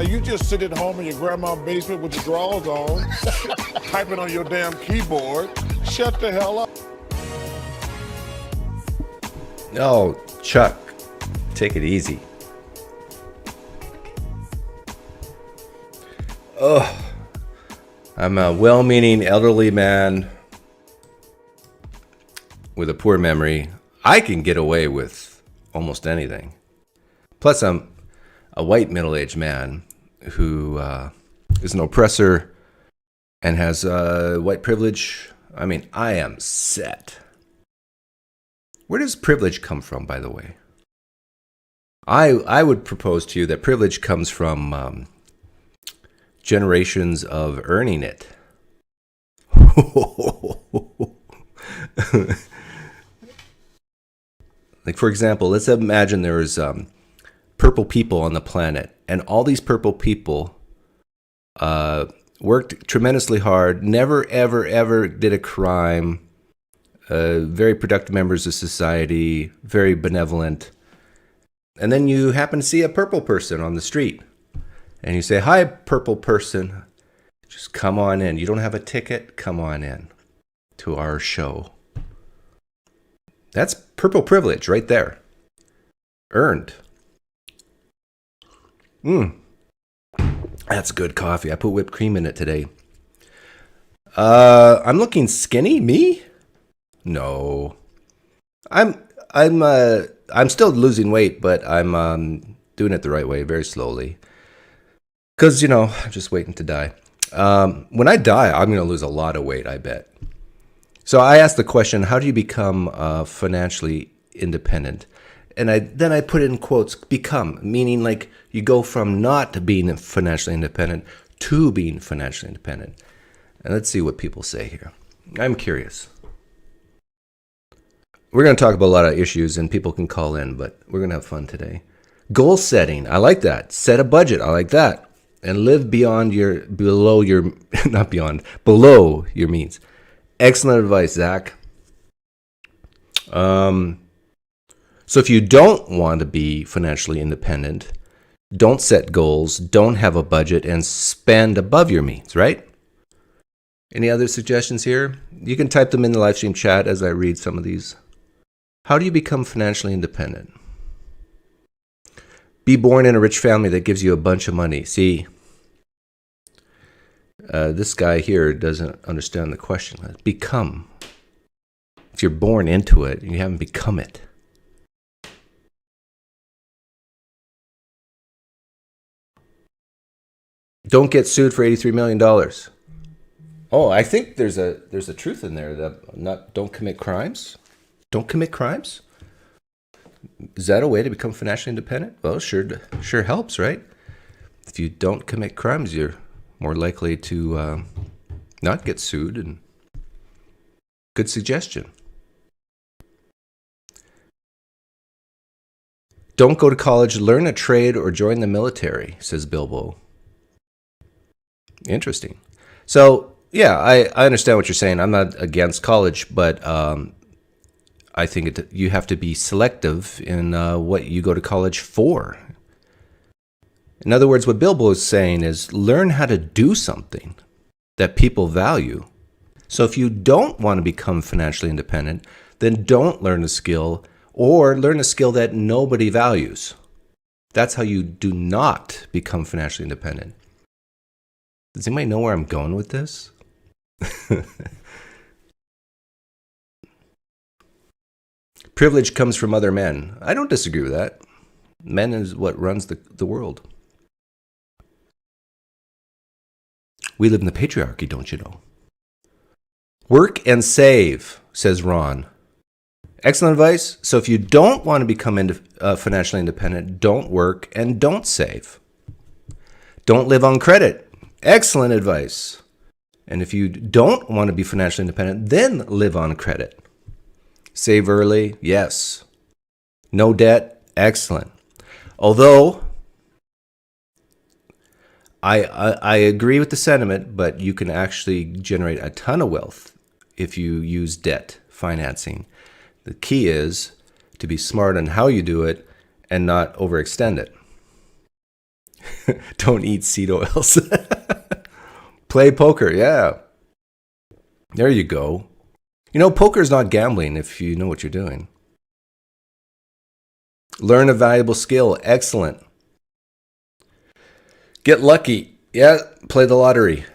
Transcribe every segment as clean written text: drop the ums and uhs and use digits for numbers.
and you just sit at home in your grandma's basement with your drawers on, typing on your damn keyboard. Shut the hell up. Oh, Chuck, take it easy. Ugh. I'm a well-meaning elderly man with a poor memory. I can get away with almost anything. Plus, I'm a white middle-aged man who is an oppressor and has white privilege. I mean, I am set. Where does privilege come from, by the way? I would propose to you that privilege comes from generations of earning it. Like, for example, let's imagine there was purple people on the planet, and all these purple people worked tremendously hard, never, ever, ever did a crime, very productive members of society, very benevolent. And then you happen to see a purple person on the street, and you say, "Hi, purple person, just come on in. You don't have a ticket? Come on in to our show." That's purple privilege right there. Earned. That's good coffee. I put whipped cream in it today. I'm looking skinny. Me? No. I'm still losing weight, but I'm doing it the right way, very slowly. Because, I'm just waiting to die. When I die, I'm going to lose a lot of weight, I bet. So I asked the question, how do you become financially independent? And then I put in quotes, become, meaning like you go from not being financially independent to being financially independent. And let's see what people say here. I'm curious. We're going to talk about a lot of issues, and people can call in, but we're going to have fun today. Goal setting, I like that. Set a budget, I like that. And live below your means. Excellent advice, Zach. So if you don't want to be financially independent, don't set goals, don't have a budget, and spend above your means, right? Any other suggestions here? You can type them in the live stream chat as I read some of these. How do you become financially independent? Be born in a rich family that gives you a bunch of money. See, this guy here doesn't understand the question. Become. If you're born into it, you haven't become it. Don't get sued for $83 million. Oh, I think there's a truth in there that don't commit crimes. Don't commit crimes? Is that a way to become financially independent? Well, sure helps, right? If you don't commit crimes, you're more likely to not get sued. And good suggestion. Don't go to college, learn a trade, or join the military, says Bilbo. Interesting. So, yeah, I understand what you're saying. I'm not against college, but I think you have to be selective in what you go to college for. In other words, what Bilbo is saying is learn how to do something that people value. So if you don't want to become financially independent, then don't learn a skill or learn a skill that nobody values. That's how you do not become financially independent. Does anybody know where I'm going with this? Privilege comes from other men. I don't disagree with that. Men is what runs the world. We live in the patriarchy, don't you know? Work and save, says Ron. Excellent advice. So if you don't want to become financially independent, don't work and don't save. Don't live on credit. Excellent advice. And if you don't want to be financially independent, then live on credit. Save early, yes. No debt, excellent. Although, I agree with the sentiment, but you can actually generate a ton of wealth if you use debt financing. The key is to be smart on how you do it and not overextend it. Don't eat seed oils. Play poker, yeah. There you go. You know, poker is not gambling if you know what you're doing. Learn a valuable skill. Excellent. Get lucky. Yeah, play the lottery.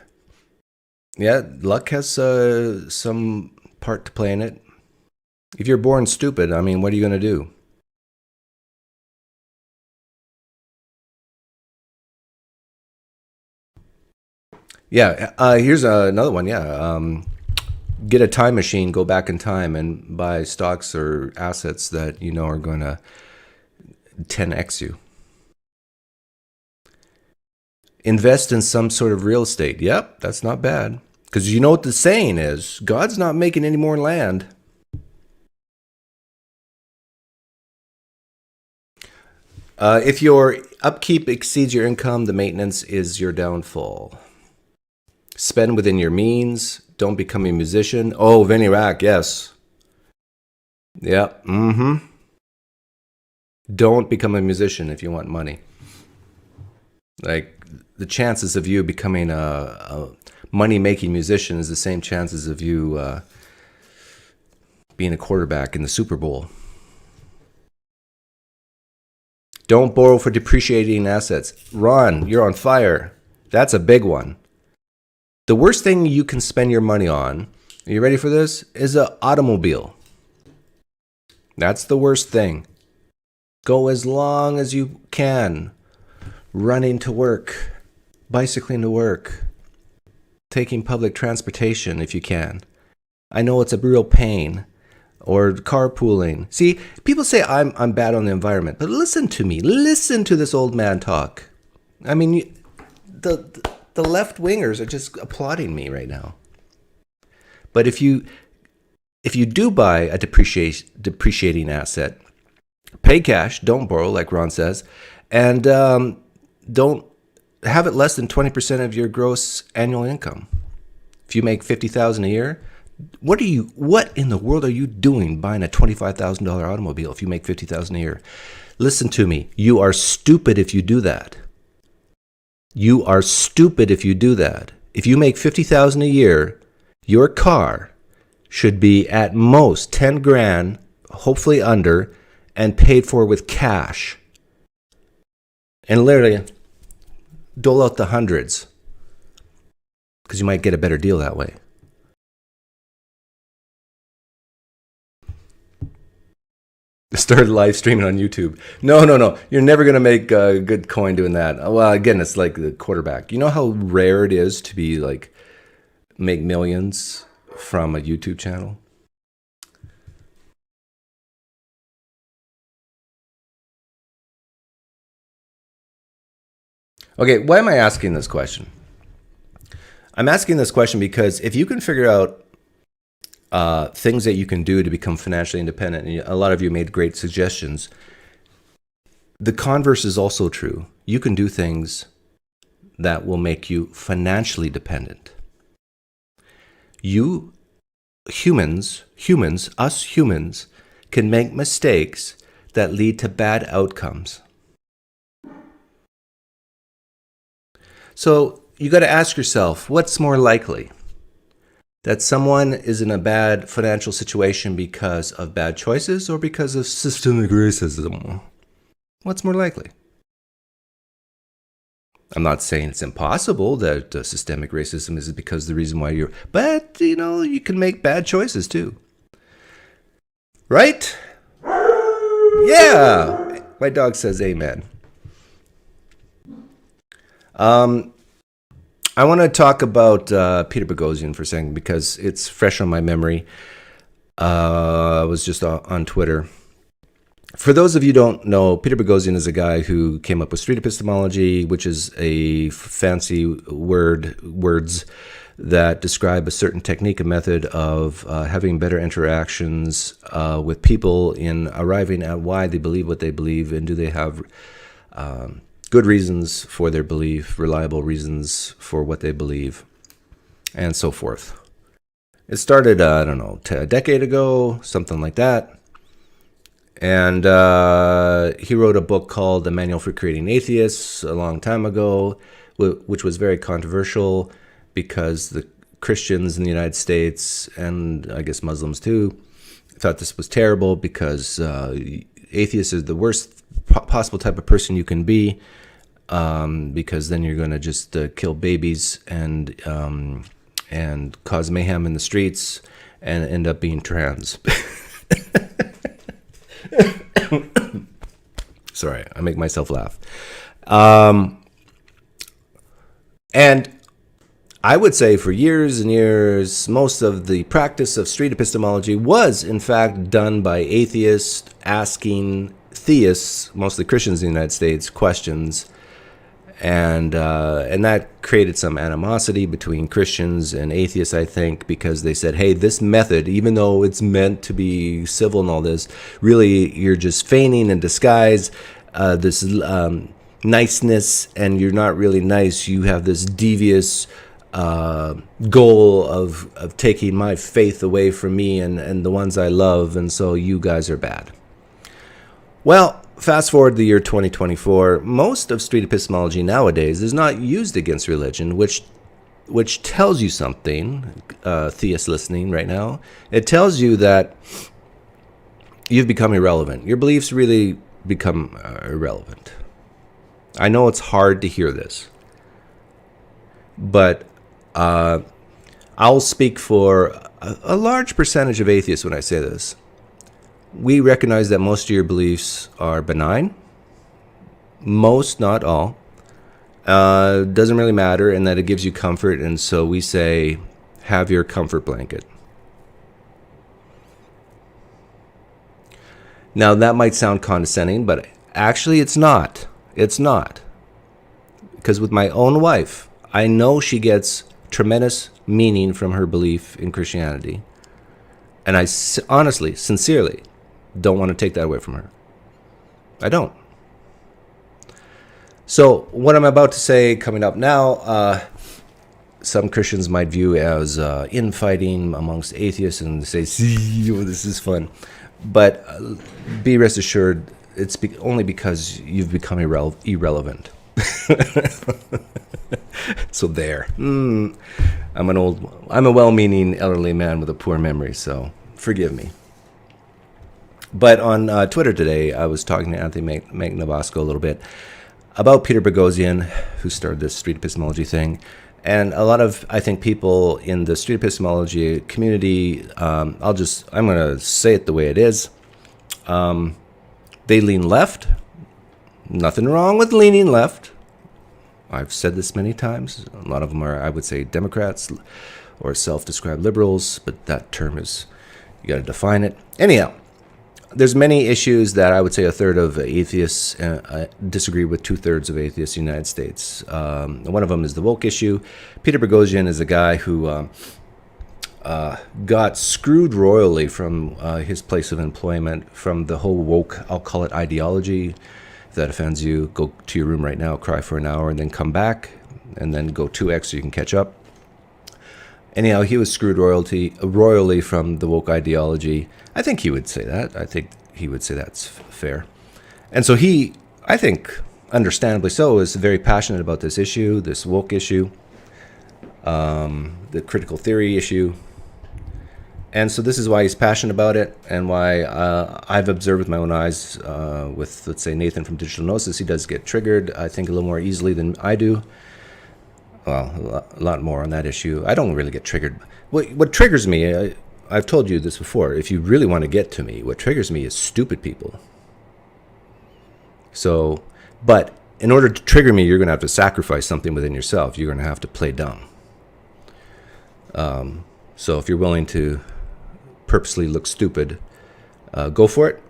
Yeah, luck has some part to play in it. If you're born stupid, I mean, what are you going to do? Yeah, here's another one. Yeah, get a time machine, go back in time, and buy stocks or assets that you know are going to 10x you. Invest in some sort of real estate. Yep, that's not bad. Because you know what the saying is, God's not making any more land. If your upkeep exceeds your income, the maintenance is your downfall. Spend within your means. Don't become a musician. Oh, Vinny Rack, yes. Yep, Don't become a musician if you want money. Like, the chances of you becoming a money-making musician is the same chances of you being a quarterback in the Super Bowl. Don't borrow for depreciating assets. Ron, you're on fire. That's a big one. The worst thing you can spend your money on, are you ready for this, is an automobile. That's the worst thing. Go as long as you can. Running to work, bicycling to work, taking public transportation if you can. I know it's a real pain. Or carpooling. See, people say I'm bad on the environment, but listen to me. Listen to this old man talk. I mean, the left wingers are just applauding me right now. But if you do buy a depreciating asset, pay cash, don't borrow, like Ron says, and don't have it less than 20% of your gross annual income. If you make $50,000 a year, what in the world are you doing buying a $25,000 automobile if you make $50,000 a year? Listen to me. You are stupid if you do that. You are stupid if you do that. If you make $50,000 a year, your car should be at most 10 grand, hopefully under, and paid for with cash. And literally dole out the hundreds, because you might get a better deal that way. Started live streaming on YouTube. No. You're never going to make good coin doing that. Well, again, it's like the quarterback. You know how rare it is to be like make millions from a YouTube channel? Okay, why am I asking this question? I'm asking this question because if you can figure out things that you can do to become financially independent, and a lot of you made great suggestions, the converse is also true. You can do things that will make you financially dependent. You humans, us humans, can make mistakes that lead to bad outcomes. So you got to ask yourself, what's more likely? That someone is in a bad financial situation because of bad choices or because of systemic racism? What's more likely? I'm not saying it's impossible that systemic racism is because the reason why you're... But, you know, you can make bad choices too. Right? Yeah! My dog says amen. I want to talk about Peter Boghossian for a second because it's fresh on my memory. I was just on Twitter. For those of you who don't know, Peter Boghossian is a guy who came up with street epistemology, which is a fancy words that describe a certain technique, a method of having better interactions with people in arriving at why they believe what they believe, and do they have good reasons for their belief, reliable reasons for what they believe, and so forth. It started, a decade ago, something like that. And he wrote a book called The Manual for Creating Atheists a long time ago, which was very controversial because the Christians in the United States, and I guess Muslims too, thought this was terrible because atheist is the worst possible type of person you can be, because then you're going to just kill babies and cause mayhem in the streets and end up being trans. Sorry, I make myself laugh. And I would say for years and years, most of the practice of street epistemology was, in fact, done by atheists asking theists, mostly Christians in the United States, questions. And that created some animosity between Christians and atheists, I think, because they said, hey, this method, even though it's meant to be civil and all this, really you're just feigning in disguise this niceness, and you're not really nice. You have this devious goal of taking my faith away from me and the ones I love, and so you guys are bad. Well, fast forward to the year 2024, most of street epistemology nowadays is not used against religion, which tells you something, theists listening right now. It tells you that you've become irrelevant. Your beliefs really become irrelevant. I know it's hard to hear this, but I'll speak for a large percentage of atheists when I say this. We recognize that most of your beliefs are benign. Most, not all. Doesn't really matter, and that it gives you comfort, and so we say, have your comfort blanket. Now, that might sound condescending, but actually it's not. It's not. Because with my own wife, I know she gets tremendous meaning from her belief in Christianity. And I honestly, sincerely, don't want to take that away from her. I don't. So what I'm about to say coming up now, some Christians might view as infighting amongst atheists and say, see, this is fun. But be rest assured, it's only because you've become irrelevant. So there. I'm a well-meaning elderly man with a poor memory, so forgive me. But on Twitter today, I was talking to Anthony Magnus a little bit about Peter Boghossian, who started this street epistemology thing. And a lot of, I think, people in the street epistemology community, I'm going to say it the way it is. They lean left. Nothing wrong with leaning left. I've said this many times. A lot of them are, I would say, Democrats or self-described liberals, but that term is, you got to define it. Anyhow, there's many issues that I would say a third of atheists disagree with 2/3 of atheists in the United States. One of them is the woke issue. Peter Boghossian is a guy who got screwed royally from his place of employment from the whole woke, I'll call it ideology. If that offends you, go to your room right now, cry for an hour, and then come back, and then go 2x so you can catch up. Anyhow, he was screwed royally from the woke ideology. I think he would say that. I think he would say that's fair. And so he, I think, understandably so, is very passionate about this issue, this woke issue, the critical theory issue. And so this is why he's passionate about it, and why I've observed with my own eyes with, let's say, Nathan from Digital Gnosis. He does get triggered, I think, a little more easily than I do. Well, a lot more on that issue. I don't really get triggered. What triggers me, I've told you this before, if you really want to get to me, what triggers me is stupid people. So, but in order to trigger me, you're going to have to sacrifice something within yourself. You're going to have to play dumb. So if you're willing to purposely look stupid, go for it,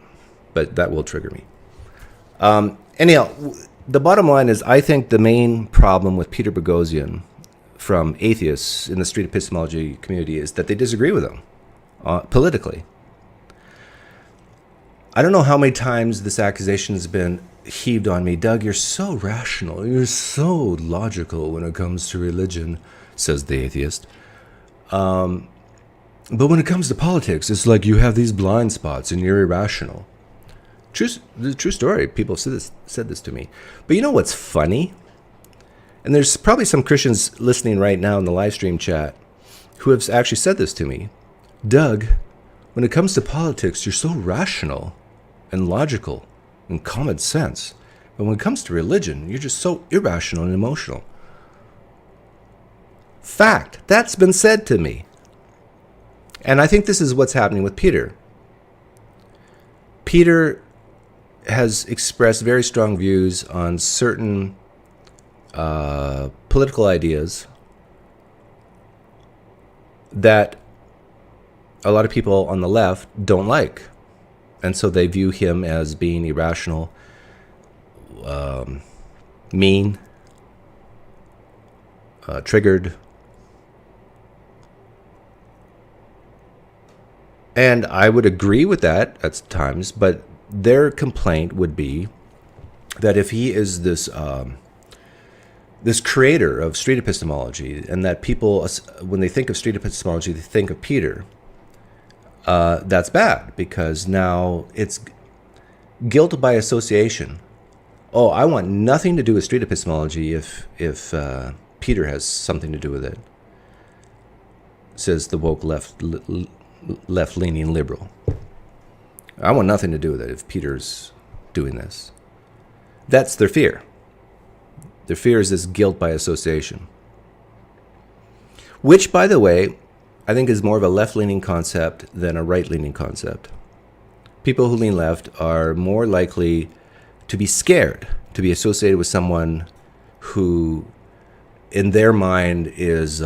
but that will trigger me. Anyhow, the bottom line is, I think the main problem with Peter Boghossian from atheists in the street epistemology community is that they disagree with him politically. I don't know how many times this accusation has been heaved on me. Doug, you're so rational. You're so logical when it comes to religion, says the atheist. But when it comes to politics, it's like you have these blind spots and you're irrational. The true story. People said this to me. But you know what's funny? And there's probably some Christians listening right now in the live stream chat who have actually said this to me. Doug, when it comes to politics, you're so rational and logical and common sense. But when it comes to religion, you're just so irrational and emotional. Fact. That's been said to me. And I think this is what's happening with Peter. Peter has expressed very strong views on certain political ideas that a lot of people on the left don't like. And so they view him as being irrational, mean, triggered. And I would agree with that at times, but their complaint would be that if he is this this creator of street epistemology, and that people, when they think of street epistemology, they think of Peter, that's bad, because now it's guilt by association. Oh, I want nothing to do with street epistemology if Peter has something to do with it, says the woke left-leaning liberal. I want nothing to do with it if Peter's doing this. That's their fear. Their fear is this guilt by association. Which, by the way, I think is more of a left-leaning concept than a right-leaning concept. People who lean left are more likely to be scared to be associated with someone who, in their mind, is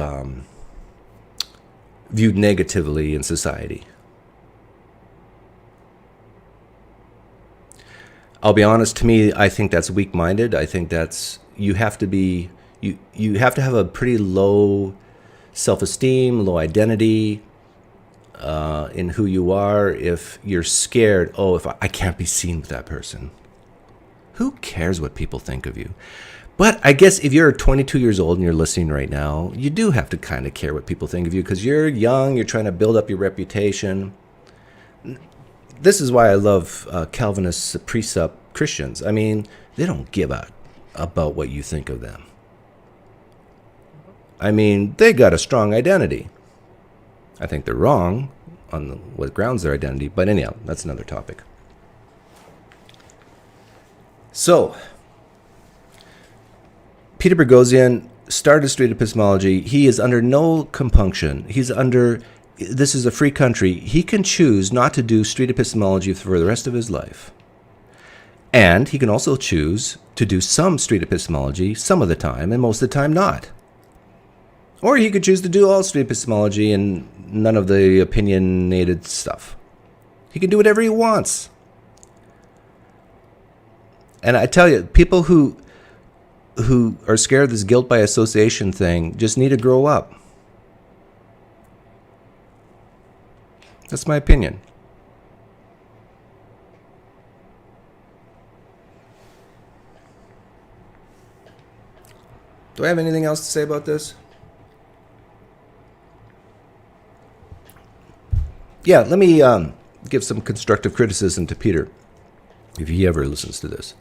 viewed negatively in society. I'll be honest, to me, I think that's weak-minded. I think that's, you have to have a pretty low self-esteem, low identity in who you are if you're scared, if I can't be seen with that person. Who cares what people think of you? But I guess if you're 22 years old and you're listening right now, you do have to kind of care what people think of you, because you're young, you're trying to build up your reputation. This is why I love Calvinist precept Christians. I mean, they don't give a about what you think of them. I mean, they got a strong identity. I think they're wrong on what grounds their identity, but anyhow, that's another topic. So, Peter Boghossian started street epistemology. He is under no compunction. This is a free country. He can choose not to do street epistemology for the rest of his life. And he can also choose to do some street epistemology some of the time, and most of the time not. Or he could choose to do all street epistemology and none of the opinionated stuff. He can do whatever he wants. And I tell you, people who are scared of this guilt by association thing just need to grow up. That's my opinion. Do I have anything else to say about this? Yeah, let me give some constructive criticism to Peter, if he ever listens to this.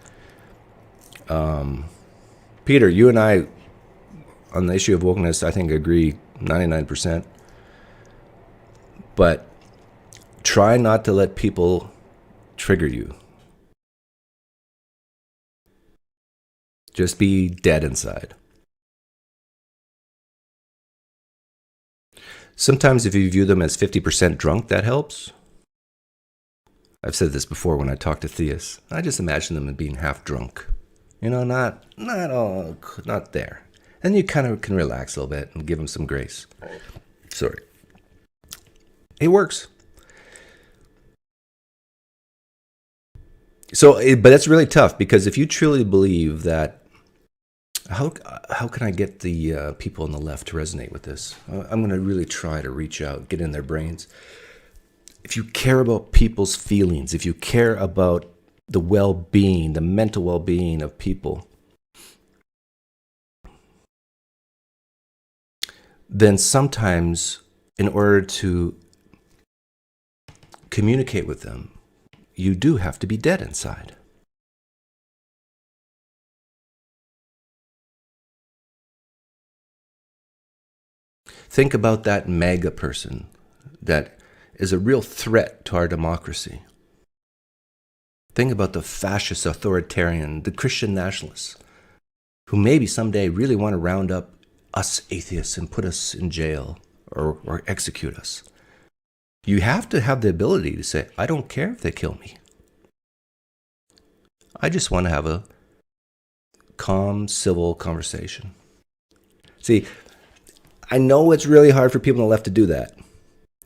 Peter, you and I, on the issue of wokeness, I think agree 99%. But try not to let people trigger you. Just be dead inside. Sometimes if you view them as 50% drunk, that helps. I've said this before when I talk to theists. I just imagine them as being half drunk. You know, not there. And you kind of can relax a little bit and give them some grace. Sorry. It works. So, but that's really tough, because if you truly believe that, how can I get the people on the left to resonate with this? I'm going to really try to reach out, get in their brains. If you care about people's feelings, if you care about the well-being, the mental well-being of people, then sometimes in order to communicate with them, you do have to be dead inside. Think about that MAGA person that is a real threat to our democracy. Think about the fascist authoritarian, the Christian nationalists, who maybe someday really want to round up us atheists and put us in jail or execute us. You have to have the ability to say, I don't care if they kill me. I just want to have a calm, civil conversation. See, I know it's really hard for people on the left to do that.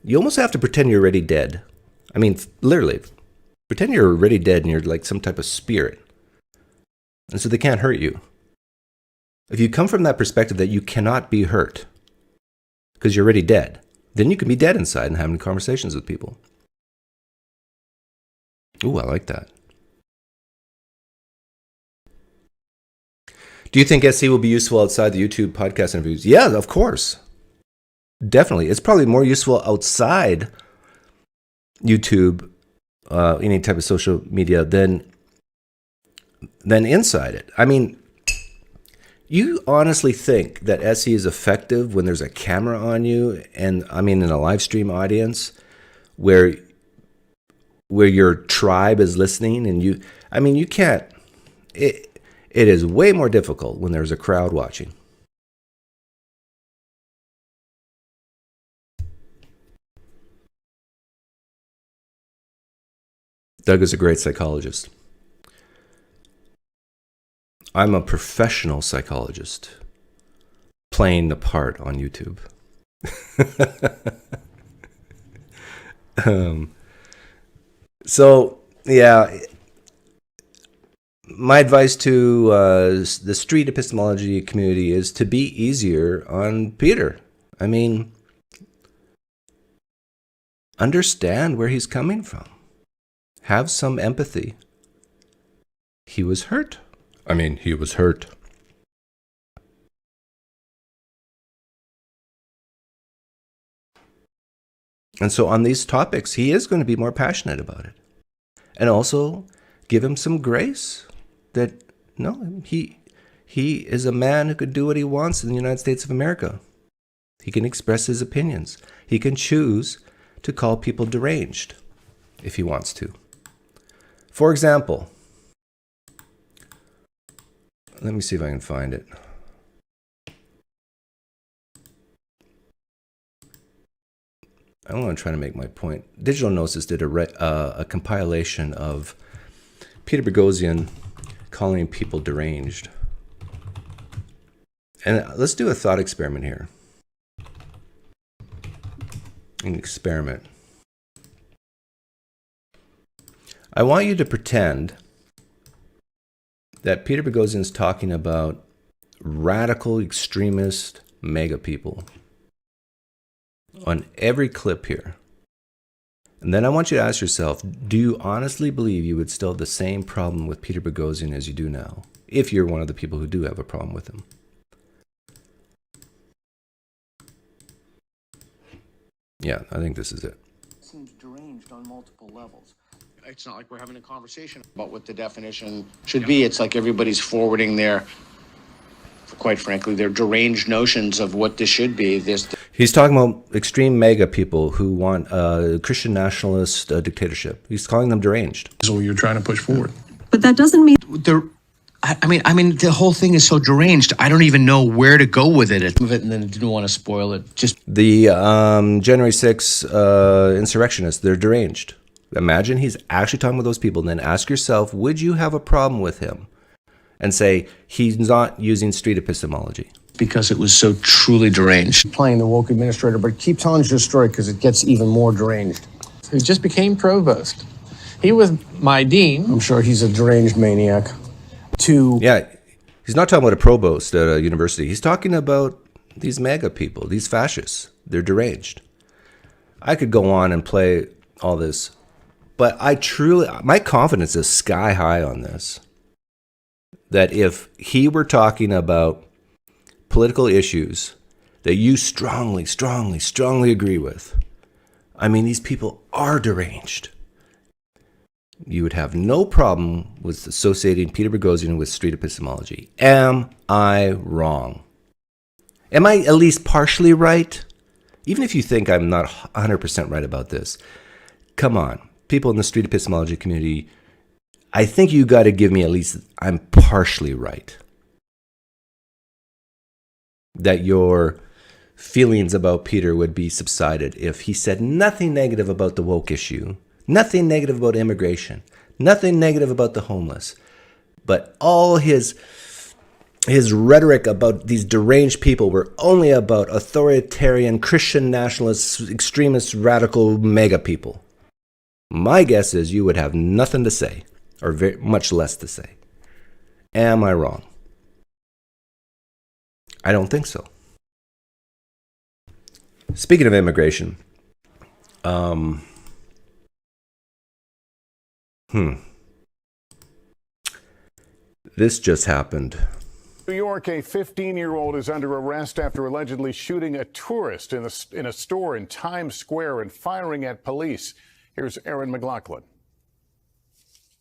You almost have to pretend you're already dead. I mean, literally, pretend you're already dead and you're like some type of spirit. And so they can't hurt you. If you come from that perspective that you cannot be hurt because you're already dead, then you can be dead inside and having conversations with people. Ooh, I like that. Do you think SC will be useful outside the YouTube podcast interviews? Yeah, of course. Definitely. It's probably more useful outside YouTube, any type of social media, than inside it. I mean, you honestly think that SE is effective when there's a camera on you, and I mean in a live stream audience where your tribe is listening, and you can't. It is way more difficult when there's a crowd watching. Doug is a great psychologist. I'm a professional psychologist playing the part on YouTube. So, yeah, my advice to the street epistemology community is to be easier on Peter. I mean, understand where he's coming from. Have some empathy. He was hurt. He was hurt. And so on these topics, he is going to be more passionate about it. And also give him some grace that, no, he is a man who could do what he wants in the United States of America. He can express his opinions. He can choose to call people deranged if he wants to. For example, let me see if I can find it. I want to try to make my point. Digital Gnosis did a compilation of Peter Boghossian calling people deranged. And let's do a thought experiment here. An experiment. I want you to pretend that Peter Boghossian's talking about radical extremist mega people on every clip here. And then I want you to ask yourself, do you honestly believe you would still have the same problem with Peter Boghossian as you do now, if you're one of the people who do have a problem with him? Yeah, I think this is it. Seems deranged on multiple levels. It's not like we're having a conversation about what the definition should be. It's like everybody's forwarding their, quite frankly, their deranged notions of what this should be. He's talking about extreme mega people who want a Christian nationalist dictatorship. He's calling them deranged. So you're trying to push forward. But that doesn't mean... I mean, the whole thing is so deranged. I don't even know where to go with it. And then didn't want to spoil it. Just the January 6th insurrectionists, they're deranged. Imagine he's actually talking with those people. And then ask yourself, would you have a problem with him? And say, he's not using street epistemology. because it was so truly deranged. Playing the woke administrator, but keep telling your story because it gets even more deranged. Who just became provost. He was my dean. I'm sure he's a deranged maniac. Yeah, he's not talking about a provost at a university. He's talking about these MAGA people, these fascists. They're deranged. I could go on and play all this, but my confidence is sky high on this. That if he were talking about political issues that you strongly agree with, I mean, these people are deranged. you would have no problem with associating Peter Boghossian with street epistemology. Am I wrong? Am I at least partially right? Even if you think I'm not 100% right about this, come on. People in the street epistemology community, I think you got to give me at least I'm partially right. That your feelings about Peter would be subsided if he said nothing negative about the woke issue, nothing negative about immigration, nothing negative about the homeless, but all his rhetoric about these deranged people were only about authoritarian, Christian nationalists, extremist, radical mega people. My guess is you would have nothing to say, or very much less to say. Am I wrong? I don't think so. Speaking of immigration, this just happened. New York, a 15-year-old is under arrest after allegedly shooting a tourist in a store in Times Square and firing at police. Here's Aaron McLaughlin.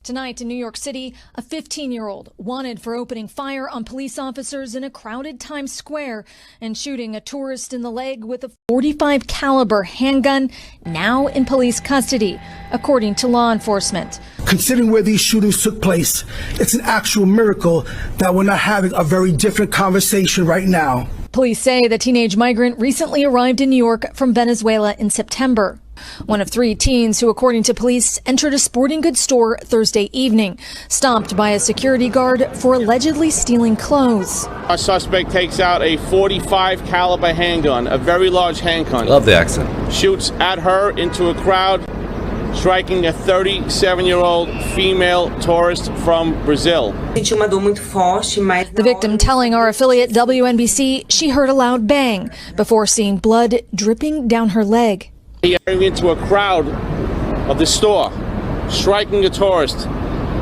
Tonight in New York City, a 15-year-old wanted for opening fire on police officers in a crowded Times Square and shooting a tourist in the leg with a .45 caliber handgun, now in police custody, according to law enforcement. Considering where these shootings took place, it's an actual miracle that we're not having a very different conversation right now. Police say the teenage migrant recently arrived in New York from Venezuela in September. One of three teens who, according to police, entered a sporting goods store Thursday evening, stopped by a security guard for allegedly stealing clothes. Our suspect takes out a .45 caliber handgun, a very large handgun. Love the accent. Shoots at her into a crowd, striking a 37-year-old female tourist from Brazil. The victim telling our affiliate WNBC she heard a loud bang before seeing blood dripping down her leg. He entered into a crowd of the store, striking a tourist,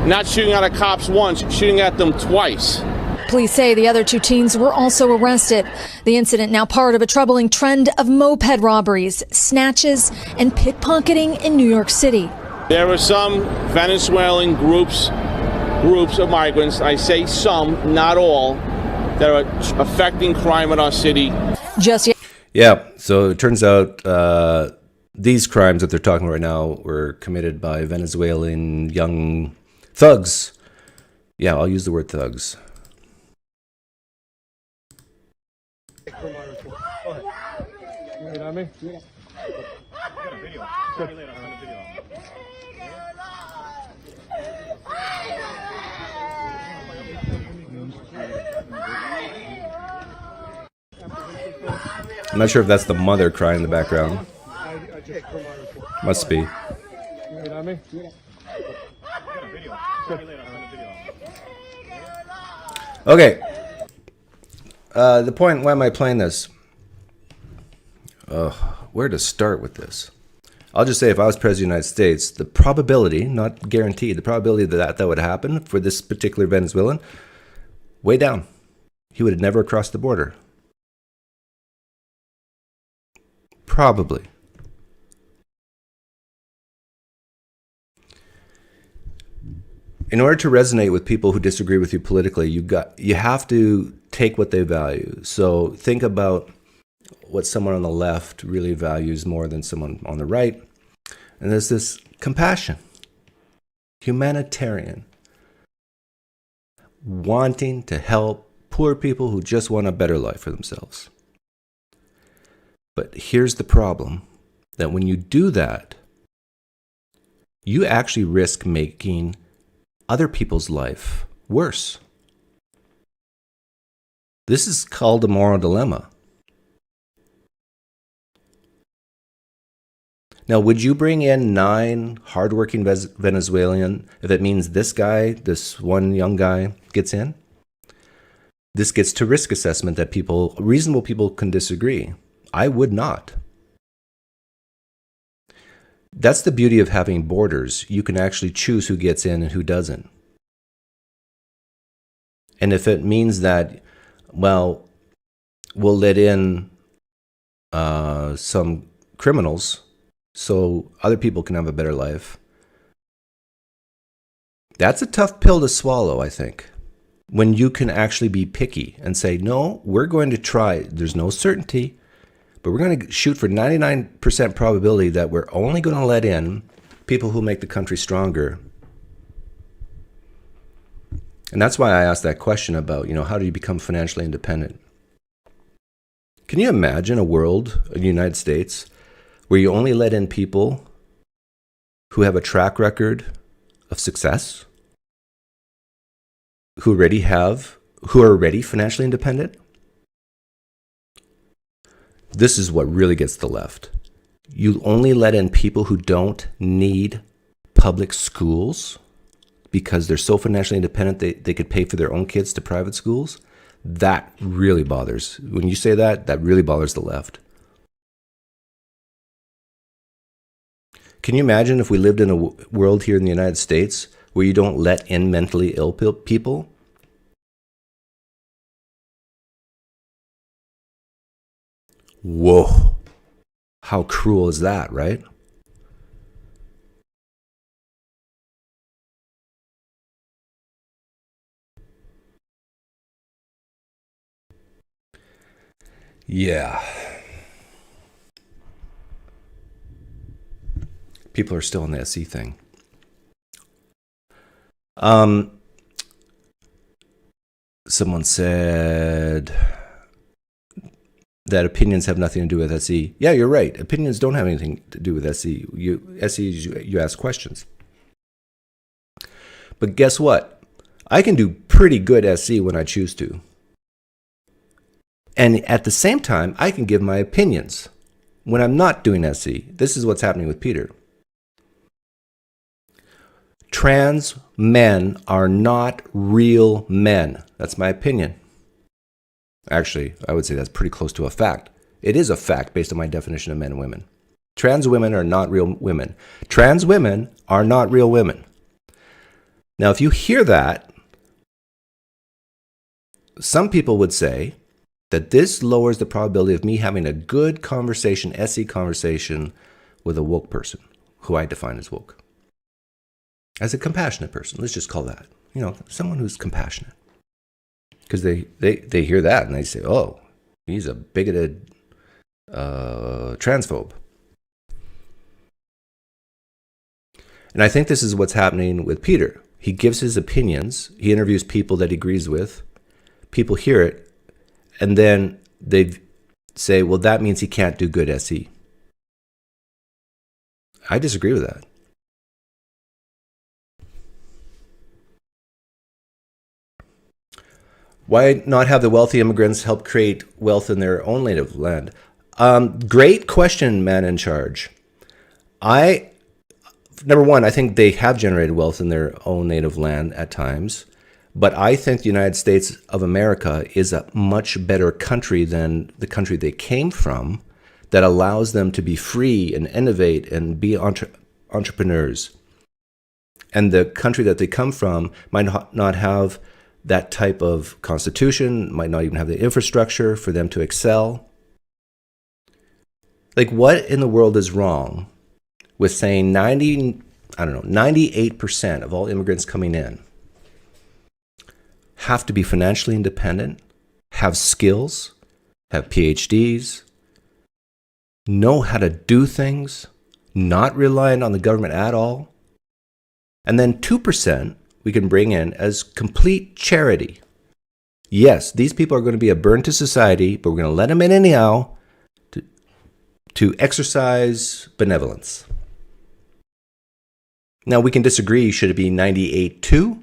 not shooting at the cops once, shooting at them twice. Police say the other two teens were also arrested. The incident now part of a troubling trend of moped robberies, snatches, and pickpocketing in New York City. There are some Venezuelan groups of migrants, I say some, not all, that are affecting crime in our city. Yeah, so it turns out these crimes that they're talking about right now were committed by Venezuelan young thugs. Yeah, I'll use the word thugs. I'm not sure if that's the mother crying in the background. Must be. Okay. The point, why am I playing this? Where to start with this? I'll just say if I was President of the United States, the probability, not guaranteed, the probability that would happen for this particular Venezuelan, way down. He would have never crossed the border. Probably. In order to resonate with people who disagree with you politically, you have to take what they value. So think about what someone on the left really values more than someone on the right. And there's this compassion, humanitarian, wanting to help poor people who just want a better life for themselves. But here's the problem, that when you do that, you actually risk making other people's life worse. This is called a moral dilemma. Now, would you bring in 9 hardworking Venezuelan if it means this guy, this one young guy, gets in? This gets to risk assessment that reasonable people can disagree. I would not. That's the beauty of having borders. You can actually choose who gets in and who doesn't. And if it means that, well, we'll let in some criminals so other people can have a better life, That's a tough pill to swallow, I think. When you can actually be picky and say, no, we're going to try. There's no certainty, but we're going to shoot for 99% probability that we're only going to let in people who make the country stronger. And that's why I asked that question about, how do you become financially independent? Can you imagine a world, in the United States, where you only let in people who have a track record of success, who are already financially independent? This is what really gets the left. You only let in people who don't need public schools because they're so financially independent they could pay for their own kids to private schools. That really bothers. When you say that, that really bothers the left. Can you imagine if we lived in a world here in the United States where you don't let in mentally ill people? Whoa. How cruel is that, right? Yeah. People are still on the SE thing. Someone said that opinions have nothing to do with SE. Yeah, you're right. Opinions don't have anything to do with SE. You ask questions. But guess what? I can do pretty good SE when I choose to. And at the same time, I can give my opinions when I'm not doing SE. This is what's happening with Peter. Trans men are not real men. That's my opinion. Actually, I would say that's pretty close to a fact. It is a fact based on my definition of men and women. Trans women are not real women. Trans women are not real women. Now, if you hear that, some people would say that this lowers the probability of me having a good conversation, SE conversation, with a woke person, who I define as woke. As a compassionate person, let's just call that. Someone who's compassionate. Because they hear that and they say, oh, he's a bigoted transphobe. And I think this is what's happening with Peter. He gives his opinions. He interviews people that he agrees with. People hear it. And then they say, well, that means he can't do good SE. I disagree with that. Why not have the wealthy immigrants help create wealth in their own native land? Great question, man in charge. Number one, I think they have generated wealth in their own native land at times. But I think the United States of America is a much better country than the country they came from, that allows them to be free and innovate and be entrepreneurs. And the country that they come from might not have that type of constitution, might not even have the infrastructure for them to excel. Like, what in the world is wrong with saying 98% of all immigrants coming in have to be financially independent, have skills, have PhDs, know how to do things, not reliant on the government at all, and then 2% we can bring in as complete charity. Yes, these people are going to be a burden to society, but we're going to let them in anyhow to exercise benevolence. Now, we can disagree. Should it be 98-2?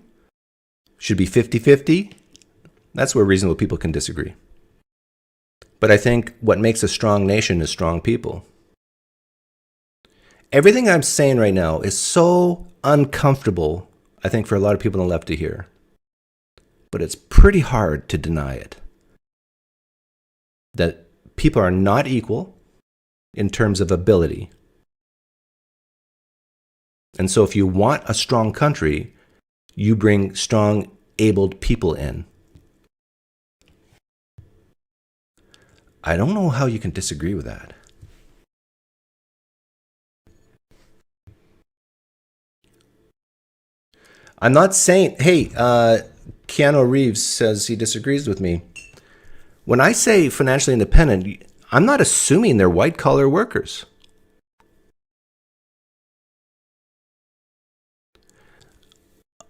Should it be 50-50? That's where reasonable people can disagree. But I think what makes a strong nation is strong people. Everything I'm saying right now is so uncomfortable, I think, for a lot of people on the left to hear. But it's pretty hard to deny it. That people are not equal in terms of ability. And so if you want a strong country, you bring strong, abled people in. I don't know how you can disagree with that. I'm not saying, hey, Keanu Reeves says he disagrees with me. When I say financially independent, I'm not assuming they're white-collar workers.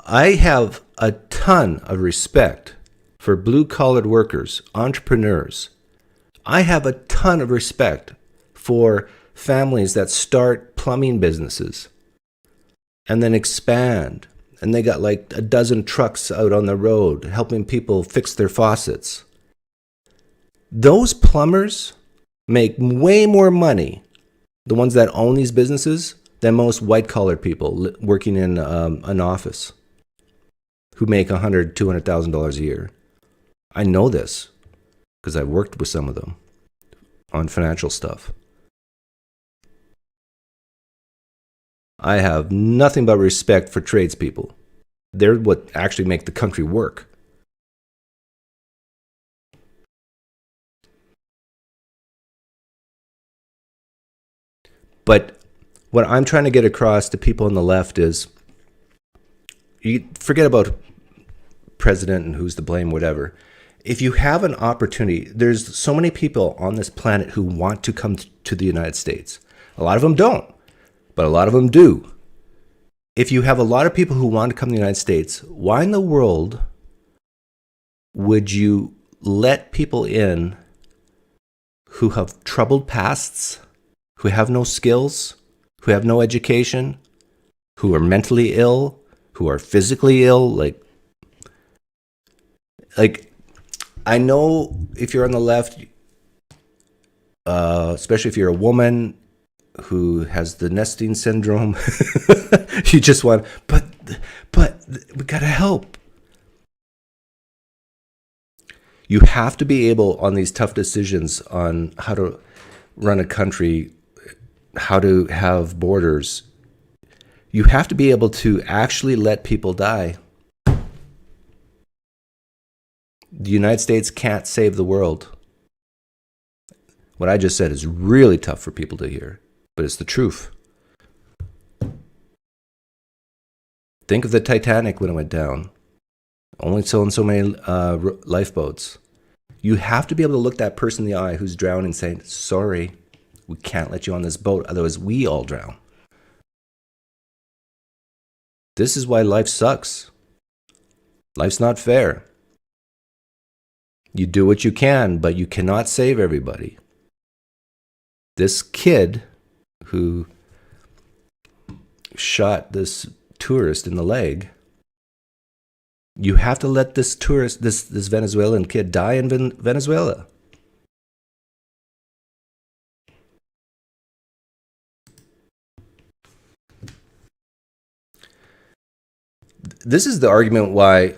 I have a ton of respect for blue-collar workers, entrepreneurs. I have a ton of respect for families that start plumbing businesses and then expand. And they got like a dozen trucks out on the road helping people fix their faucets. Those plumbers make way more money, the ones that own these businesses, than most white-collar people working in an office who make $100,000, $200,000 a year. I know this because I've worked with some of them on financial stuff. I have nothing but respect for tradespeople. They're what actually make the country work. But what I'm trying to get across to people on the left is, you forget about president and who's to blame, whatever. If you have an opportunity, there's so many people on this planet who want to come to the United States. A lot of them don't, but a lot of them do. If you have a lot of people who want to come to the United States, why in the world would you let people in who have troubled pasts, who have no skills, who have no education, who are mentally ill, who are physically ill? Like, I know if you're on the left, especially if you're a woman who has the nesting syndrome, you just want, but we gotta help. You have to be able, on these tough decisions on how to run a country, how to have borders, you have to be able to actually let people die. The United States can't save the world. What I just said is really tough for people to hear, but it's the truth. Think of the Titanic when it went down. Only so and so many lifeboats. You have to be able to look that person in the eye who's drowning and say, sorry, we can't let you on this boat, otherwise we all drown. This is why life sucks. Life's not fair. You do what you can, but you cannot save everybody. This kid who shot this tourist in the leg, you have to let this tourist, this Venezuelan kid, die in Venezuela. This is the argument why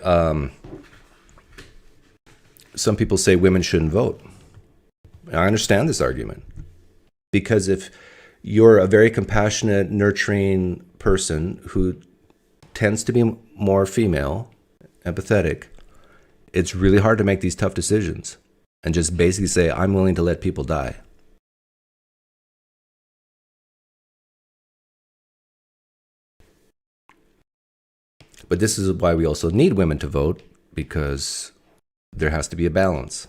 some people say women shouldn't vote. I understand this argument. Because if you're a very compassionate, nurturing person who tends to be more female, empathetic, it's really hard to make these tough decisions and just basically say, I'm willing to let people die. But this is why we also need women to vote, because there has to be a balance.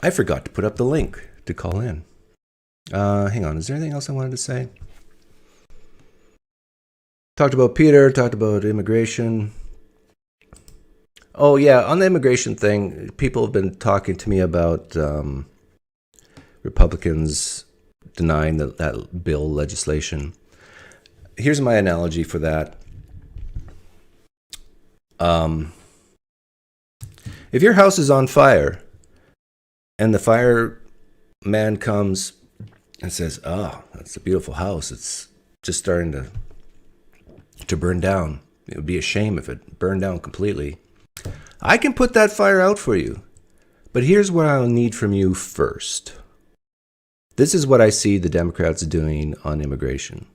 I forgot to put up the link to call in. Hang on, is there anything else I wanted to say? Talked about Peter, talked about immigration. Oh yeah, on the immigration thing, people have been talking to me about Republicans denying that bill legislation. Here's my analogy for that. If your house is on fire and the fireman comes and says, oh, that's a beautiful house, it's just starting to burn down. It would be a shame if it burned down completely. I can put that fire out for you. But here's what I'll need from you first. This is what I see the Democrats doing on immigration.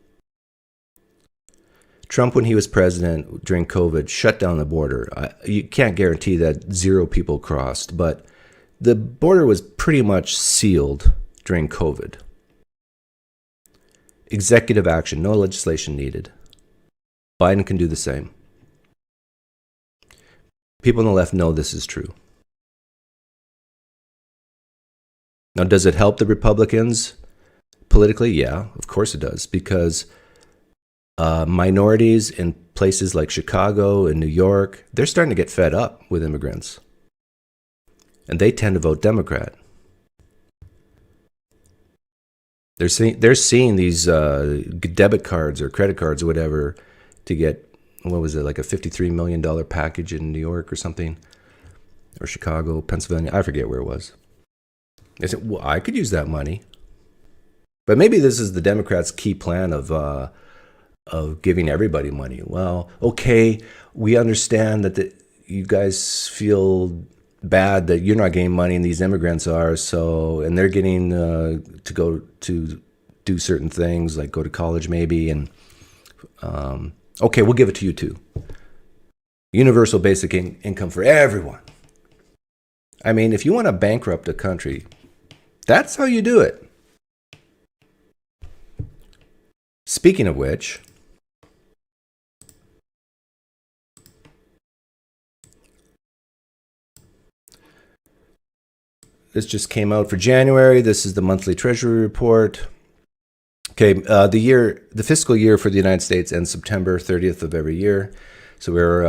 Trump, when he was president during COVID, shut down the border. You can't guarantee that 0 people crossed, but the border was pretty much sealed during COVID. Executive action, no legislation needed. Biden can do the same. People on the left know this is true. Now, does it help the Republicans politically? Yeah, of course it does, because minorities in places like Chicago and New York, they're starting to get fed up with immigrants. And they tend to vote Democrat. They're seeing these debit cards or credit cards or whatever to get, what was it, like a $53 million package in New York or something, or Chicago, Pennsylvania, I forget where it was. They said, well, I could use that money. But maybe this is the Democrats' key plan of giving everybody money. Well, okay, we understand that you guys feel bad that you're not getting money and these immigrants are, and they're getting to go to do certain things, like go to college maybe, and okay, we'll give it to you too. Universal basic income for everyone. I mean, if you want to bankrupt a country, that's how you do it. Speaking of which, this just came out for January. This is the monthly Treasury Report. Okay, the fiscal year for the United States ends September 30th of every year. So we're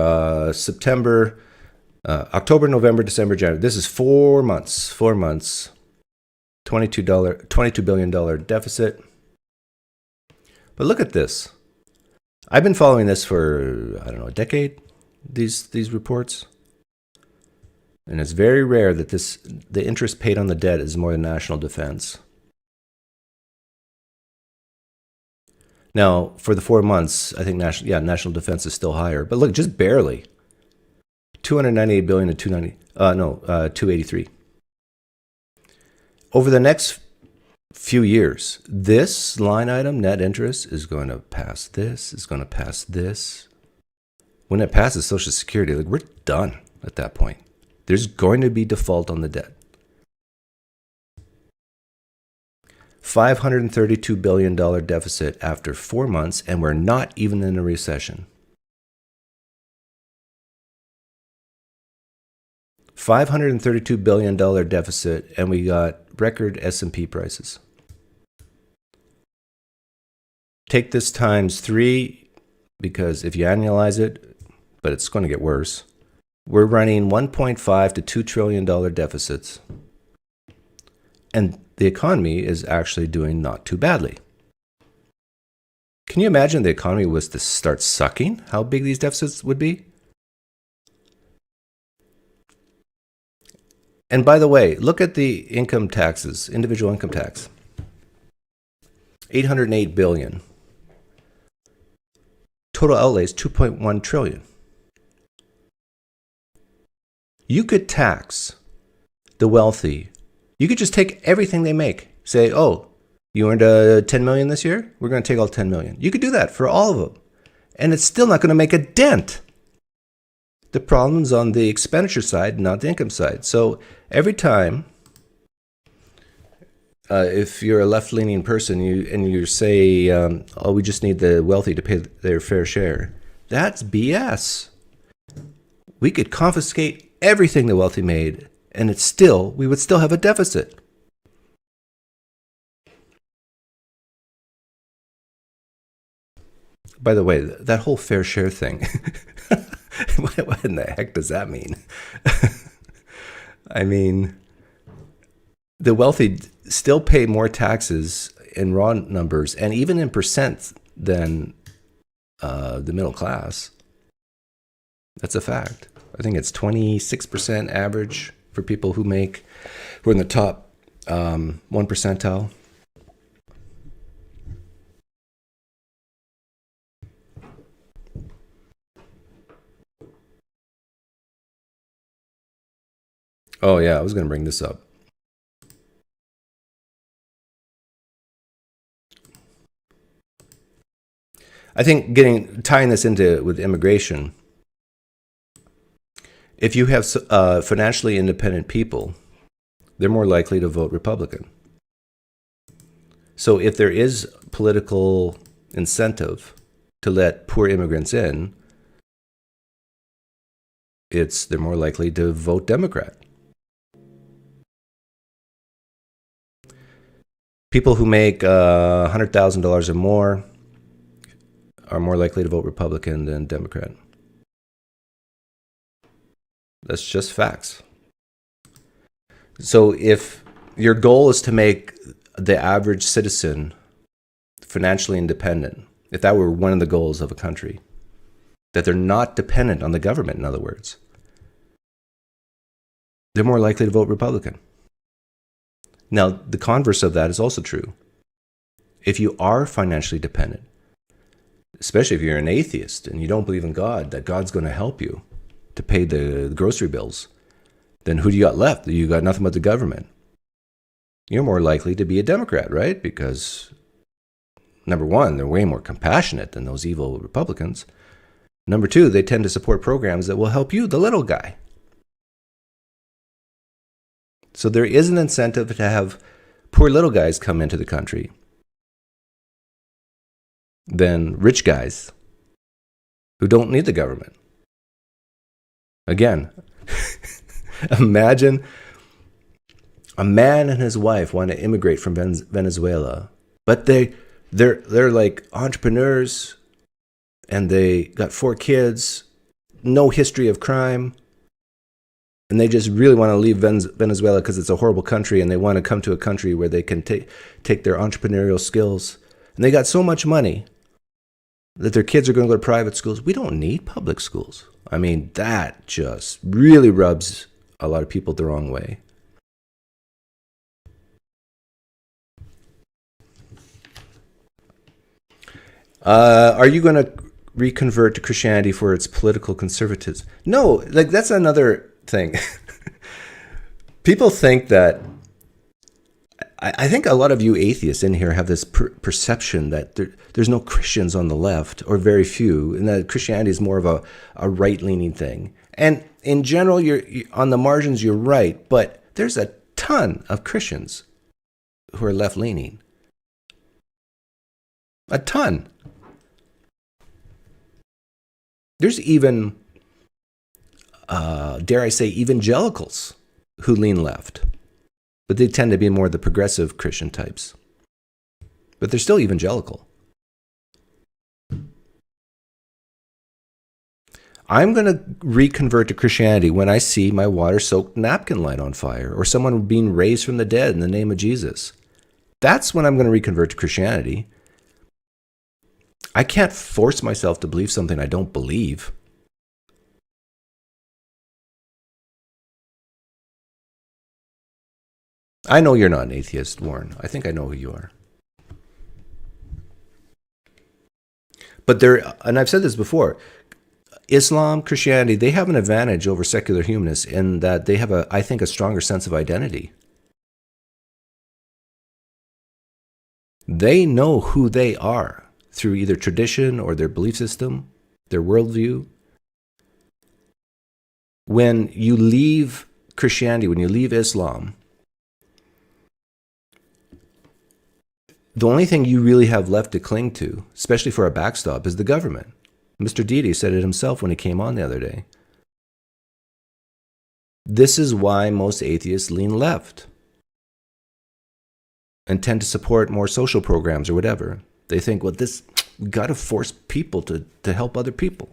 October, November, December, January. This is 4 months. 4 months. $22 billion deficit. But look at this. I've been following this for, I don't know, a decade, these reports. And it's very rare that the interest paid on the debt is more than national defense. Now, for the 4 months, I think national defense is still higher. But look, just barely. $298 billion to 283. Over the next few years, this line item, net interest, is going to pass this, is going to pass this. When it passes Social Security, like, we're done at that point. There's going to be default on the debt. $532 billion deficit after 4 months, and we're not even in a recession. $532 billion deficit, and we got record S&P prices. Take this times 3, because if you annualize it, but it's going to get worse, we're running $1.5 to $2 trillion deficits. And the economy is actually doing not too badly. Can you imagine the economy was to start sucking? How big these deficits would be? And by the way, look at the income taxes, individual income tax. $808 billion. Total outlays, $2.1 trillion. You could tax the wealthy. You could just take everything they make. Say, oh, you earned $10 million this year? We're going to take all $10 million. You could do that for all of them. And it's still not going to make a dent. The problem's on the expenditure side, not the income side. So every time, if you're a left-leaning person and you say, oh, we just need the wealthy to pay their fair share, that's BS. We could confiscate everything the wealthy made, and we would still have a deficit. By the way, that whole fair share thing, what in the heck does that mean? I mean, the wealthy still pay more taxes in raw numbers and even in percent than the middle class. That's a fact. I think it's 26% average for people who are in the top 1 percentile. Oh yeah, I was going to bring this up. I think tying this into with immigration, if you have financially independent people, they're more likely to vote Republican. So if there is political incentive to let poor immigrants in, they're more likely to vote Democrat. People who make $100,000 or more are more likely to vote Republican than Democrat. That's just facts. So if your goal is to make the average citizen financially independent, if that were one of the goals of a country, that they're not dependent on the government, in other words, they're more likely to vote Republican. Now, the converse of that is also true. If you are financially dependent, especially if you're an atheist and you don't believe in God, that God's going to help you to pay the grocery bills, then who do you got left? You got nothing but the government. You're more likely to be a Democrat, right? Because, number one, they're way more compassionate than those evil Republicans. Number two, they tend to support programs that will help you, the little guy. So there is an incentive to have poor little guys come into the country than rich guys who don't need the government. Again, imagine a man and his wife want to immigrate from Venezuela, but they're like entrepreneurs and they got 4 kids, no history of crime, and they just really want to leave Venezuela because it's a horrible country, and they want to come to a country where they can take their entrepreneurial skills. And they got so much money that their kids are going to go to private schools. We don't need public schools. I mean, that just really rubs a lot of people the wrong way. Are you going to reconvert to Christianity for its political conservatism? No, like that's another thing. People think that, I think a lot of you atheists in here have this perception that there's no Christians on the left, or very few, and that Christianity is more of a right-leaning thing. And in general, you're on the margins, you're right, but there's a ton of Christians who are left-leaning. A ton. There's even, dare I say, evangelicals who lean left. But they tend to be more the progressive Christian types. But they're still evangelical. I'm going to reconvert to Christianity when I see my water-soaked napkin light on fire, or someone being raised from the dead in the name of Jesus. That's when I'm going to reconvert to Christianity. I can't force myself to believe something I don't believe. I know you're not an atheist, Warren. I think I know who you are. But and I've said this before, Islam, Christianity, they have an advantage over secular humanists in that they have, I think, a stronger sense of identity. They know who they are through either tradition or their belief system, their worldview. When you leave Christianity, when you leave Islam, the only thing you really have left to cling to, especially for a backstop, is the government. Mr. Dede said it himself when he came on the other day. This is why most atheists lean left and tend to support more social programs or whatever. They think, well, we got to force people to help other people.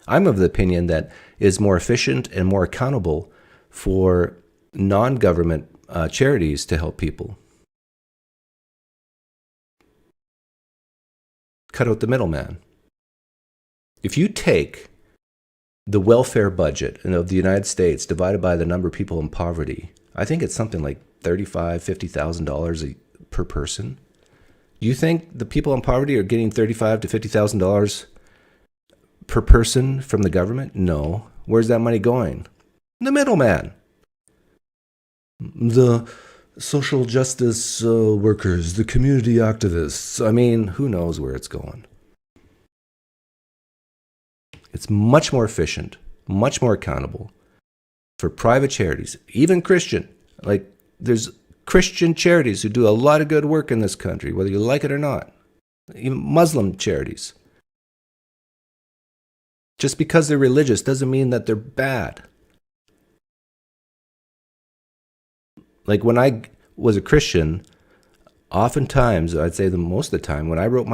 I'm of the opinion that it's more efficient and more accountable for non-government charities to help people. Cut out the middleman. If you take the welfare budget of the United States divided by the number of people in poverty, I think it's something like $35,000, $50,000 per person. You think the people in poverty are getting $35,000 to $50,000 per person from the government? No. Where's that money going? The middleman. The social justice workers, the community activists. I mean, who knows where it's going? It's much more efficient, much more accountable for private charities, even Christian. Like, there's Christian charities who do a lot of good work in this country, whether you like it or not. Even Muslim charities. Just because they're religious doesn't mean that they're bad. Like when I was a Christian, oftentimes, I'd say most of the time, when I wrote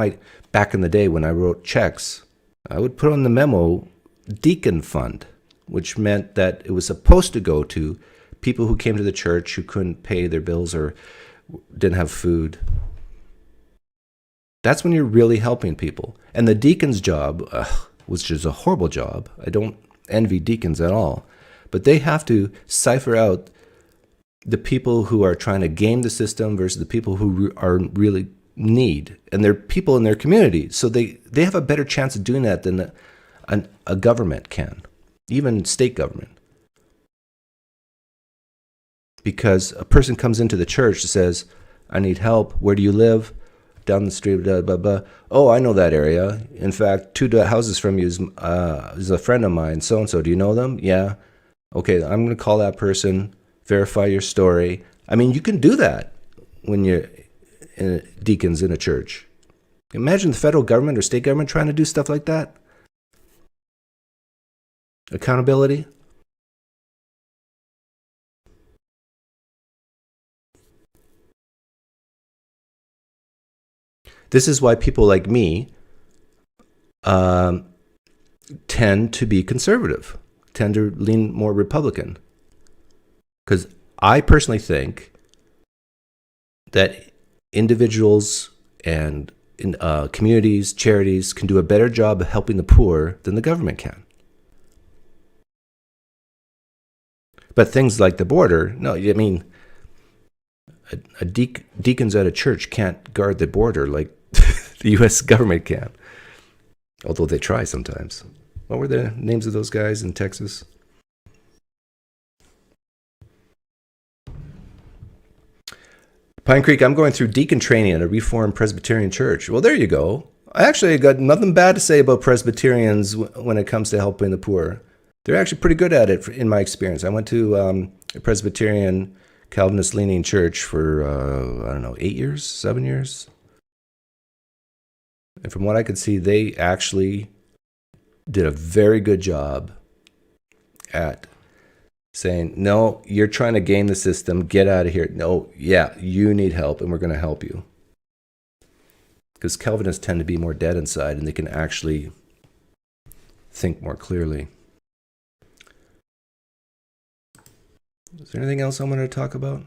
back in the day when I wrote checks, I would put on the memo deacon fund, which meant that it was supposed to go to people who came to the church who couldn't pay their bills or didn't have food. That's when you're really helping people. And the deacon's job, which is a horrible job, I don't envy deacons at all, but they have to cipher out the people who are trying to game the system versus the people who are really need. And they're people in their community. So they have a better chance of doing that than a government can, even state government. Because a person comes into the church and says, I need help. Where do you live? Down the street, blah, blah, blah. Oh, I know that area. In fact, 2 houses from you is a friend of mine, so-and-so. Do you know them? Yeah. Okay, I'm going to call that person, verify your story. I mean, you can do that when you're deacons in a church. Imagine the federal government or state government trying to do stuff like that. Accountability. This is why people like me tend to be conservative, tend to lean more Republican. Because I personally think that individuals and communities, charities can do a better job of helping the poor than the government can. But things like the border, no, I mean, deacons at a church can't guard the border like the U.S. government can. Although they try sometimes. What were the names of those guys in Texas? PineCreek, I'm going through deacon training at a Reformed Presbyterian church. Well, there you go. I actually got nothing bad to say about Presbyterians when it comes to helping the poor. They're actually pretty good at it in my experience. I went to a Presbyterian Calvinist-leaning church for, 7 years. And from what I could see, they actually did a very good job at saying, no, you're trying to game the system, get out of here. No, yeah, you need help, and we're going to help you. Because Calvinists tend to be more dead inside, and they can actually think more clearly. Is there anything else I wanted to talk about?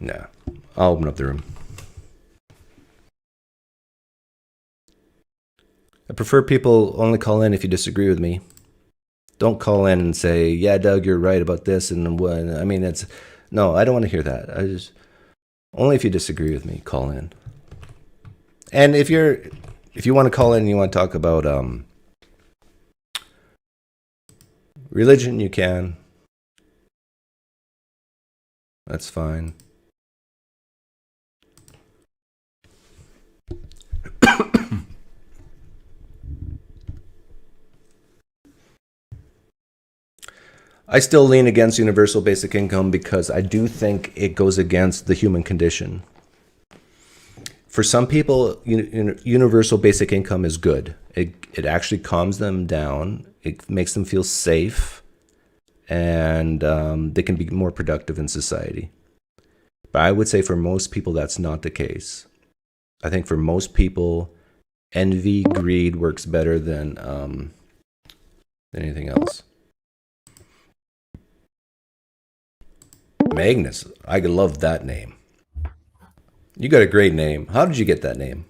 No. I'll open up the room. I prefer people only call in if you disagree with me. Don't call in and say, yeah, Doug, you're right about this. And what? I mean, no, I don't want to hear that. Only if you disagree with me, call in. And if you want to call in and you want to talk about religion, you can. That's fine. I still lean against universal basic income because I do think it goes against the human condition. For some people, universal basic income is good. It actually calms them down. It makes them feel safe, and they can be more productive in society. But I would say for most people, that's not the case. I think for most people, envy, greed works better than anything else. Magnus, I love that name. You got a great name. How did you get that name?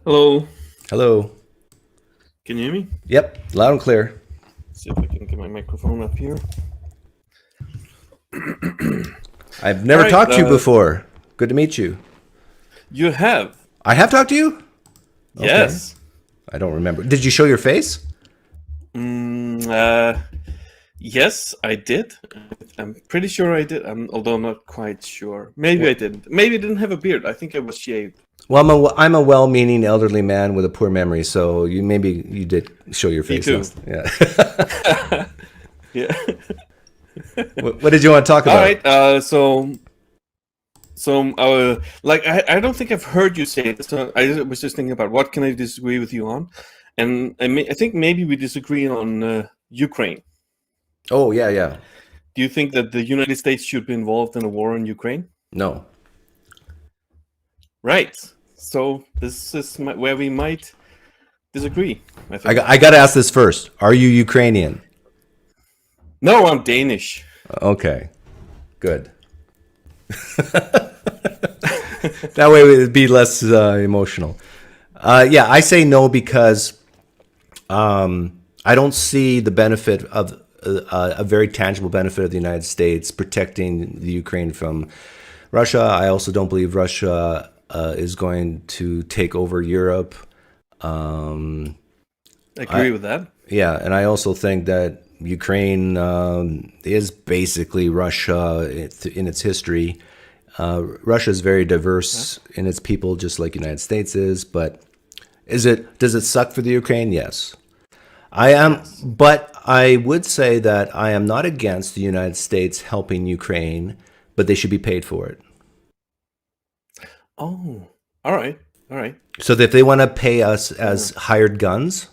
Hello. Hello. Can you hear me? Yep, loud and clear. Let's see if I can get my microphone up here. I've never talked to you before. Good to meet you. You have. I have talked to you? Yes. Okay. I don't remember. Did you show your face? Yes, I did. I'm pretty sure I did, although I'm not quite sure. Maybe I didn't. Maybe I didn't have a beard. I think I was shaved. Well, I'm a well-meaning elderly man with a poor memory, so you did show your face. too. Yeah. Yeah. What did you want to talk about? All right. Like I don't think I've heard you say this. So I was just thinking about what can I disagree with you on, and I think maybe we disagree on Ukraine. Oh yeah. Do you think that the United States should be involved in a war in Ukraine? No. Right. So this is where we might disagree. I think. I got to ask this first. Are you Ukrainian? No, I'm Danish. Okay. Good. That way it would be less emotional. Yeah, I say no because I don't see the benefit of a very tangible benefit of the United States protecting the Ukraine from Russia. I also don't believe Russia is going to take over Europe. I agree with that. Yeah, and I also think that Ukraine is basically Russia in its history. Russia is very diverse in its people, just like the United States is. But does it suck for the Ukraine? Yes. But I would say that I am not against the United States helping Ukraine, but they should be paid for it. Oh, all right. So if they want to pay us as hired guns,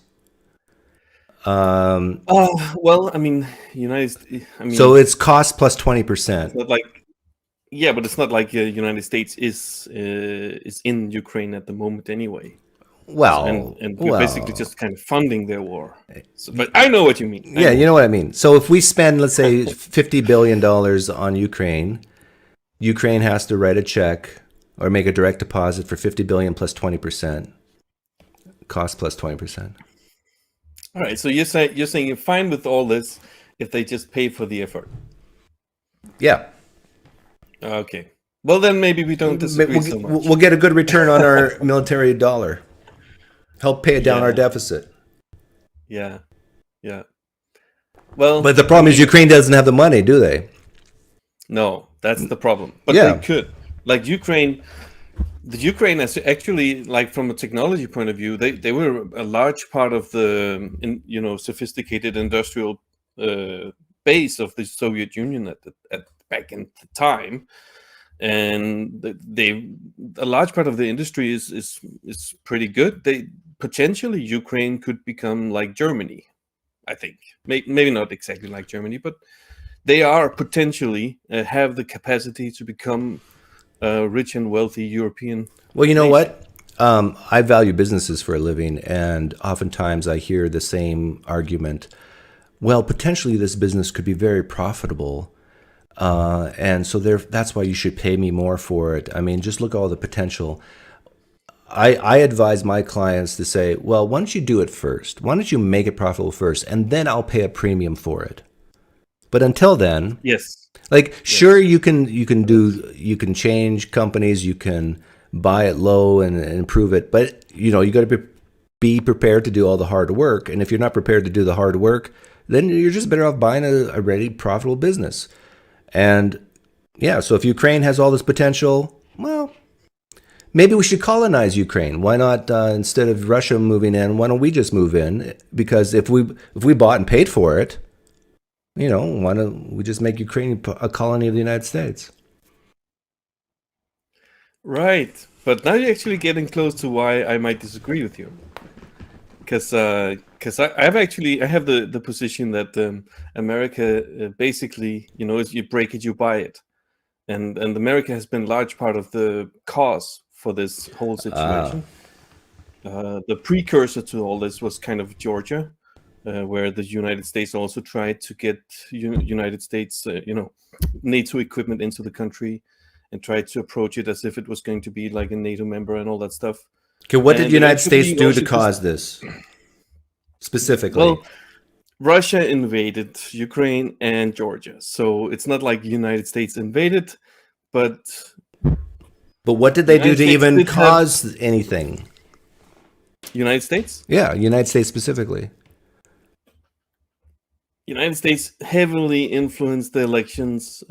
well, I mean, so it's cost plus 20%. Not like, yeah, but it's not like the United States is in Ukraine at the moment anyway. Well, and we're basically just kind of funding their war. So, but I know what you mean. Yeah, you know what I mean. So if we spend, let's say, $50 billion on Ukraine, Ukraine has to write a check or make a direct deposit for $50 billion plus 20%, cost plus 20%. All right. So you're saying you're fine with all this if they just pay for the effort. Yeah. Okay. Well, then maybe we don't disagree so much. We'll get a good return on our military dollar. Help pay down our deficit. Yeah. Well, but the problem is Ukraine doesn't have the money, do they? No, that's the problem. But they could. Like the Ukraine is actually, like from a technology point of view, they were a large part of the sophisticated industrial base of the Soviet Union at back in the time. And a large part of the industry is pretty good. Potentially Ukraine could become like Germany, I think. Maybe not exactly like Germany, but they are potentially have the capacity to become a rich and wealthy European. Well, you know what? I value businesses for a living, and oftentimes I hear the same argument. Well, potentially this business could be very profitable. And so that's why you should pay me more for it. I mean, just look at all the potential. I advise my clients to say, well, why don't you do it first? Why don't you make it profitable first? And then I'll pay a premium for it. But until then, yes, sure, you can change companies, you can buy it low and improve it. But, you got to be prepared to do all the hard work. And if you're not prepared to do the hard work, then you're just better off buying a ready, profitable business. And yeah, so if Ukraine has all this potential, well, maybe we should colonize Ukraine. Why not, instead of Russia moving in, why don't we just move in? Because if we bought and paid for it, why don't we just make Ukraine a colony of the United States? Right. But now you're actually getting close to why I might disagree with you. Because I have the position that America basically, is you break it, you buy it. And America has been a large part of the cause for this whole situation. The precursor to all this was kind of Georgia, where the United States also tried to get United States, NATO equipment into the country and tried to approach it as if it was going to be like a NATO member and all that stuff. Okay, what did the United States do to cause this specifically? Well, Russia invaded Ukraine and Georgia, so it's not like the United States invaded, but what did they do to even cause anything? United States? Yeah, United States specifically. United States heavily influenced the elections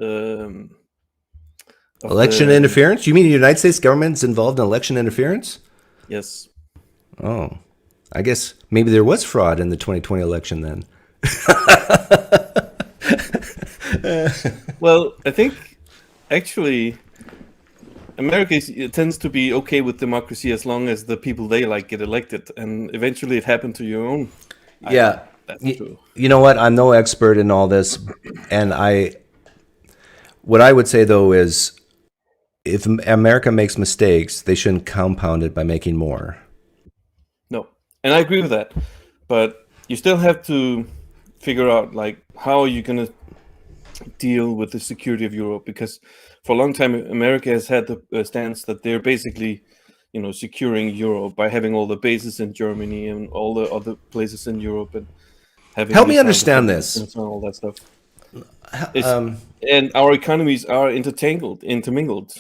Election interference? You mean the United States government's involved in election interference? Yes. Oh, I guess maybe there was fraud in the 2020 election then. Well, I think actually America tends to be okay with democracy as long as the people they like get elected, and eventually it happened to your own. Yeah, that's true. You know what? I'm no expert in all this, and what I would say though is, if America makes mistakes, they shouldn't compound it by making more. No, and I agree with that, but you still have to figure out like how are you going to deal with the security of Europe, because for a long time America has had the stance that they're basically, securing Europe by having all the bases in Germany and all the other places in Europe and having. Help me understand this. And all that stuff. And our economies are intermingled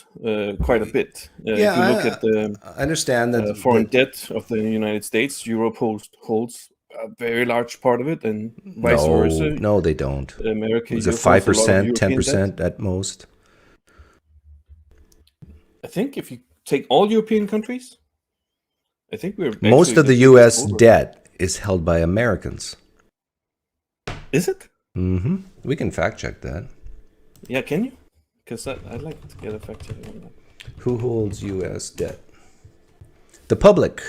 quite a bit. If you look at the I understand that foreign debt of the United States, Europe holds a very large part of it, and vice versa. No, they don't. America is it 5%, 10% at most? I think if you take all European countries, I think we're most of the U.S. debt is held by Americans. Is it? Mm-hmm. We can fact check that. Yeah, can you? Because I'd like to get a fact check on that. Who holds U.S. debt? The public,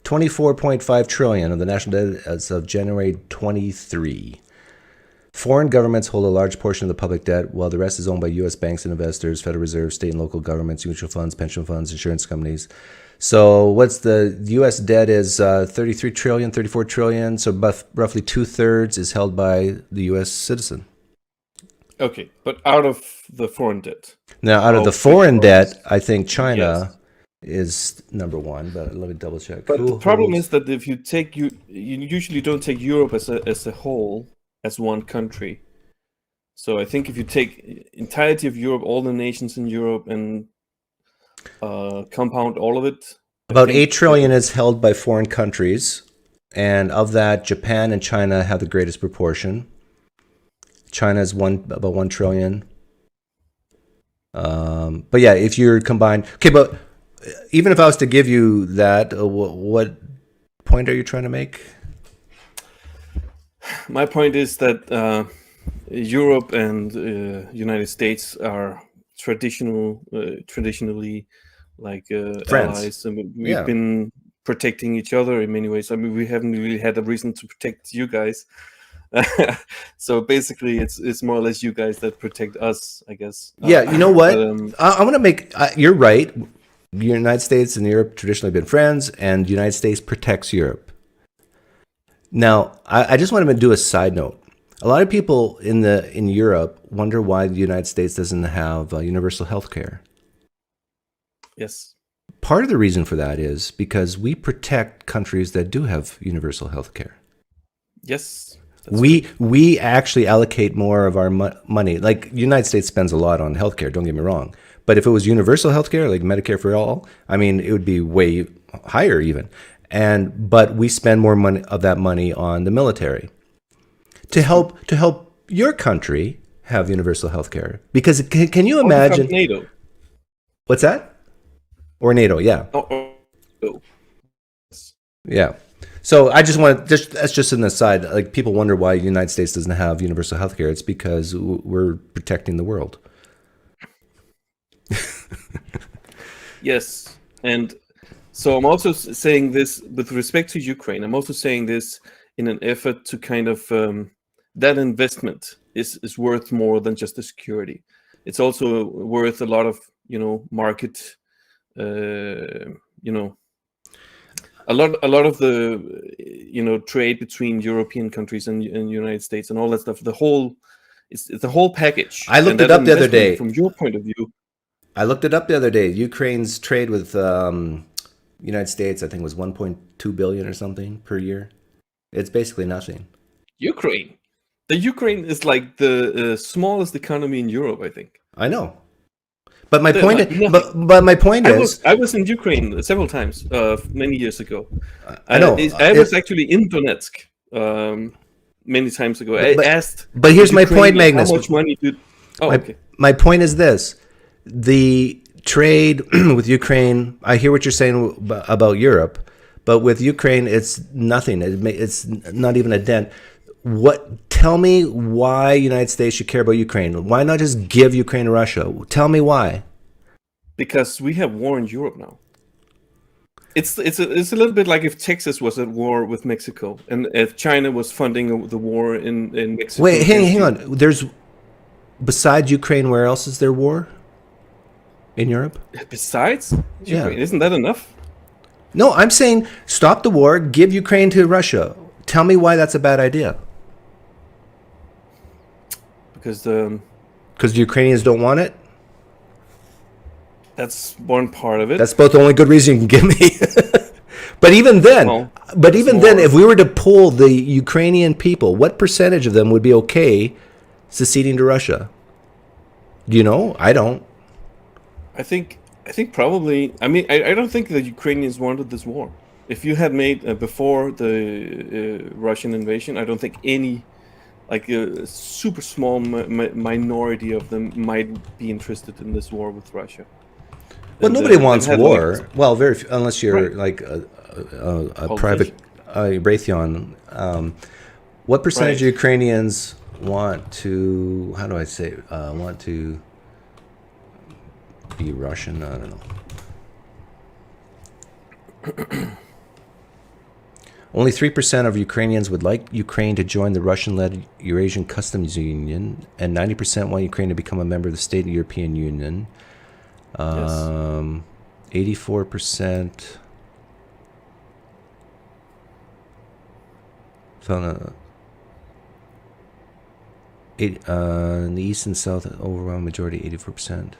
24.5 trillion of the national debt as of January 23. Foreign governments hold a large portion of the public debt, while the rest is owned by U.S. banks and investors, Federal Reserve, state and local governments, mutual funds, pension funds, insurance companies. So what's the U.S. debt is 33 trillion, 34 trillion. So roughly 2/3 is held by the U.S. citizen. Okay, but out of the foreign debt. Now, out of the foreign debt, I think China is number one, but let me double check. But the problem is that if you take you usually don't take Europe as a whole, as one country. So I think if you take entirety of Europe, all the nations in Europe, and compound all of it, about 8 trillion is held by foreign countries, and of that, Japan and China have the greatest proportion. China is about 1 trillion. But yeah, if you're combined, okay. But even if I was to give you that, what point are you trying to make? My point is that Europe and United States are traditionally like allies, and we've been protecting each other in many ways. I mean, we haven't really had a reason to protect you guys. So basically, it's more or less you guys that protect us, I guess. Yeah, you know what? I want to make. You're right. The United States and Europe traditionally been friends, and the United States protects Europe. Now, I just want to do a side note. A lot of people in Europe wonder why the United States doesn't have universal health care. Yes. Part of the reason for that is because we protect countries that do have universal health care. Yes. We actually allocate more of our money. Like, the United States spends a lot on healthcare, don't get me wrong. But if it was universal healthcare, like Medicare for all, I mean, it would be way higher even. But we spend more money of that money on the military to help your country have universal healthcare. Because can you imagine NATO? What's that? Or NATO, yeah. Oh. Yeah. So I just want that's just an aside. Like, people wonder why the United States doesn't have universal health care. It's because we're protecting the world. Yes. And so I'm also saying this with respect to Ukraine. I'm also saying this in an effort to kind of that investment is worth more than just the security. It's also worth a lot of, market, a lot of the trade between European countries and United States and all that stuff. It's the whole package. I looked it up the other day. From your point of view, I looked it up the other day. Ukraine's trade with United States, I think, was 1.2 billion or something per year. It's basically nothing. Ukraine. The Ukraine is like the smallest economy in Europe, I think. I know. But my point is, but my point is, I was in Ukraine several times many years ago. I know. I was actually in Donetsk many times ago. I asked. But here's my point, Magnus. How much money did? Oh, okay. My point is this: the trade with Ukraine, I hear what you're saying about Europe, but with Ukraine, it's nothing. It's not even a dent. Tell me why United States should care about Ukraine. Why not just give Ukraine to Russia? Tell me why. Because we have war in Europe now. It's a little bit like if Texas was at war with Mexico, and if China was funding the war in Mexico. Wait, hang on. Besides Ukraine, where else is there war? In Europe? Besides Ukraine, isn't that enough? No, I'm saying stop the war, give Ukraine to Russia. Tell me why that's a bad idea. Because the Ukrainians don't want it? That's one part of it. That's about the only good reason you can give me. But even then, if we were to poll the Ukrainian people, what percentage of them would be okay seceding to Russia? Do you know? I don't. I think probably. I mean, I don't think the Ukrainians wanted this war. If you had made before the Russian invasion, I don't think any, like a super small minority of them might be interested in this war with Russia. Well, nobody wants war. Well, unless you're like a private Raytheon. What percentage of Ukrainians want to? How do I say? Want to be Russian? I don't know. Only 3% of Ukrainians would like Ukraine to join the Russian-led Eurasian Customs Union, and 90% want Ukraine to become a member of the State of the European Union. 84% in the east and south, overwhelming majority, 84%.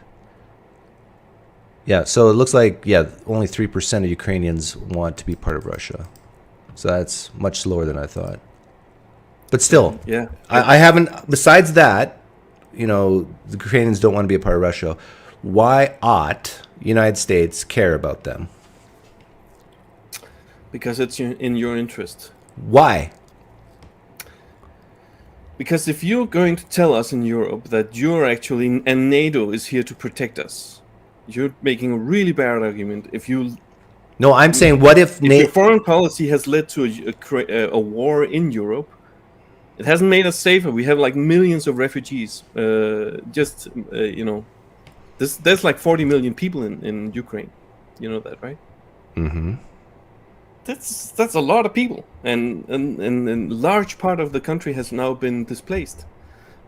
Yeah, so it looks like only 3% of Ukrainians want to be part of Russia. So that's much lower than I thought. But still, I haven't. Besides that, the Ukrainians don't want to be a part of Russia. Why ought United States care about them? Because it's in your interest. Why? Because if you're going to tell us in Europe that you're actually, and NATO is here to protect us, you're making a really bad argument. No, I'm saying, what if your foreign policy has led to a war in Europe? It hasn't made us safer. We have like millions of refugees. There's like 40 million people in Ukraine. You know that, right? Mm-hmm. That's a lot of people, and a large part of the country has now been displaced.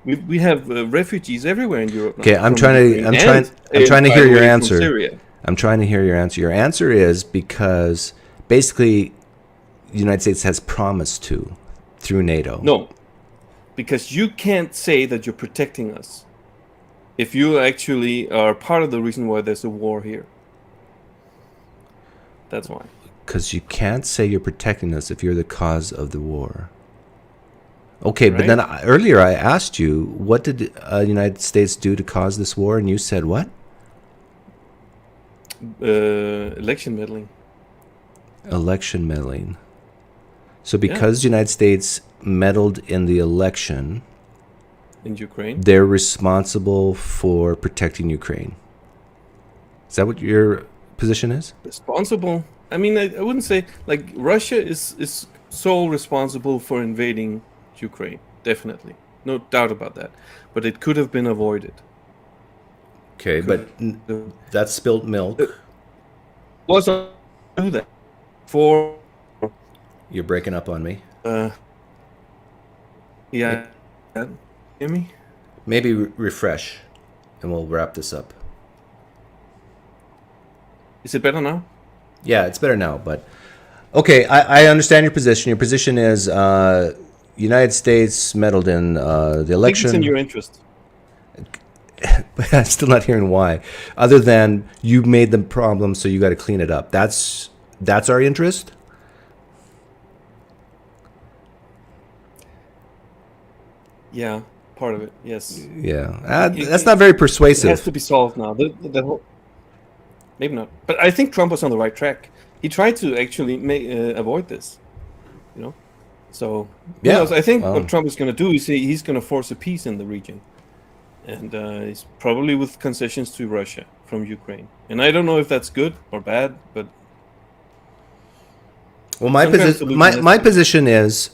We have refugees everywhere in Europe now. Okay, I'm trying to hear your answer. I'm trying to hear your answer. Your answer is because basically the United States has promised to through NATO. No, because you can't say that you're protecting us if you actually are part of the reason why there's a war here. That's why. Because you can't say you're protecting us if you're the cause of the war. Okay, right? But then earlier I asked you, what did the United States do to cause this war? And you said what? Election meddling. Election meddling. So because the United States meddled in the election in Ukraine, they're responsible for protecting Ukraine. Is that what your position is? Responsible? I mean, I wouldn't say, like, Russia is sole responsible for invading Ukraine. Definitely. No doubt about that. But it could have been avoided. Okay, but that's spilled milk. Was do that for? You're breaking up on me. Yeah. Hear me? Maybe refresh, and we'll wrap this up. Is it better now? Yeah, it's better now. But okay, I understand your position. Your position is United States meddled in the election. I think it's in your interest. But I'm still not hearing why. Other than you made the problem, so you got to clean it up. That's our interest. Yeah, part of it. Yes. Yeah, that's not very persuasive. It has to be solved now. The whole, maybe not, but I think Trump was on the right track. He tried to actually avoid this. So I think what Trump is going to do is he's going to force a peace in the region. and it's probably with concessions to Russia from Ukraine. And I don't know if that's good or bad, but well, my position is,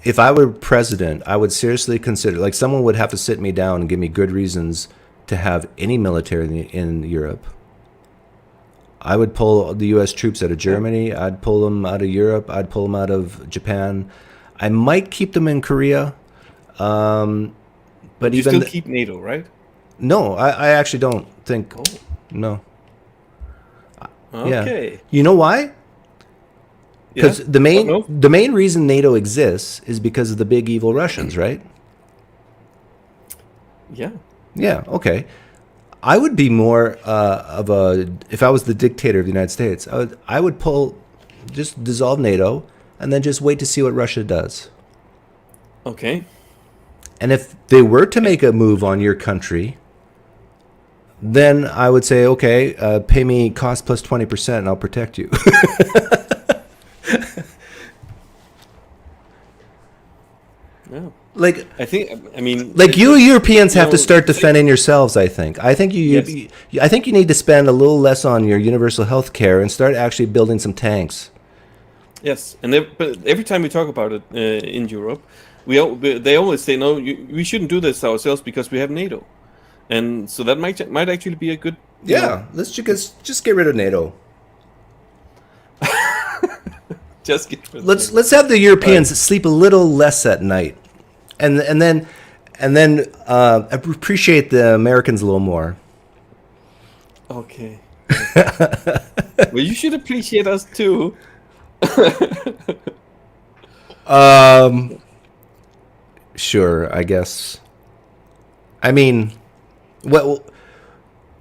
if I were president, I would seriously consider, like, someone would have to sit me down and give me good reasons to have any military in Europe. I would pull the U.S. troops out of Germany. I'd pull them out of Europe. I'd pull them out of Japan. I might keep them in Korea. But you still keep NATO, right? No, I actually don't think. Oh. No. Okay. Yeah. You know why? Because the main reason NATO exists is because of the big evil Russians, right? Yeah. Yeah. Okay. I would be more of a, if I was the dictator of the United States, I would just dissolve NATO and then just wait to see what Russia does. Okay. And if they were to make a move on your country, then I would say, okay, pay me cost plus 20% and I'll protect you. Yeah. Like, I mean, like you Europeans have to start defending yourselves. I think you need to spend a little less on your universal health care and start actually building some tanks. Yes, and but every time we talk about it in Europe, they always say, no, we shouldn't do this ourselves because we have NATO, and so that might actually be a good. Yeah, let's just get rid of NATO. Just get rid of let's have the Europeans sleep a little less at night. And then appreciate the Americans a little more. Okay. Well, you should appreciate us too. Sure, I guess. I mean, where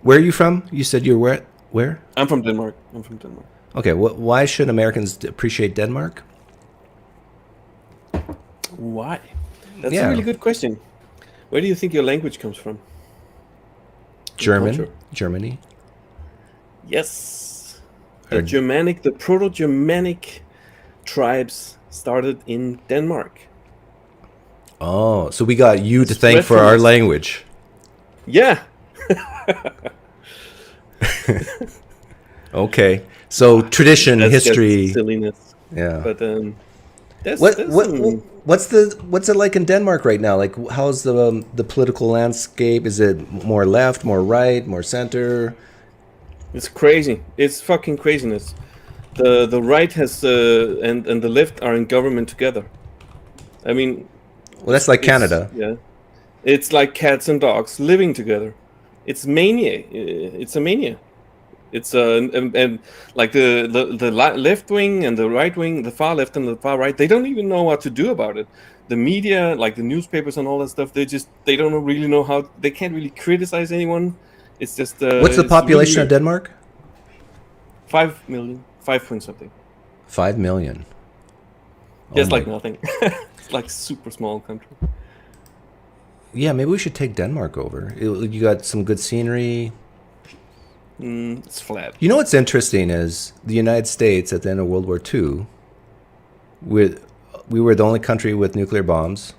are you from? You said you're where? I'm from Denmark. Okay, why should Americans appreciate Denmark? Why? That's a really good question. Where do you think your language comes from? Germany. Yes. The Proto-Germanic tribes started in Denmark. Oh, so we got you to thank for our language. Yeah. Okay. So tradition, history, silliness. Yeah. But what's it like in Denmark right now? Like, how's the political landscape? Is it more left, more right, more center? It's crazy. It's fucking craziness. The right has and the left are in government together. I mean, well, that's like Canada. Yeah, it's like cats and dogs living together. It's mania. It's a mania. It's and like the left wing and the right wing, the far left and the far right, they don't even know what to do about it. The media, like the newspapers and all that stuff, they don't really know how. They can't really criticize anyone. It's just what's the population of Denmark? 5 million, 5 point something. 5 million. Just like nothing. It's like super small country. Yeah, maybe we should take Denmark over. You got some good scenery. It's flat. You know what's interesting is the United States at the end of World War II, we were the only country with nuclear bombs.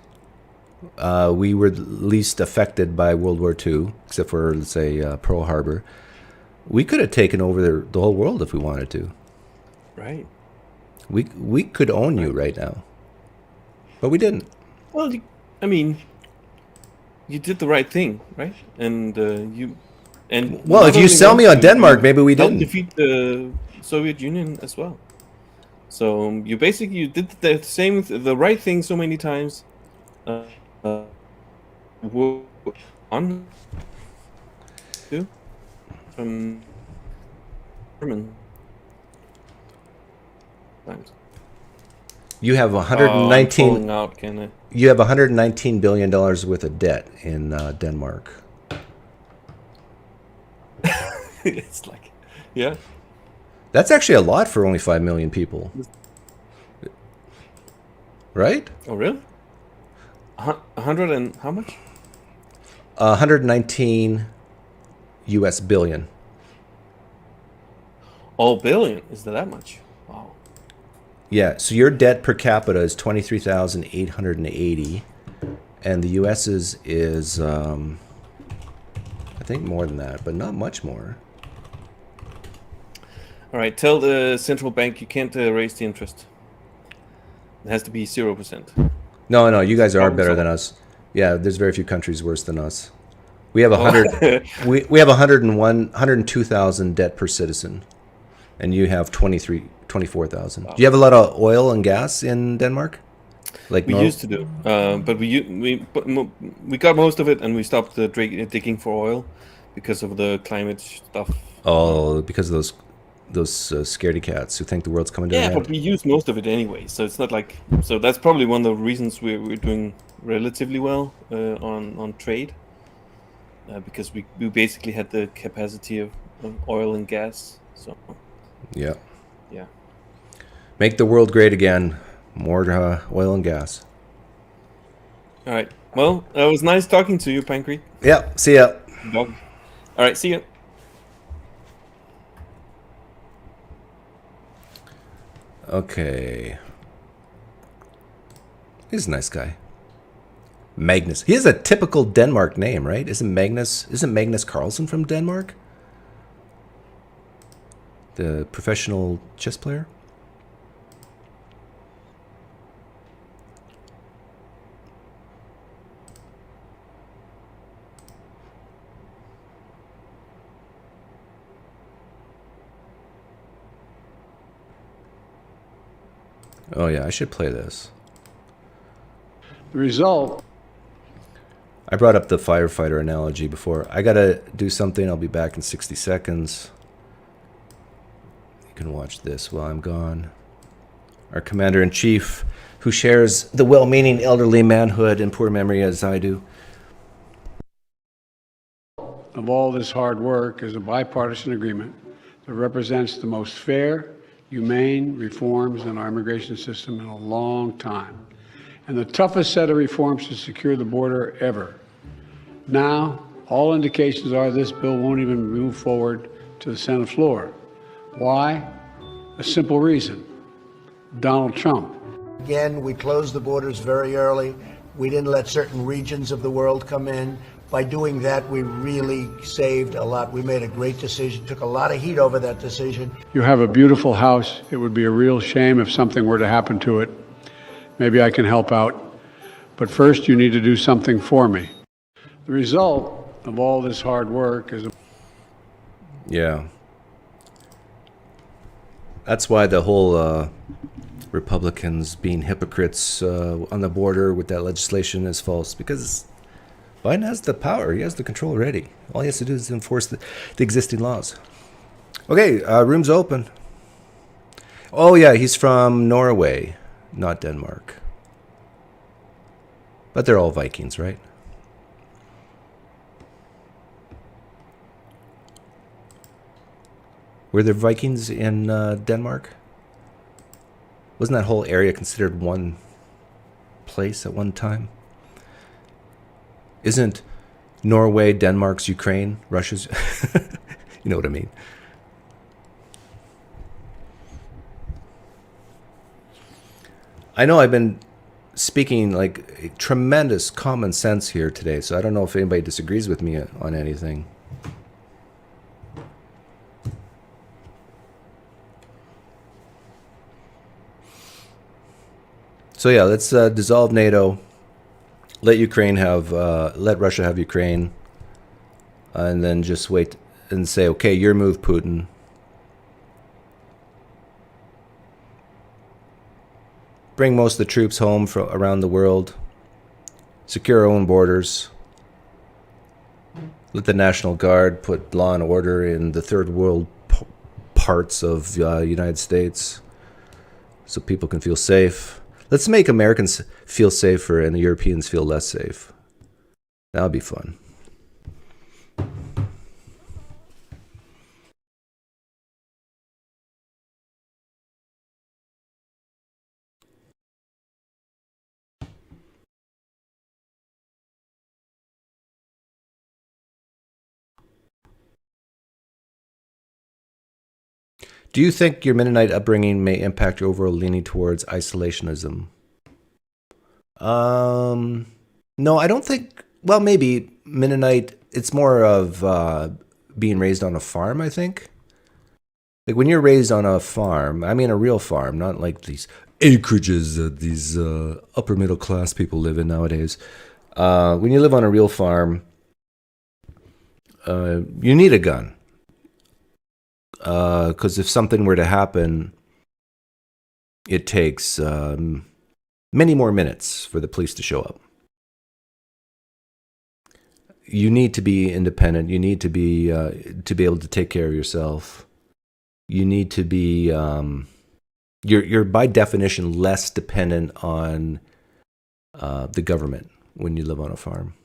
We were least affected by World War II, except for, let's say, Pearl Harbor. We could have taken over the whole world if we wanted to. Right. We could own you right now, but we didn't. Well, I mean, you did the right thing, right? And you. And well, if you sell me on Denmark, maybe we didn't defeat the Soviet Union as well. So you did the right thing so many times. On two from German times. You have 119. I'm out, can I? You have $119 billion worth of debt in Denmark. It's like, yeah. That's actually a lot for only 5 million people. Right? Oh, really? 100 and how much? 119 US billion. Oh, billion? Is that much? Wow. Yeah, so your debt per capita is 23,880, And the US's is, I think more than that, but not much more. All right, tell the central bank you can't raise the interest. It has to be 0%. No, you guys are better than us. Yeah, there's very few countries worse than us. We have 100. we have 102,000 debt per citizen, and you have 24,000. Wow. Do you have a lot of oil and gas in Denmark? Like we used to do, but we got most of it, and we stopped digging for oil because of the climate stuff. Oh, because of those scaredy cats who think the world's coming to an Yeah, end. but we use most of it anyway, so it's not like. So that's probably one of the reasons we're doing relatively well on trade, because we basically had the capacity of oil and gas. So Yeah. yeah. Make the world great again. More oil and gas. All right. Well, it was nice talking to you, PineCreek. Yeah. See ya. Dog. All right. See you. Okay. He's a nice guy. Magnus. He has a typical Denmark name, right? Isn't Magnus Carlsen from Denmark? The professional chess player? Oh yeah, I should play this. The result. I brought up the firefighter analogy before. I gotta do something. I'll be back in 60 seconds. You can watch this while I'm gone. Our commander-in-chief, who shares the well-meaning elderly manhood and poor memory as I do. Of all this hard work is a bipartisan agreement that represents the most fair, humane reforms in our immigration system in a long time, and the toughest set of reforms to secure the border ever. Now, all indications are this bill won't even move forward to the Senate floor. Why? A simple reason: Donald Trump. Again, we closed the borders very early. We didn't let certain regions of the world come in. By doing that, we really saved a lot. We made a great decision, took a lot of heat over that decision. You have a beautiful house. It would be a real shame if something were to happen to it. Maybe I can help out. But first, you need to do something for me. The result of all this hard work is... Yeah. That's why the whole Republicans being hypocrites on the border with that legislation is false, because Biden has the power. He has the control already. All he has to do is enforce the existing laws. Okay, room's open. Oh, yeah, he's from Norway, not Denmark. But they're all Vikings, right? Were there Vikings in Denmark? Wasn't that whole area considered one place at one time? Isn't Norway Denmark's Ukraine, Russia's? You know what I mean. I know I've been speaking like tremendous common sense here today, so I don't know if anybody disagrees with me on anything. So yeah, let's dissolve NATO. Let Russia have Ukraine, and then just wait and say, okay, your move, Putin. Bring most of the troops home from around the world. Secure our own borders. Let the National Guard put law and order in the third world parts of the United States, so people can feel safe. Let's make Americans feel safer and the Europeans feel less safe. That would be fun. Do you think your Mennonite upbringing may impact your overall leaning towards isolationism? No, No, I don't think. Well, maybe Mennonite. It's more of being raised on a farm, I think. Like when you're raised on a farm, I mean a real farm, not like these acreages that these upper middle class people live in nowadays. When you live on a real farm, you need a gun. Because if something were to happen, it takes many more minutes for the police to show up. You need to be independent. You need to be able to take care of yourself. You need to be you're by definition less dependent on the government when you live on a farm.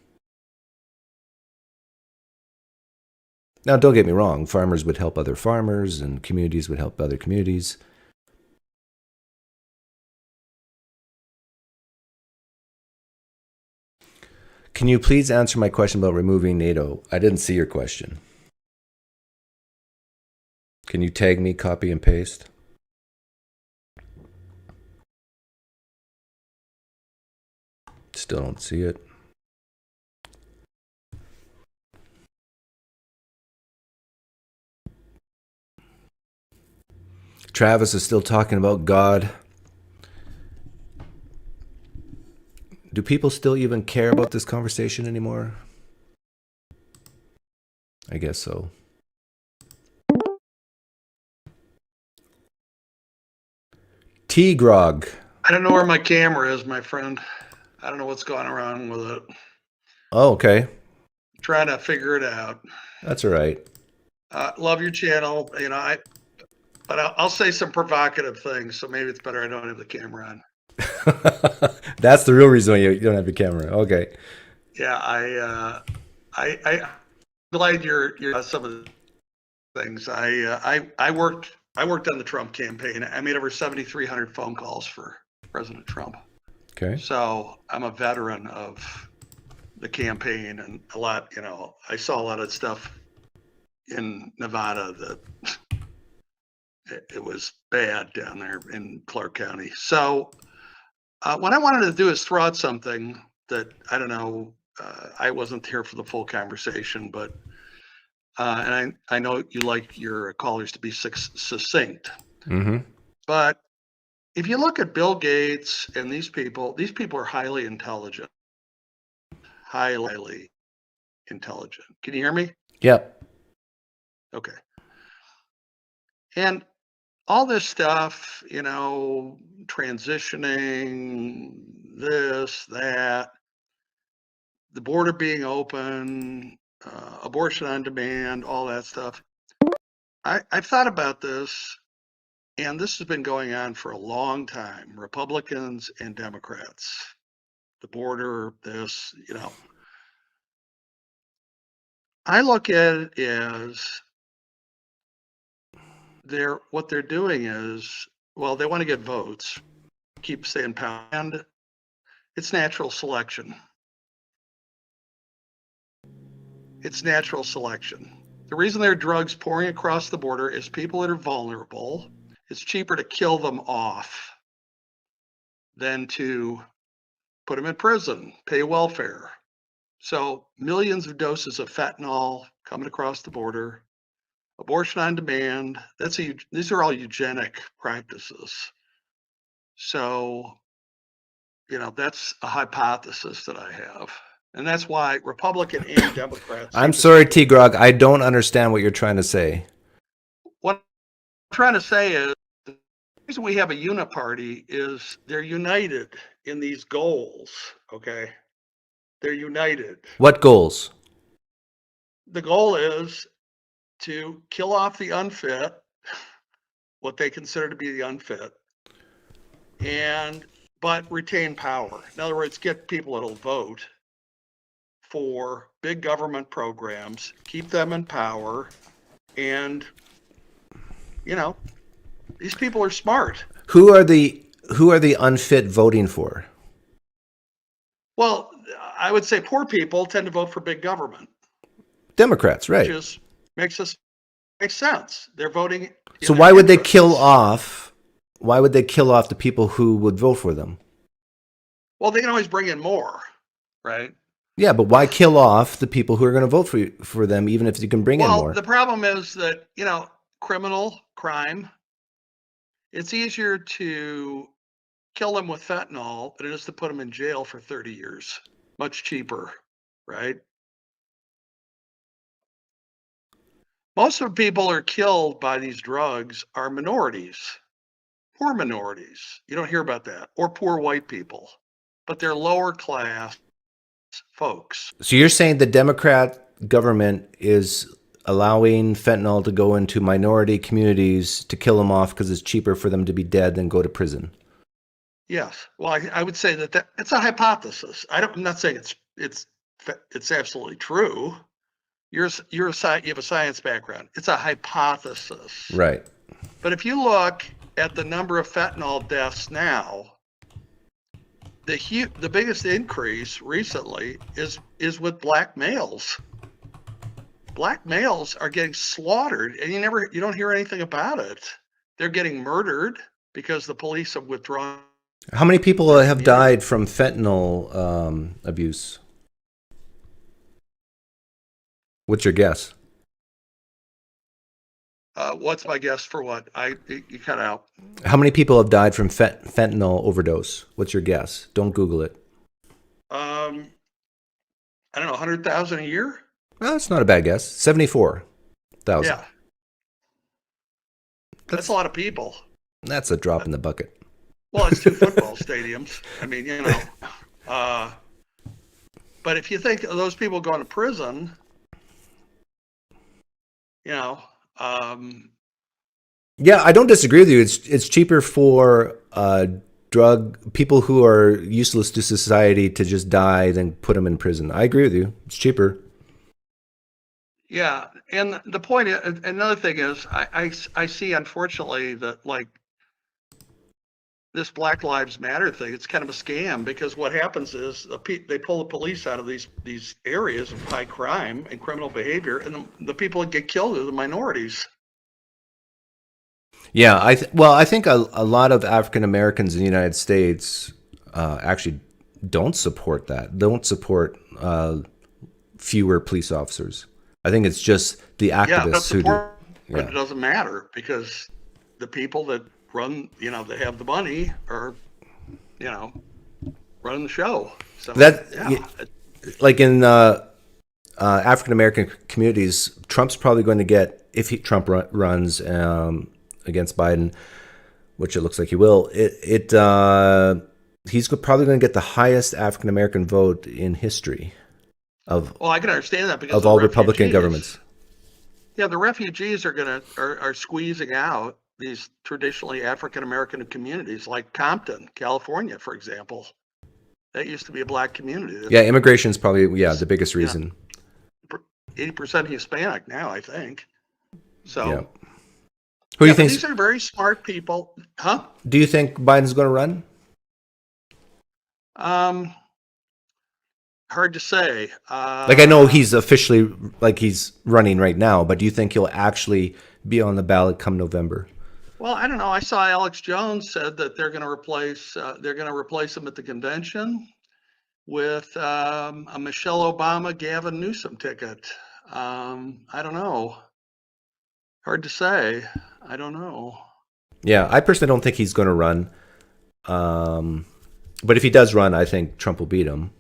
Now, don't get me wrong. Farmers would help other farmers, and communities would help other communities. Can you please answer my question about removing NATO? I didn't see your question. Can you tag me, copy and paste? Still don't see it. Travis is still talking about God. Do people still even care about this conversation anymore? I guess so. T-Grog. I don't know where my camera is, my friend. I don't know what's going around with it. Oh, okay. Trying to figure it out. That's all right. Love your channel. But I'll say some provocative things, so maybe it's better I don't have the camera on. That's the real reason why you don't have your camera. Okay. Yeah, I'm glad you're some of the things. I worked on the Trump campaign. I made over 7,300 phone calls for President Trump. Okay. So I'm a veteran of the campaign, and a lot. I saw a lot of stuff in Nevada that it was bad down there in Clark County. So what I wanted to do is throw out something that, I don't know, I wasn't here for the full conversation, but and I know you like your callers to be succinct. Mm-hmm. But if you look at Bill Gates and these people are highly intelligent. Highly intelligent. Can you hear me? Yep. Okay. And all this stuff, transitioning, this, that, the border being open, abortion on demand, all that stuff. I've thought about this, and this has been going on for a long time. Republicans and Democrats, the border, this, I look at it as what they're doing is, well, they want to get votes, keep saying pound. It's natural selection. It's natural selection. The reason there are drugs pouring across the border is people that are vulnerable. It's cheaper to kill them off than to put them in prison, pay welfare. So millions of doses of fentanyl coming across the border, abortion on demand. These are all eugenic practices. So, that's a hypothesis that I have. And that's why Republican and Democrats. I'm sorry, T-Grog. I don't understand what you're trying to say. What I'm trying to say is the reason we have a uniparty is they're united in these goals. Okay. They're united. What goals? The goal is to kill off the unfit, what they consider to be the unfit, but retain power. In other words, get people that'll vote for big government programs, keep them in power, and these people are smart. Who are the unfit voting for? Well, I would say poor people tend to vote for big government. Democrats, right? Which makes sense. They're voting. So why would they kill off? Why would they kill off the people who would vote for them? Well, they can always bring in more, right? Yeah, but why kill off the people who are going to vote for them, even if you can bring in more? Well, the problem is that, criminal crime, it's easier to kill them with fentanyl than it is to put them in jail for 30 years. Much cheaper, right? Most of the people who are killed by these drugs are minorities, poor minorities. You don't hear about that, or poor white people, but they're lower class folks. So you're saying the Democrat government is allowing fentanyl to go into minority communities to kill them off because it's cheaper for them to be dead than go to prison? Yes. Well, I would say that it's a hypothesis. I'm not saying it's absolutely true. You have a science background. It's a hypothesis. Right. But if you look at the number of fentanyl deaths now, the biggest increase recently is with black males. Black males are getting slaughtered, and you don't hear anything about it. They're getting murdered because the police have withdrawn. How many people have died from fentanyl abuse? What's your guess? What's my guess for what? You cut out. How many people have died from fentanyl overdose? What's your guess? Don't Google it. I don't know, 100,000 a year? Well, that's not a bad guess. 74,000. Yeah. That's a lot of people. That's a drop in the bucket. Well, it's 2 football stadiums. I mean, but if you think of those people going to prison, yeah, I don't disagree with you. It's cheaper for drug people who are useless to society to just die than put them in prison. I agree with you. It's cheaper. yeah. And the point is, another thing is, I see, unfortunately, that this Black Lives Matter thing, it's kind of a scam, because what happens is they pull the police out of these areas of high crime and criminal behavior, and the people that get killed are the minorities. Yeah, I think a lot of African Americans in the United States actually don't support that. Don't support fewer police officers. I think it's just the activists who do. But it doesn't matter, because the people that run, that have the money are, running the show. So like in African American communities, Trump's probably going to get, if Trump runs against Biden, which it looks like he will, he's probably going to get the highest African American vote in history of. Well, I can understand that, because of all Republican governments. Yeah, the refugees are squeezing out these traditionally African American communities, like Compton, California, for example. That used to be a black community. Yeah, immigration is probably the biggest reason. 80% Hispanic now, I think. So. Yeah. Who do you think? These are very smart people, huh? Do you think Biden's going to run? Hard to say. I know he's officially he's running right now, but do you think he'll actually be on the ballot come November? Well, I don't know. I saw Alex Jones said that they're going to replace him at the convention with a Michelle Obama, Gavin Newsom ticket. I don't know. Hard to say. I don't know. Yeah, I personally don't think he's going to run. But if he does run, I think Trump will beat him.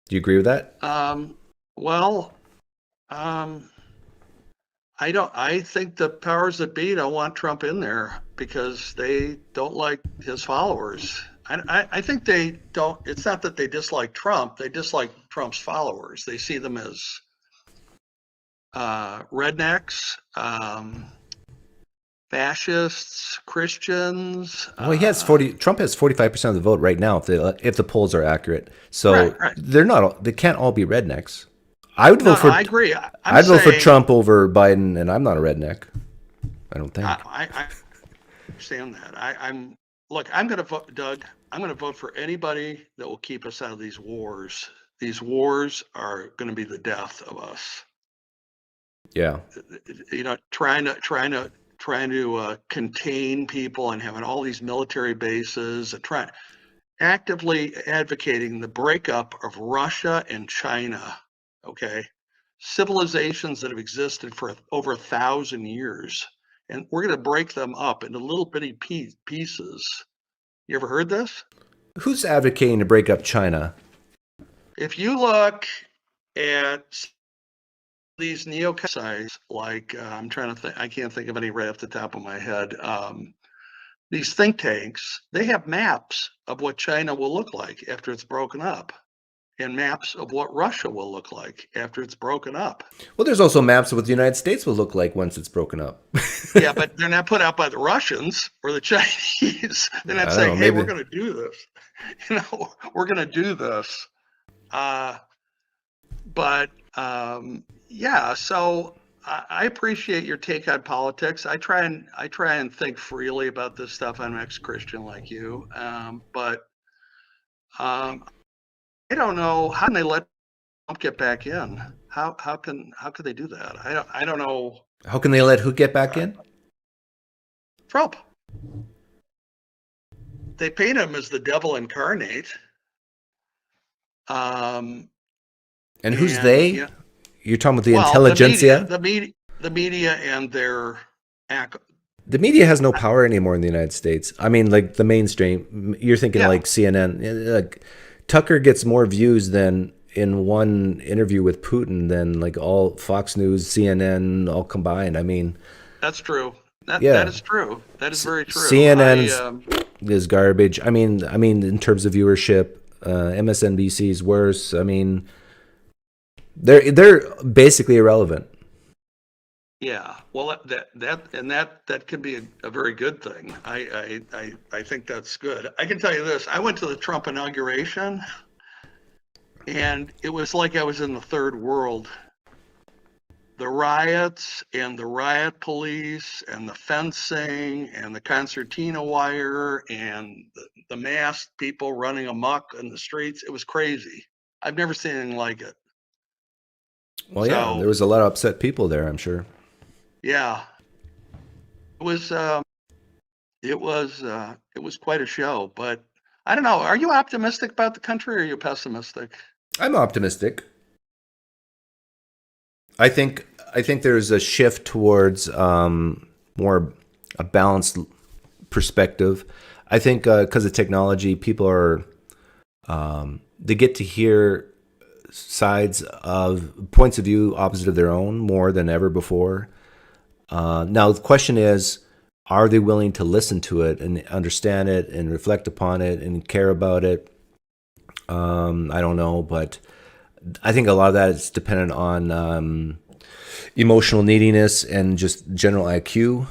Do you agree with that? I think the powers that be don't want Trump in there because they don't like his followers. I think they don't. It's not that they dislike Trump. They dislike Trump's followers. They see them as rednecks, fascists, Christians. Well, he has Trump has 45% of the vote right now, if the polls are accurate. So right. They can't all be rednecks. I would vote for. I agree. I'd vote for Trump over Biden, and I'm not a redneck. I don't think. I understand that. I'm going to vote, Doug. I'm going to vote for anybody that will keep us out of these wars. These wars are going to be the death of us. Yeah. Trying to contain people and having all these military bases and actively advocating the breakup of Russia and China, okay? Civilizations that have existed for over 1,000 years. And we're going to break them up into little bitty pieces. You ever heard this? Who's advocating to break up China? If you look at these neo-sites, like I'm trying to think, I can't think of any right off the top of my head. These think tanks, they have maps of what China will look like after it's broken up, and maps of what Russia will look like after it's broken up. Well, there's also maps of what the United States will look like once it's broken up. Yeah, but they're not put out by the Russians or the Chinese. They're not saying, hey, we're going to do this. You know, we're going to do this. Yeah, so I appreciate your take on politics. I try and think freely about this stuff. I'm ex-Christian like you, but I don't know, how can they let Trump get back in? How could they do that? I don't know. How can they let who get back in? Trump. They paint him as the devil incarnate. And who's they? Yeah. You're talking about the intelligentsia? The media and their The media has no power anymore in the United States. I mean, like the mainstream. You're thinking like CNN. Like Tucker gets more views than in one interview with Putin than like all Fox News, CNN, all combined. I mean, that's true. That is true. That is very true. CNN is garbage. I mean, in terms of viewership, MSNBC is worse. I mean, they're basically irrelevant. Yeah, well, that could be a very good thing. I think that's good. I can tell you this: I went to the Trump inauguration, and it was like I was in the third world. The riots and the riot police and the fencing and the concertina wire and the masked people running amok in the streets—it was crazy. I've never seen anything like it. Well, yeah, there was a lot of upset people there, I'm sure. Yeah, it was quite a show, but I don't know. Are you optimistic about the country or are you pessimistic? I'm optimistic. I think there's a shift towards more a balanced perspective. I think because of technology, people are they get to hear sides of points of view opposite of their own more than ever before. Now the question is, are they willing to listen to it and understand it and reflect upon it and care about it? I don't know, but I think a lot of that is dependent on emotional neediness and just general IQ.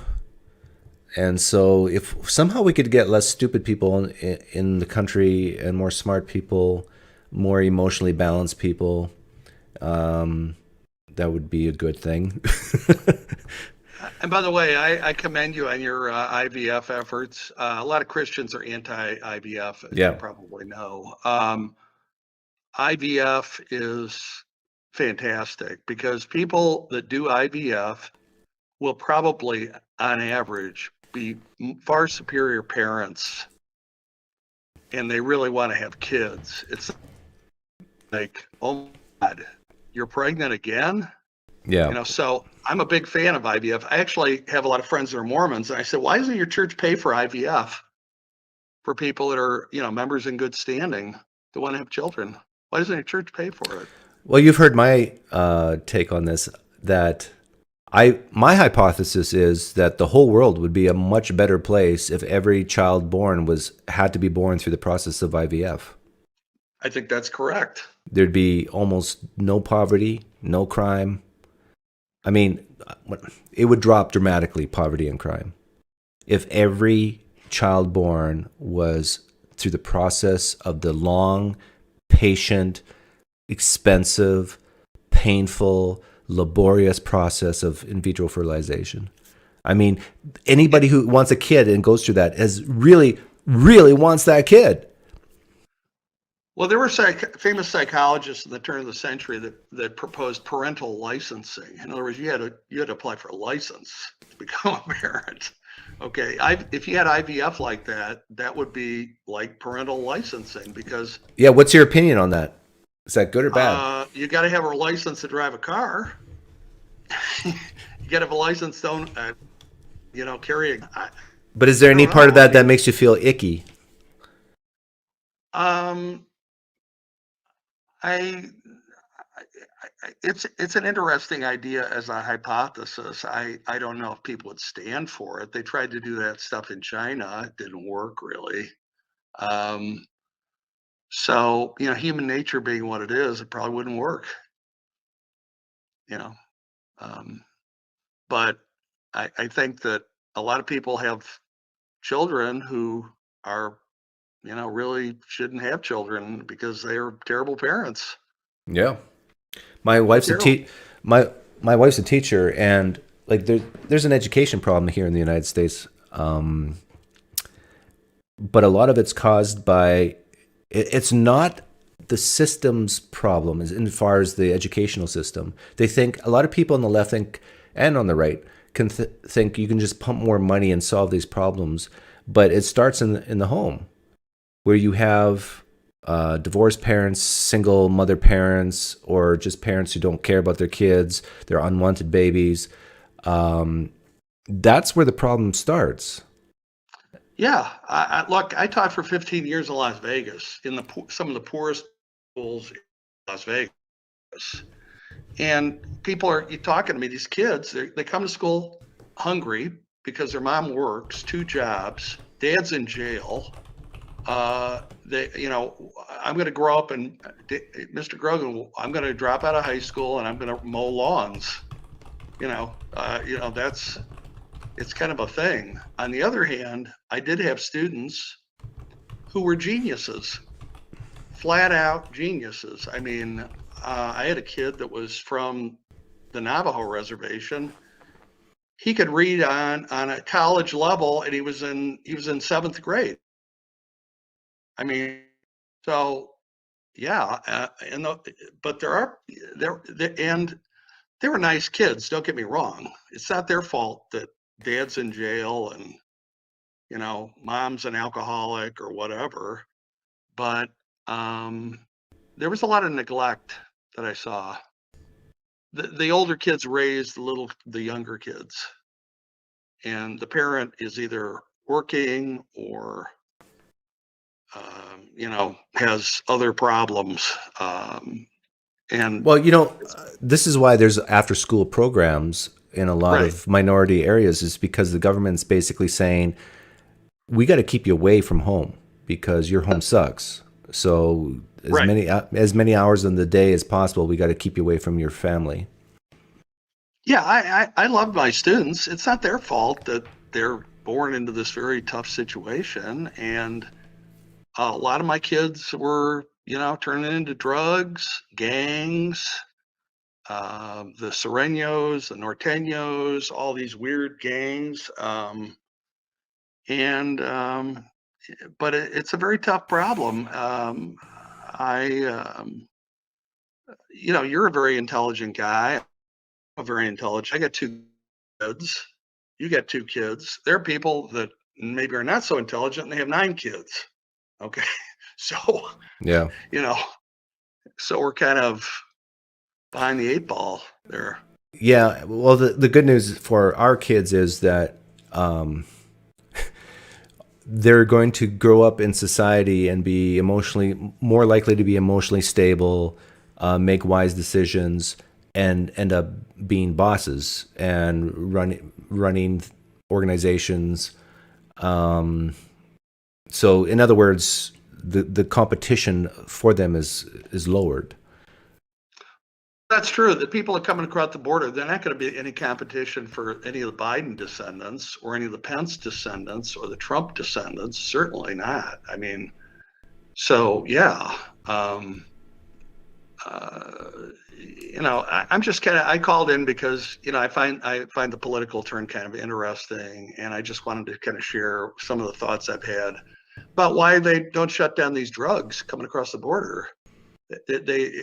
And so if somehow we could get less stupid people in the country and more smart people, more emotionally balanced people, that would be a good thing. And by the way, I commend you on your IVF efforts. A lot of Christians are anti-IVF, as you probably know. IVF is fantastic because people that do IVF will probably, on average, be far superior parents, and they really want to have kids. It's like, oh my God, you're pregnant again? Yeah. You know, so I'm a big fan of IVF. I actually have a lot of friends that are Mormons, and I said, why doesn't your church pay for IVF for people that are, you know, members in good standing that want to have children? Why doesn't your church pay for it? Well, you've heard my take on this, that my hypothesis is that the whole world would be a much better place if every child born had to be born through the process of IVF. I think that's correct. There'd be almost no poverty, no crime. I mean, it would drop dramatically, poverty and crime, if every child born was through the process of the long, patient, expensive, painful, laborious process of in vitro fertilization. I mean, anybody who wants a kid and goes through that really wants that kid. Well, there were famous psychologists in the turn of the century that proposed parental licensing. In other words, you had to apply for a license to become a parent. Okay, if you had IVF like that, that would be like parental licensing because. Yeah, what's your opinion on that? Is that good or bad? You got to have a license to drive a car. You got to have a license to, carry a. But is there any part of that that makes you feel icky? It's an interesting idea as a hypothesis. I don't know if people would stand for it. They tried to do that stuff in China. It didn't work really. So, human nature being what it is, it probably wouldn't work. But I think that a lot of people have children who are, really shouldn't have children because they're terrible parents. Yeah. My wife's my wife's a teacher, and like there's an education problem here in the United States, but a lot of it's caused by it's not the system's problem as far as the educational system. They think a lot of people on the left think and on the right can think you can just pump more money and solve these problems, but it starts in the home where you have divorced parents, single mother parents, or just parents who don't care about their kids, they're unwanted babies. That's where the problem starts. Yeah, look, I taught for 15 years in Las Vegas, in some of the poorest schools in Las Vegas. And people are talking to me, these kids, they come to school hungry because their mom works 2 jobs, dad's in jail. I'm going to grow up and Mr. Grogan, I'm going to drop out of high school and I'm going to mow lawns. It's kind of a thing. On the other hand, I did have students who were geniuses, flat out geniuses. I mean, I had a kid that was from the Navajo reservation. He could read on a college level, and he was in 7th grade. I mean, so yeah, but they were nice kids. Don't get me wrong. It's not their fault that dad's in jail and mom's an alcoholic or whatever. But there was a lot of neglect that I saw. The older kids raised the younger kids, and the parent is either working or has other problems. This is why there's after school programs in a lot of minority areas, is because the government's basically saying, we got to keep you away from home because your home sucks. So as many hours in the day as possible, we got to keep you away from your family. Yeah, I love my students. It's not their fault that they're born into this very tough situation. And a lot of my kids were, turning into drugs, gangs, the Sureños, the Norteños, all these weird gangs. But it's a very tough problem. You're a very intelligent guy. I'm very intelligent. I got 2 kids. You got 2 kids. There are people that maybe are not so intelligent and they have 9 kids. Okay. So, yeah, so we're kind of behind the 8 ball there. Yeah. Well, the good news for our kids is that they're going to grow up in society and be more likely to be emotionally stable, make wise decisions, and end up being bosses and running organizations. So in other words, the competition for them is lowered. That's true. The people that coming across the border, they're not going to be any competition for any of the Biden descendants or any of the Pence descendants or the Trump descendants. Certainly not. I mean, so yeah. I'm just I called in because, I find the political turn kind of interesting, and I just wanted to kind of share some of the thoughts I've had about why they don't shut down these drugs coming across the border. It's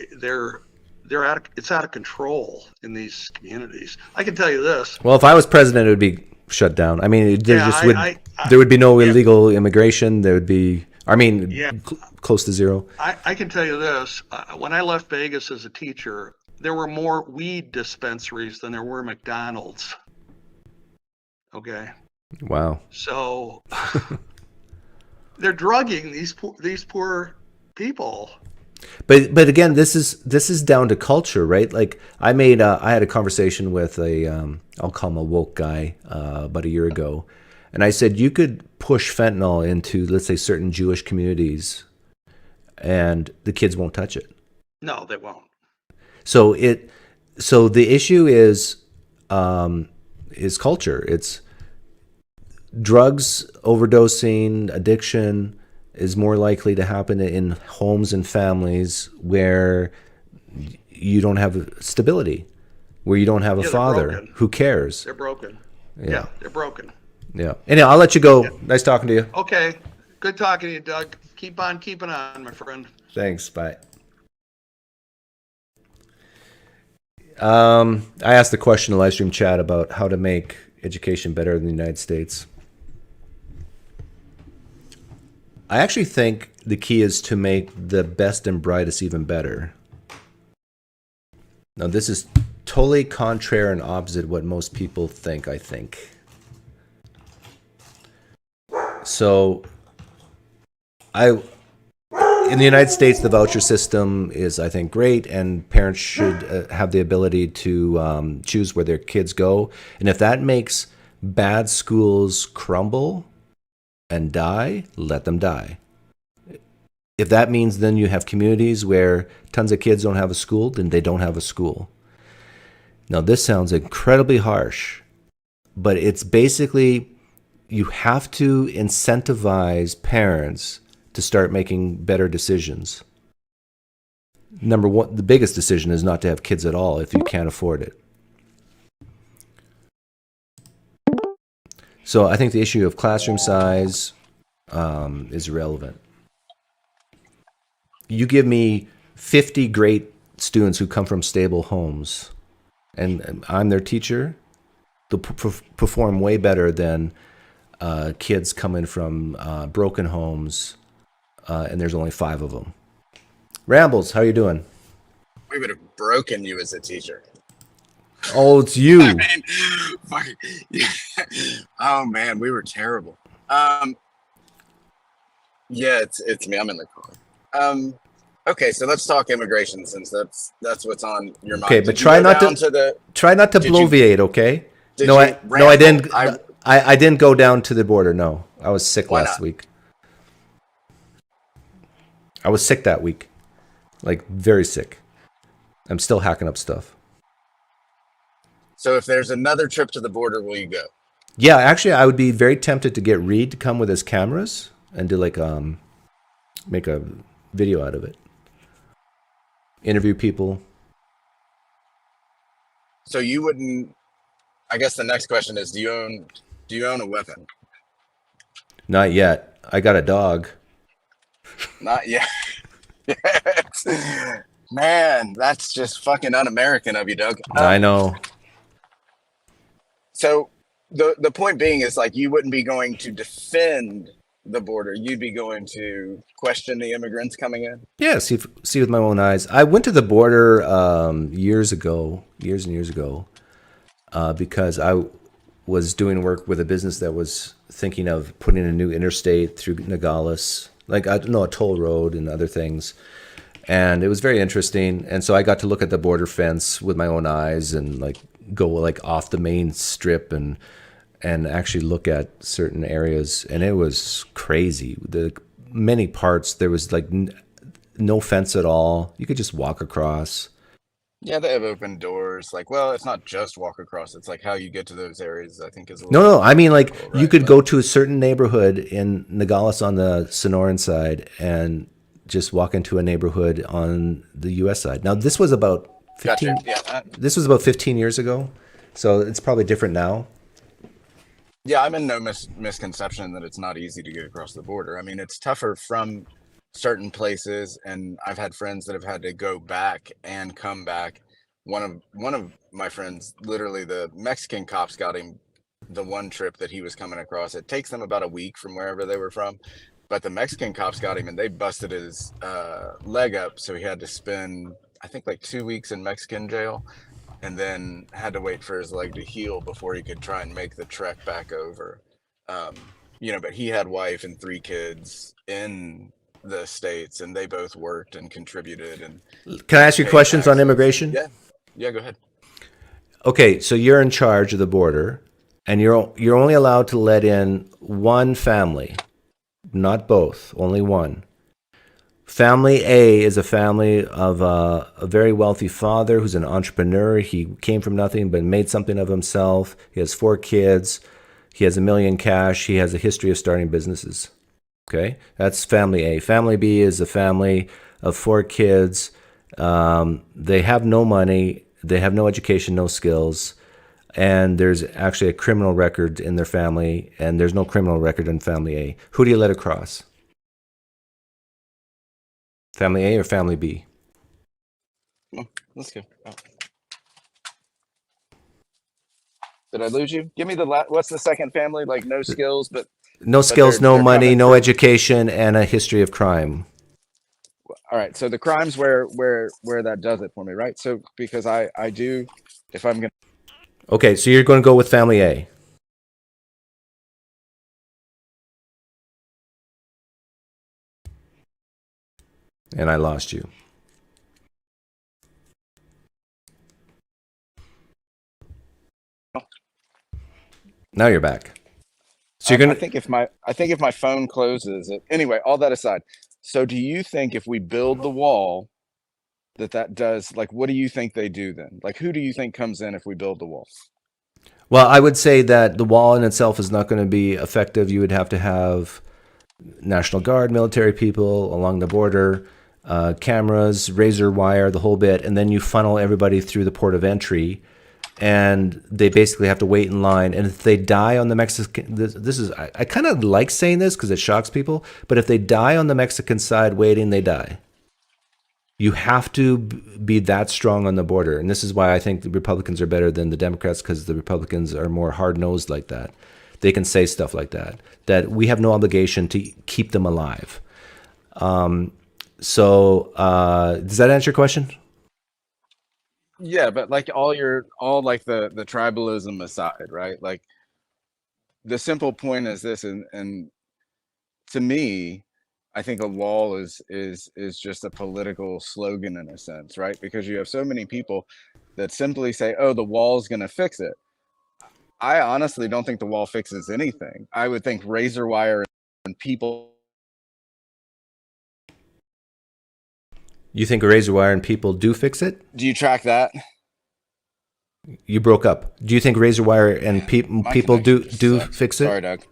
out of control in these communities. I can tell you this. Well, if I was president, it would be shut down. I mean, there Yeah, just there would be no illegal immigration. There would be, I mean, Yeah. close to zero. I can tell you this. When I left Vegas as a teacher, there were more weed dispensaries than there were McDonald's. Okay. Wow. So they're drugging these poor people. But again, this is down to culture, right? Like I had a conversation with I'll call him a woke guy about a year ago, and I said you could push fentanyl into, let's say, certain Jewish communities, and the kids won't touch it. No, they won't. So the issue is culture. It's drugs, overdosing, addiction is more likely to happen in homes and families where you don't have stability, where you don't have a father who cares. They're broken. Yeah, they're broken. Yeah. Anyhow, I'll let you go. Nice talking to you. Okay. Good talking to you, Doug. Keep on keeping on, my friend. Thanks. Bye. I asked the question in the live stream chat about how to make education better in the United States. I actually think the key is to make the best and brightest even better. Now, this is totally contrary and opposite what most people think, I think. So, in the United States, the voucher system is, I think, great, and parents should have the ability to choose where their kids go. And if that makes bad schools crumble and die, let them die. If that means then you have communities where tons of kids don't have a school, then they don't have a school. Now, this sounds incredibly harsh, but it's basically you have to incentivize parents to start making better decisions. Number one, the biggest decision is not to have kids at all if you can't afford it. So I think the issue of classroom size is irrelevant. You give me 50 great students who come from stable homes, and I'm their teacher, they'll perform way better than kids coming from broken homes, and there's only 5 of them. Rambles, how you doing? We would have broken you as a teacher. Oh, it's you. I mean, fuck, yeah. Oh man, we were terrible. Yeah, it's me. I'm in the car. Okay, so let's talk immigration since that's what's on your mind. Okay, but try not to bloviate, okay? No, I didn't. I didn't go down to the border. No, I was sick last week. I was sick that week, like very sick. I'm still hacking up stuff. So if there's another trip to the border, will you go? Yeah, actually, I would be very tempted to get Reed to come with his cameras and do like make a video out of it. Interview people. So you wouldn't. I guess the next question is: Do you own a weapon? Not yet. I got a dog. Not yet. Man, that's just fucking un-American of you, Doug. I know. So the point being is like you wouldn't be going to defend the border. You'd be going to question the immigrants coming in. Yeah, see with my own eyes. I went to the border years and years ago, because I was doing work with a business that was thinking of putting a new interstate through Nogales, like a toll road and other things. And it was very interesting. And so I got to look at the border fence with my own eyes and like go like off the main strip and actually look at certain areas. And it was crazy. The many parts, there was like no fence at all. You could just walk across. Yeah, they have open doors. Like, well, it's not just walk across. It's like how you get to those areas, I think, is a little No. I mean, like, you could go to a certain neighborhood in Nogales on the Sonoran side and just walk into a neighborhood on the U.S. side. Now, this was about 15. Gotcha. Yeah, this was about 15 years ago, so it's probably different now. Yeah, I'm in no misconception that it's not easy to get across the border. I mean, it's tougher from certain places, and I've had friends that have had to go back and come back. One of my friends, literally, the Mexican cops got him the one trip that he was coming across. It takes them about a week from wherever they were from, but the Mexican cops got him and they busted his leg up, so he had to spend, I think, like 2 weeks in Mexican jail, and then had to wait for his leg to heal before he could try and make the trek back over. But he had wife and 3 kids in the States, and they both worked and contributed. And can I ask you questions on immigration? Yeah, go ahead. Okay, so you're in charge of the border, and you're only allowed to let in one family, not both, only one. Family A is a family of a very wealthy father who's an entrepreneur. He came from nothing but made something of himself. He has 4 kids. He has $1 million cash. He has a history of starting businesses. Okay, that's family A. Family B is a family of 4 kids. They have no money. They have no education, no skills. And there's actually a criminal record in their family, and there's no criminal record in family A. Who do you let across? Family A or family B? Let's go. Oh. Did I lose you? Give me what's the second family? Like no skills, but no skills, no money, no education, and a history of crime. All right. So the crime's where that does it for me, right? So because I do, if I'm gonna. Okay, so you're going to go with family A. And I lost you. Now you're back. So you're gonna. I think if my phone closes it. Anyway, all that aside. So do you think if we build the wall, that does, like, what do you think they do then? Like, who do you think comes in if we build the wall? Well, I would say that the wall in itself is not going to be effective. You would have to have National Guard, military people along the border, cameras, razor wire, the whole bit, and then you funnel everybody through the port of entry, and they basically have to wait in line. And if they die on the Mexican, this is, I kind of like saying this because it shocks people, but if they die on the Mexican side waiting, they die. You have to be that strong on the border. And this is why I think the Republicans are better than the Democrats, because the Republicans are more hard-nosed like that. They can say stuff like that we have no obligation to keep them alive. So does that answer your question? Yeah, but like all like the tribalism aside, right? Like the simple point is this, and to me, I think a wall is just a political slogan in a sense, right? Because you have so many people that simply say, "Oh, the wall's going to fix it." I honestly don't think the wall fixes anything. I would think razor wire and people. You think razor wire and people do fix it? Do you track that? You broke up. Do you think razor wire and people do fix it? Sorry, Doug.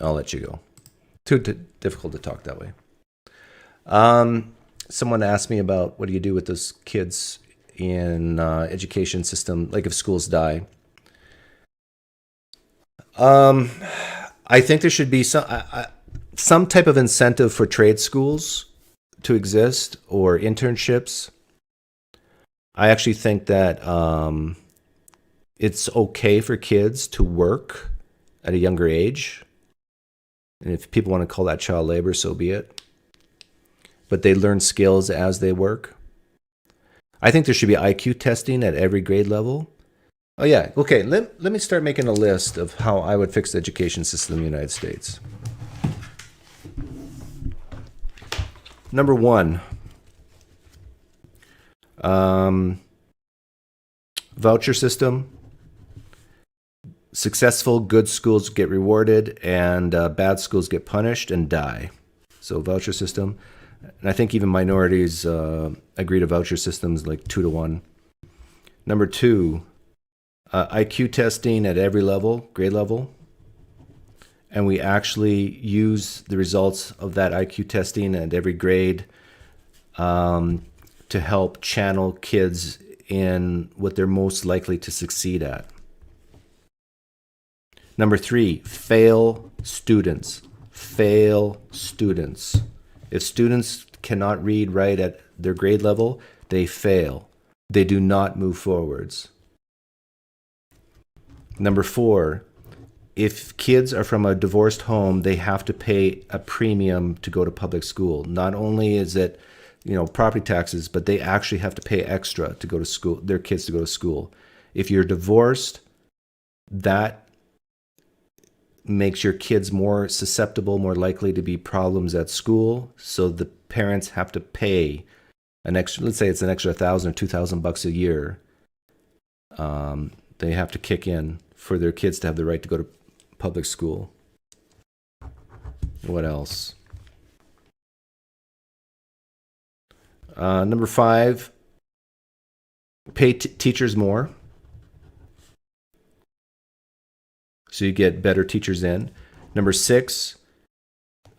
I'll let you go. Too difficult to talk that way. Someone asked me about what do you do with those kids in education system, like if schools die. I think there should be some type of incentive for trade schools to exist, or internships. I actually think that it's okay for kids to work at a younger age. And if people want to call that child labor, so be it. But they learn skills as they work. I think there should be IQ testing at every grade level. Oh yeah, okay, let me start making a list of how I would fix the education system in the United States. Number 1, voucher system. Successful, good schools get rewarded, and bad schools get punished and die. So voucher system. And I think even minorities agree to voucher systems like 2 to 1. Number 2, IQ testing at every level, grade level. And we actually use the results of that IQ testing at every grade to help channel kids in what they're most likely to succeed at. Number 3, fail students. Fail students. If students cannot read, write at their grade level, they fail. they do not move forwards. Number 4, if kids are from a divorced home, they have to pay a premium to go to public school. Not only is it, property taxes, but they actually have to pay extra to go to school, their kids to go to school. If you're divorced, that makes your kids more susceptible, more likely to be problems at school. So the parents have to pay an extra, let's say it's an extra $1,000 or $2,000 a year. They have to kick in for their kids to have the right to go to public school. What else? Number 5, pay teachers more. So you get better teachers in. Number 6,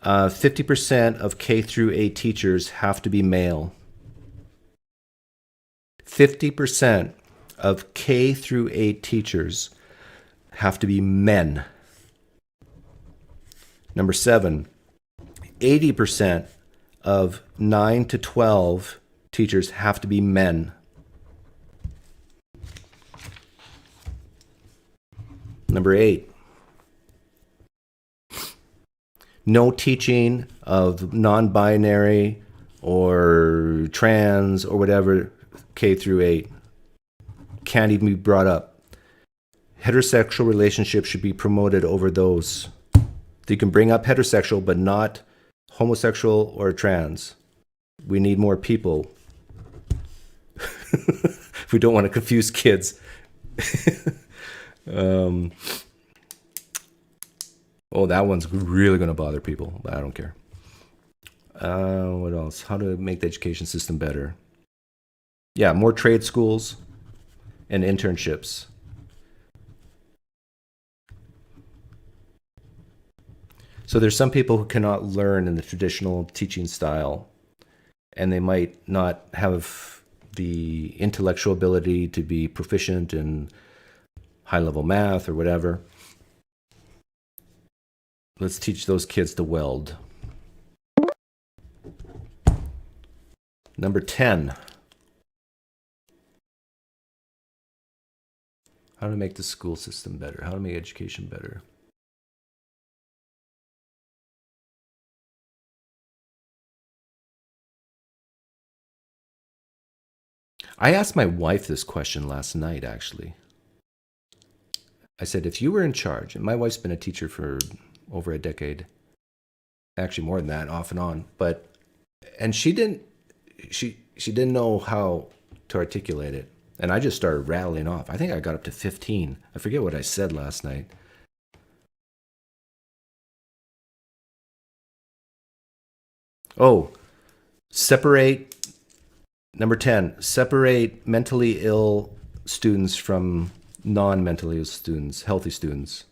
50% of K through 8 teachers have to be male. 50% of K through 8 teachers have to be men. Number 7, 80% of 9 to 12 teachers have to be men. Number 8, no teaching of non-binary or trans or whatever, K through 8. Can't even be brought up. Heterosexual relationships should be promoted over those. You can bring up heterosexual, but not homosexual or trans. We need more people. We don't want to confuse kids. That one's really going to bother people, but I don't care. What else? How to make the education system better. Yeah, more trade schools and internships. So there's some people who cannot learn in the traditional teaching style, and they might not have the intellectual ability to be proficient in high-level math or whatever. Let's teach those kids to weld. Number 10. How to make the school system better. How to make education better. I asked my wife this question last night, actually. I said, if you were in charge, and my wife's been a teacher for over a decade, actually more than that, off and on, and she didn't know how to articulate it. And I just started rattling off. I think I got up to 15. I forget what I said last night. Number 10, separate mentally ill students from non-mentally ill students, healthy students.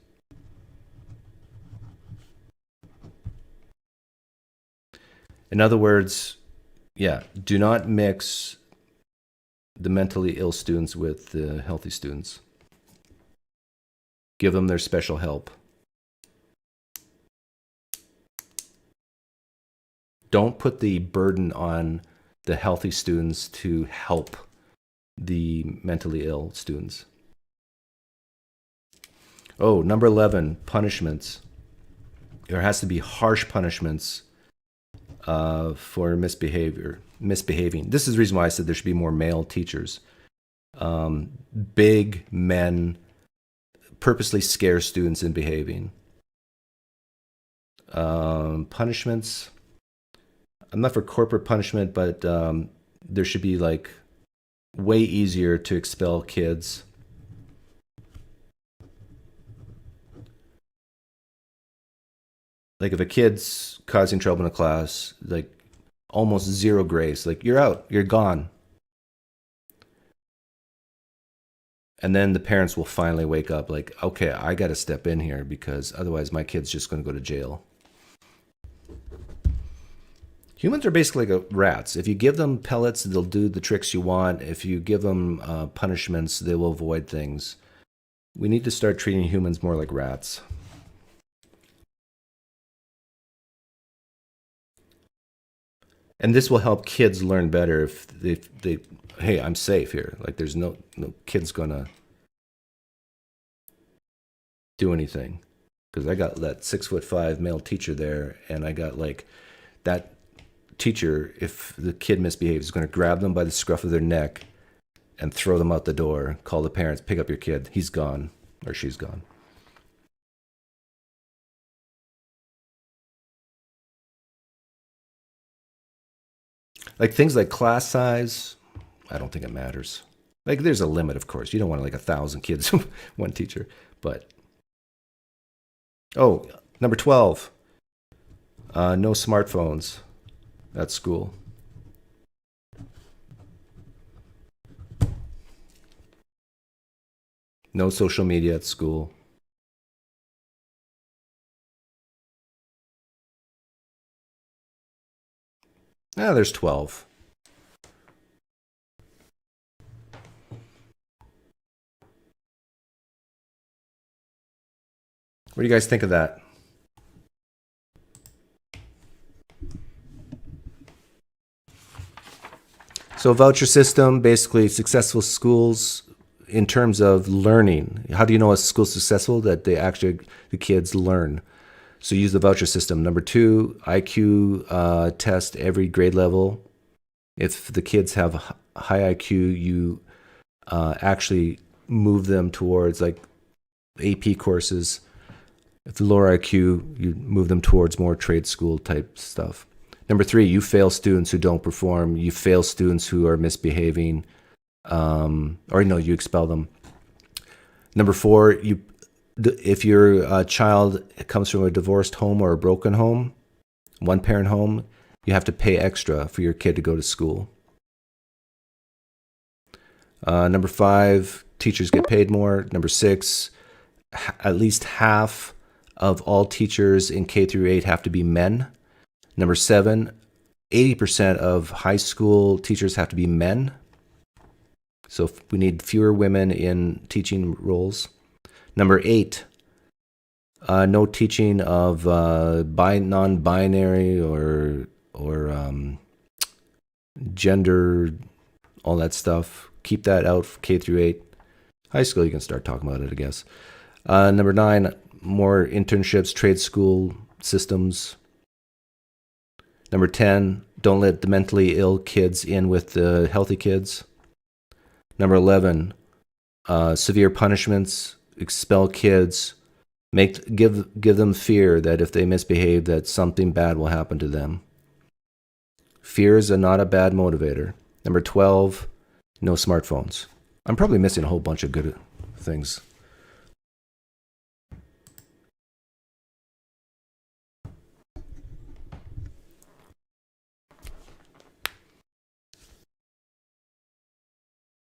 In other words, do not mix the mentally ill students with the healthy students. Give them their special help. Don't put the burden on the healthy students to help the mentally ill students. Number 11, punishments. There has to be harsh punishments for misbehaving. This is the reason why I said there should be more male teachers. Big men purposely scare students in behaving. Punishments. I'm not for corporate punishment, but there should be way easier to expel kids. If a kid's causing trouble in a class, almost zero grace. You're out, you're gone. And then the parents will finally wake up okay, I got to step in here because otherwise my kid's just going to go to jail. Humans are basically like rats. If you give them pellets, they'll do the tricks you want. If you give them punishments, they will avoid things. We need to start treating humans more like rats. And this will help kids learn better if hey, I'm safe here. Like there's no kid's gonna do anything. Because I got that 6'5" male teacher there, and I got like that teacher, if the kid misbehaves, is going to grab them by the scruff of their neck and throw them out the door, call the parents, pick up your kid. He's gone or she's gone. Like things like class size, I don't think it matters. Like there's a limit, of course. You don't want like 1,000 kids, one teacher. But, oh, number 12, no smartphones at school. No social media at school. There's 12. What do you guys think of that? So voucher system, basically successful schools in terms of learning. How do you know a school's successful? That the kids learn. So use the voucher system. Number 2, IQ test every grade level. If the kids have high IQ, you actually move them towards like AP courses. If the lower IQ, you move them towards more trade school type stuff. Number 3, you fail students who don't perform. You fail students who are misbehaving, you expel them. Number 4, if your child comes from a divorced home or a broken home, one-parent home, you have to pay extra for your kid to go to school. Number 5, teachers get paid more. Number 6, at least half of all teachers in K through 8 have to be men. Number 7, 80% of high school teachers have to be men. So we need fewer women in teaching roles. Number 8, no teaching of non-binary or gender, all that stuff. Keep that out for K through 8. High school, you can start talking about it, I guess. Number 9, more internships, trade school systems. Number 10, don't let the mentally ill kids in with the healthy kids. Number 11, severe punishments, expel kids, give them fear that if they misbehave that something bad will happen to them. Fear is not a bad motivator. Number 12, no smartphones. I'm probably missing a whole bunch of good things.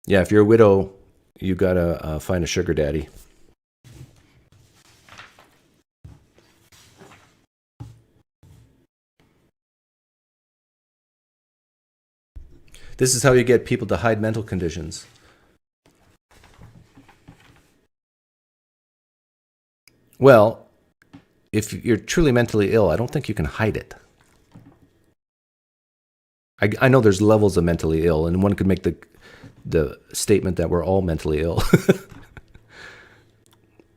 Yeah, if you're a widow, you gotta find a sugar daddy. This is how you get people to hide mental conditions. Well, if you're truly mentally ill, I don't think you can hide it. I know there's levels of mentally ill, and one could make the statement that we're all mentally ill,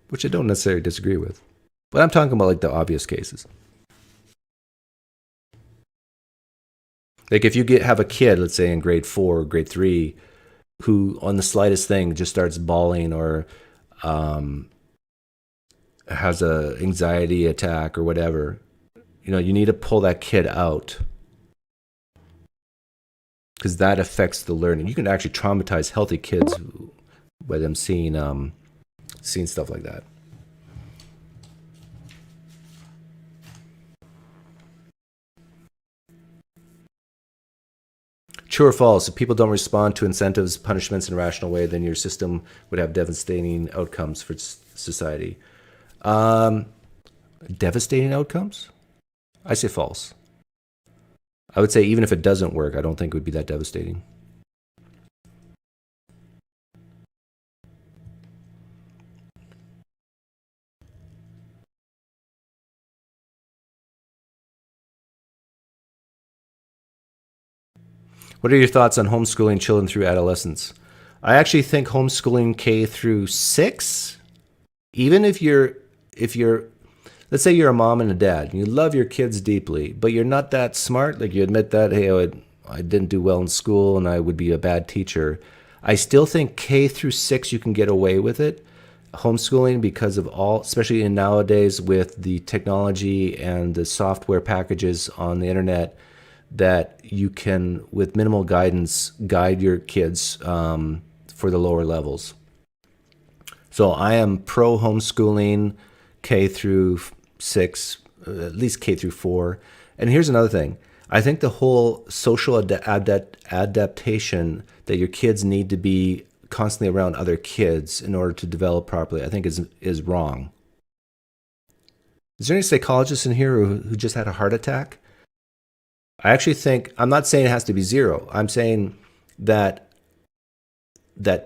which I don't necessarily disagree with. But I'm talking about like the obvious cases. Like if you have a kid, let's say in grade 4 or grade 3, who on the slightest thing just starts bawling or has a anxiety attack or whatever, you need to pull that kid out. Because that affects the learning. You can actually traumatize healthy kids by them seeing stuff like that. True or false? If people don't respond to incentives, punishments in a rational way, then your system would have devastating outcomes for society. Devastating outcomes? I say false. I would say even if it doesn't work, I don't think it would be that devastating. What are your thoughts on homeschooling children through adolescence? I actually think homeschooling K through 6, even if you're, let's say you're a mom and a dad, and you love your kids deeply, but you're not that smart, like you admit that, hey, I didn't do well in school and I would be a bad teacher. I still think K through 6 you can get away with it, homeschooling, because of all, especially in nowadays with the technology and the software packages on the internet, that you can, with minimal guidance, guide your kids for the lower levels. So I am pro homeschooling K through 6, at least K through 4. And here's another thing. I think the whole social adaptation that your kids need to be constantly around other kids in order to develop properly, I think is wrong. Is there any psychologists in here who just had a heart attack? I actually think, I'm not saying it has to be 0. I'm saying that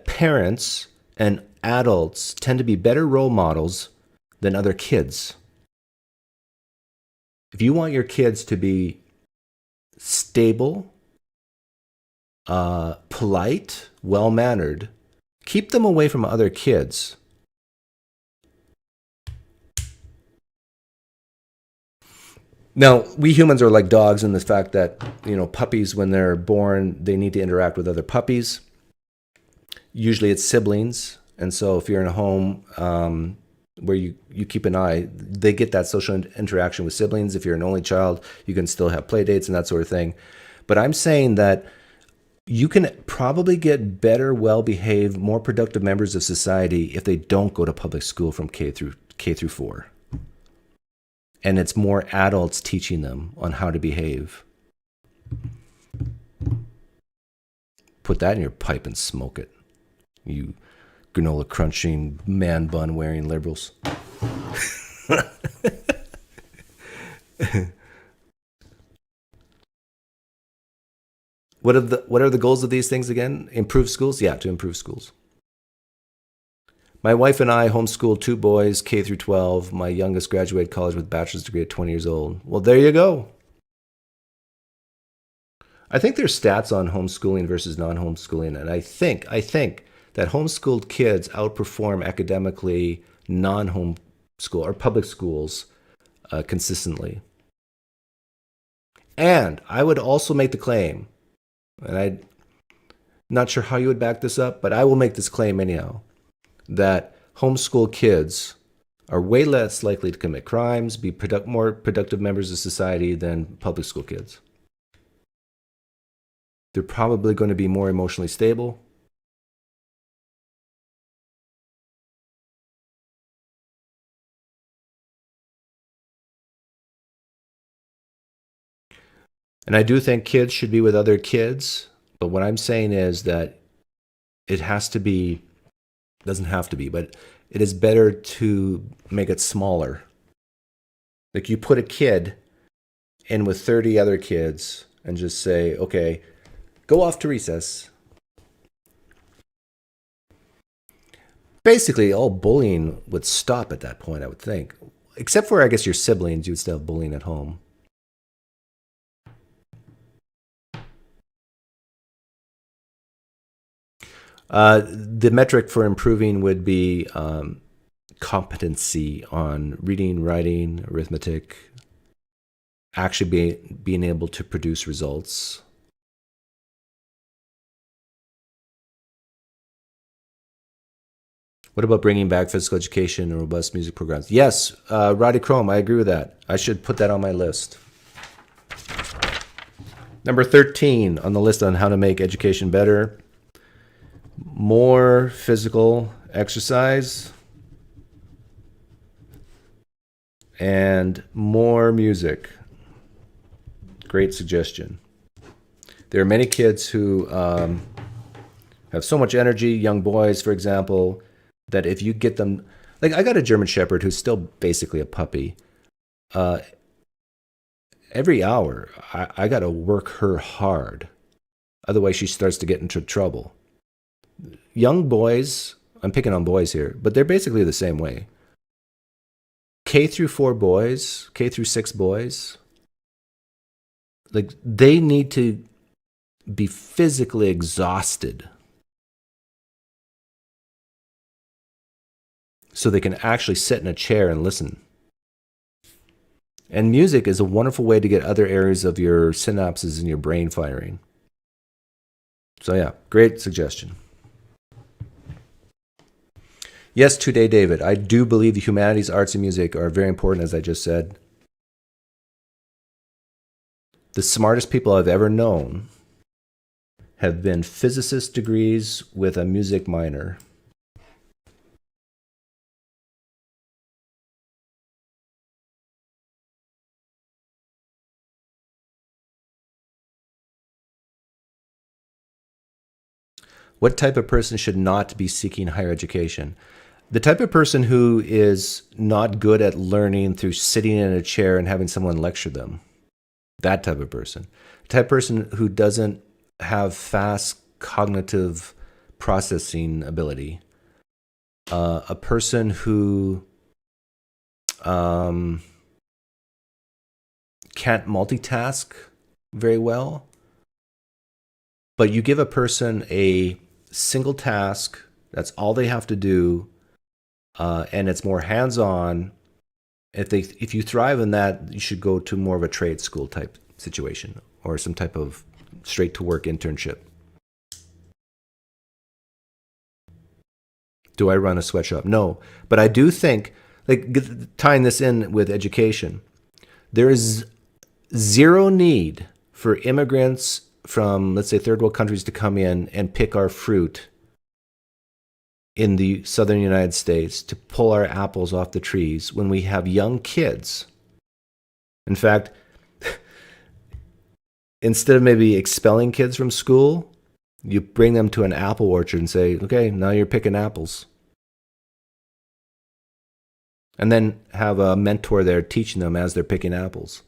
parents and adults tend to be better role models than other kids. If you want your kids to be stable, polite, well-mannered, keep them away from other kids. Now, we humans are like dogs in the fact that, puppies, when they're born, they need to interact with other puppies. Usually it's siblings. And so if you're in a home where you keep an eye, they get that social interaction with siblings. If you're an only child, you can still have play dates and that sort of thing. But I'm saying that you can probably get better, well-behaved, more productive members of society if they don't go to public school from K through 4. And it's more adults teaching them on how to behave. Put that in your pipe and smoke it, you granola crunching, man bun wearing liberals. What are the goals of these things again? Improve schools? Yeah, to improve schools. My wife and I homeschooled 2 boys, K through 12. My youngest graduated college with a bachelor's degree at 20 years old. Well, there you go. I think there's stats on homeschooling versus non-homeschooling, and I think that homeschooled kids outperform academically non-homeschool or public schools consistently. And I would also make the claim, and I'm not sure how you would back this up, but I will make this claim anyhow, that homeschool kids are way less likely to commit crimes, be more productive members of society than public school kids. They're probably going to be more emotionally stable. And I do think kids should be with other kids, but what I'm saying is that it has to be, doesn't have to be, but it is better to make it smaller. Like you put a kid in with 30 other kids and just say, okay, go off to recess. Basically, all bullying would stop at that point, I would think. Except for, I guess, your siblings, you would still have bullying at home. The metric for improving would be competency on reading, writing, arithmetic, actually being able to produce results. What about bringing back physical education and robust music programs? Yes, Roddy Chrome, I agree with that. I should put that on my list. Number 13 on the list on how to make education better. More physical exercise and more music. Great suggestion. There are many kids who have so much energy, young boys, for example, that if you get them, like I got a German Shepherd who's still basically a puppy. Every hour, I got to work her hard. Otherwise, she starts to get into trouble. Young boys, I'm picking on boys here, but they're basically the same way. K through 4 boys, K through 6 boys, like they need to be physically exhausted so they can actually sit in a chair and listen. And music is a wonderful way to get other areas of your synapses in your brain firing. So yeah, great suggestion. Yes, today, David, I do believe the humanities, arts, and music are very important, as I just said. The smartest people I've ever known have been physicist degrees with a music minor. What type of person should not be seeking higher education? The type of person who is not good at learning through sitting in a chair and having someone lecture them. That type of person. The type of person who doesn't have fast cognitive processing ability. A person who can't multitask very well. But you give a person a single task, that's all they have to do, and it's more hands-on. If you thrive in that, you should go to more of a trade school type situation or some type of straight-to-work internship. Do I run a sweatshop? No. But I do think, like tying this in with education, there is zero need for immigrants from, let's say, third world countries to come in and pick our fruit in the southern United States, to pull our apples off the trees when we have young kids. In fact, instead of maybe expelling kids from school, you bring them to an apple orchard and say, okay, now you're picking apples. And then have a mentor there teaching them as they're picking apples.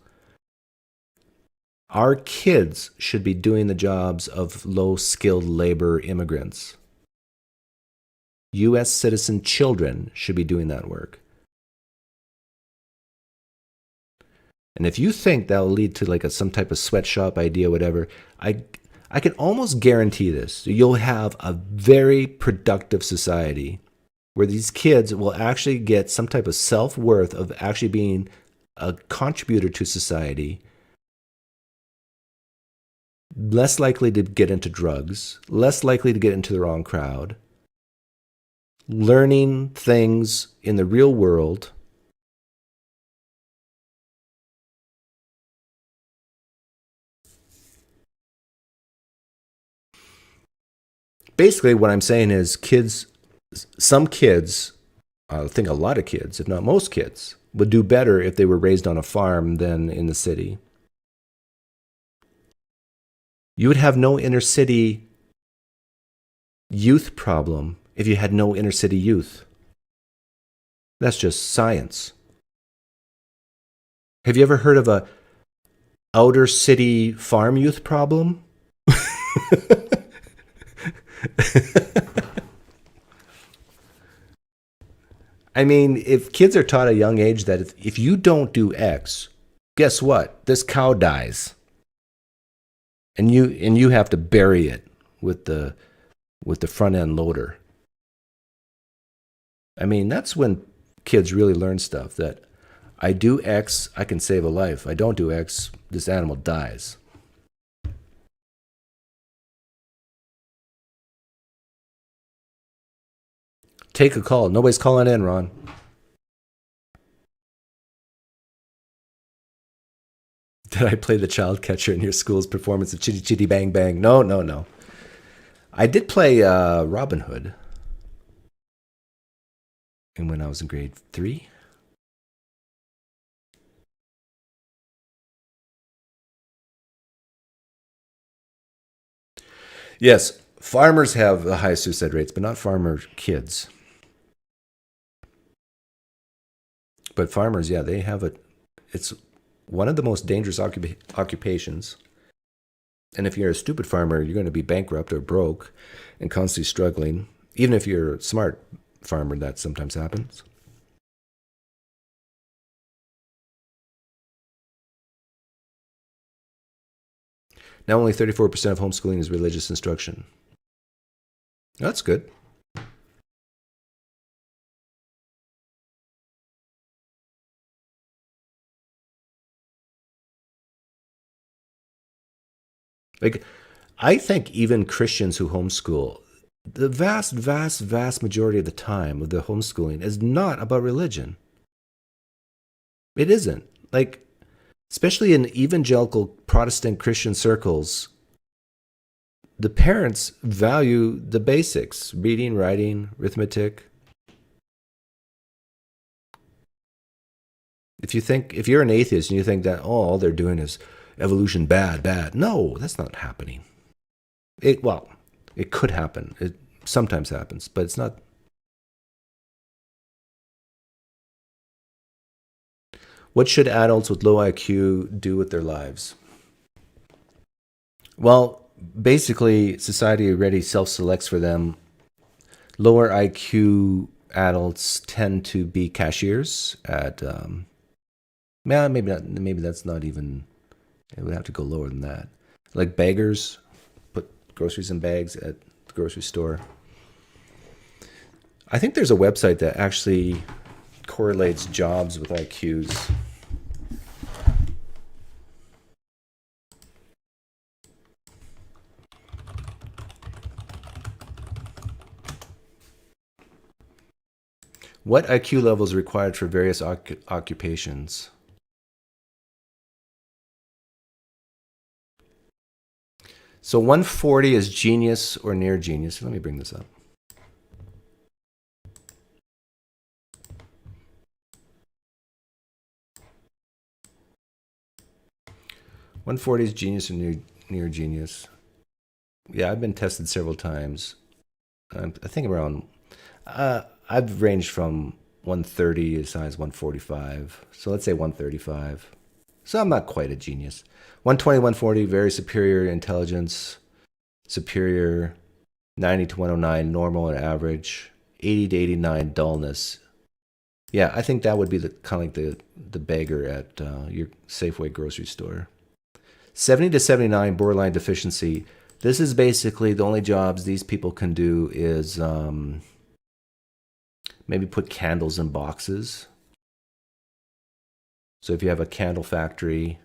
Our kids should be doing the jobs of low-skilled labor immigrants. U.S. citizen children should be doing that work. And if you think that will lead to like some type of sweatshop idea, whatever, I can almost guarantee this. You'll have a very productive society where these kids will actually get some type of self-worth of actually being a contributor to society, less likely to get into drugs, less likely to get into the wrong crowd, learning things in the real world. Basically, what I'm saying is some kids, I think a lot of kids, if not most kids, would do better if they were raised on a farm than in the city. You would have no inner city youth problem if you had no inner city youth. That's just science. Have you ever heard of a outer city farm youth problem? I mean, if kids are taught at a young age that if you don't do X, guess what? This cow dies. And you have to bury it with the front end loader. I mean, that's when kids really learn stuff, that I do X, I can save a life. I don't do X, this animal dies. Take a call. Nobody's calling in, Ron. Did I play the child catcher in your school's performance of Chitty Chitty Bang Bang? No. I did play Robin Hood. And when I was in grade 3. Yes, farmers have the highest suicide rates, but not farmer kids. But farmers, yeah, they have it's one of the most dangerous occupations. And if you're a stupid farmer, you're going to be bankrupt or broke and constantly struggling. Even if you're a smart farmer, that sometimes happens. Now only 34% of homeschooling is religious instruction. That's good. Like, I think even Christians who homeschool, the vast, vast, vast majority of the time of the homeschooling is not about religion. It isn't. Like, especially in evangelical Protestant Christian circles, the parents value the basics: reading, writing, arithmetic. If you're an atheist and you think that, oh, all they're doing is evolution, bad. No, that's not happening. It could happen. It sometimes happens, but it's not. What should adults with low IQ do with their lives? Well, basically, society already self-selects for them. Lower IQ adults tend to be cashiers at, maybe that's not even, it would have to go lower than that. Like beggars, put groceries in bags at the grocery store. I think there's a website that actually correlates jobs with IQs. What IQ level is required for various occupations? So 140 is genius or near genius. Let me bring this up. .140 is genius or near genius. Yeah, I've been tested several times. I think around, I've ranged from 130 as high as 145. So let's say 135. So I'm not quite a genius. 120, 140, very superior intelligence. Superior, 90 to 109, normal and average. 80 to 89, dullness. Yeah, I think that would be the kind of like the beggar at your Safeway grocery store. 70 to 79, borderline deficiency. This is basically the only jobs these people can do is maybe put candles in boxes. So if you have a candle factory,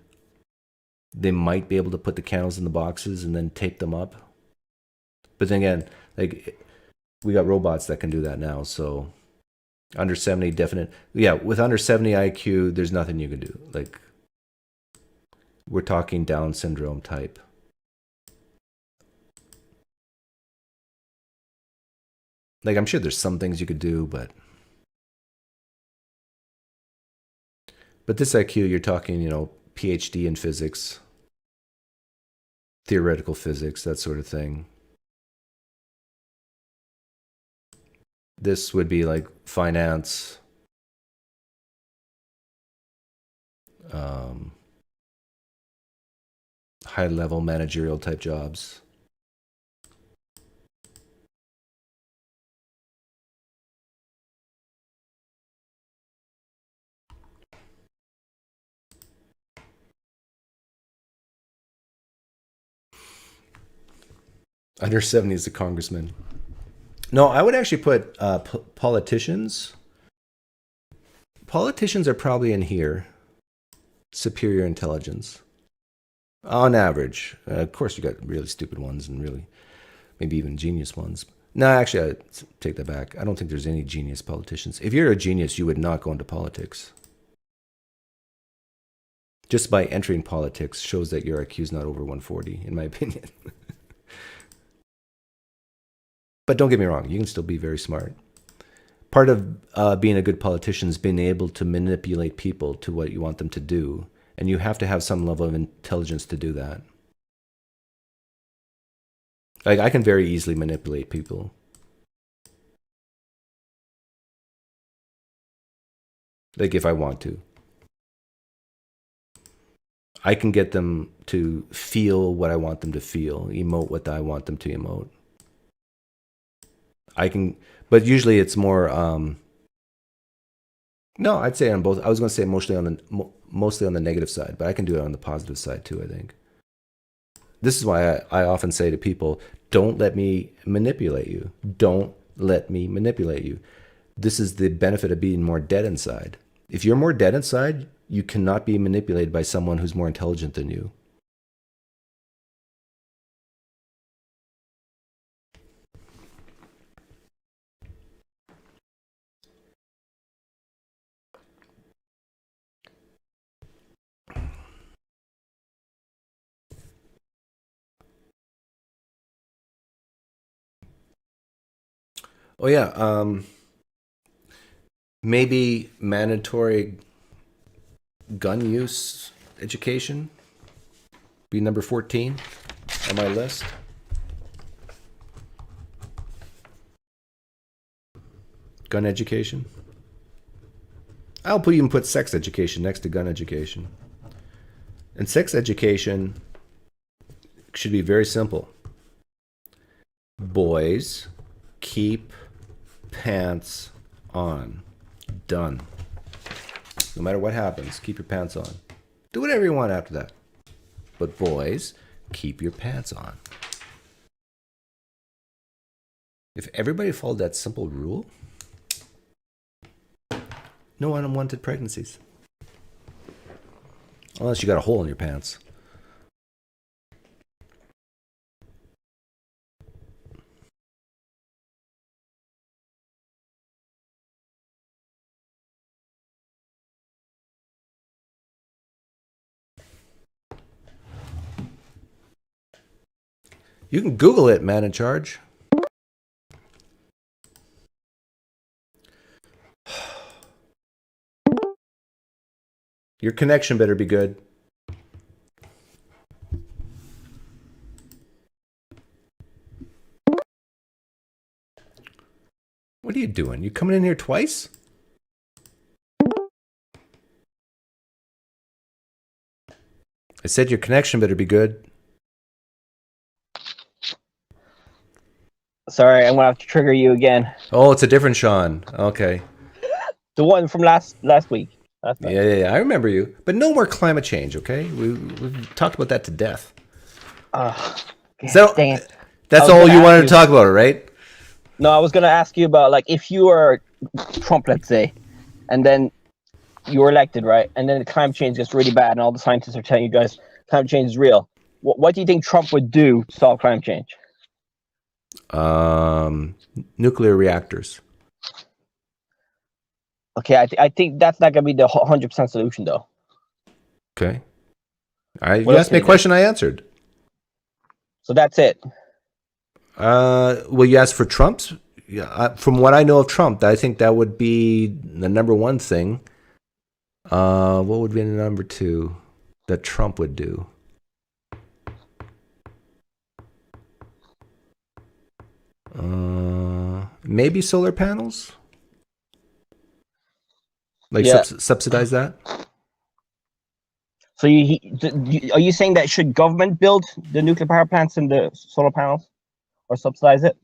they might be able to put the candles in the boxes and then tape them up. But then again, like, we got robots that can do that now. So under 70, definite. Yeah, with under 70 IQ, there's nothing you can do. Like, we're talking Down syndrome type. Like, I'm sure there's some things you could do, but this IQ, you're talking, PhD in physics, theoretical physics, that sort of thing. This would be like finance, high-level managerial type jobs. Under 70 is a congressman. No, I would actually put politicians. Politicians are probably in here. Superior intelligence. On average. Of course, you got really stupid ones and really, maybe even genius ones. No, actually, I take that back. I don't think there's any genius politicians. If you're a genius, you would not go into politics. Just by entering politics shows that your IQ is not over 140, in my opinion. But don't get me wrong, you can still be very smart. Part of being a good politician is being able to manipulate people to what you want them to do. And you have to have some level of intelligence to do that. Like, I can very easily manipulate people. Like, if I want to. I can get them to feel what I want them to feel, emote what I want them to emote. I can, but usually it's more, no, I'd say on both. I was going to say mostly on the negative side, but I can do it on the positive side too, I think. This is why I often say to people, don't let me manipulate you. Don't let me manipulate you. This is the benefit of being more dead inside. If you're more dead inside, you cannot be manipulated by someone who's more intelligent than you. Oh yeah, maybe mandatory gun use education be number 14 on my list. Gun education. I'll even put sex education next to gun education. And sex education should be very simple. Boys, keep pants on. Done. No matter what happens, keep your pants on. Do whatever you want after that. But boys, keep your pants on. If everybody followed that simple rule, no unwanted pregnancies. Unless you got a hole in your pants. You can Google it, man in charge. Your connection better be good. What are you doing? You coming in here twice? I said your connection better be good. Sorry, I'm gonna have to trigger you again. Oh, it's a different Sean. Okay. The one from last week. Yeah, I remember you. But no more climate change, okay? We've talked about that to death. So dang it. That's all you wanted to talk about, right? No, I was gonna ask you about, like, if you were Trump, let's say, and then you were elected, right? And then the climate change gets really bad, and all the scientists are telling you guys climate change is real. What do you think Trump would do to solve climate change? Nuclear reactors. Okay, I think that's not gonna be the 100% solution, though. Okay. All right, you asked me a question, I answered. So that's it. Well, you asked for Trump's. Yeah, from what I know of Trump, I think that would be the number one thing. What would be the number two that Trump would do? Maybe solar panels. Like subsidize that. So are you saying that should government build the nuclear power plants and the solar panels, or subsidize it?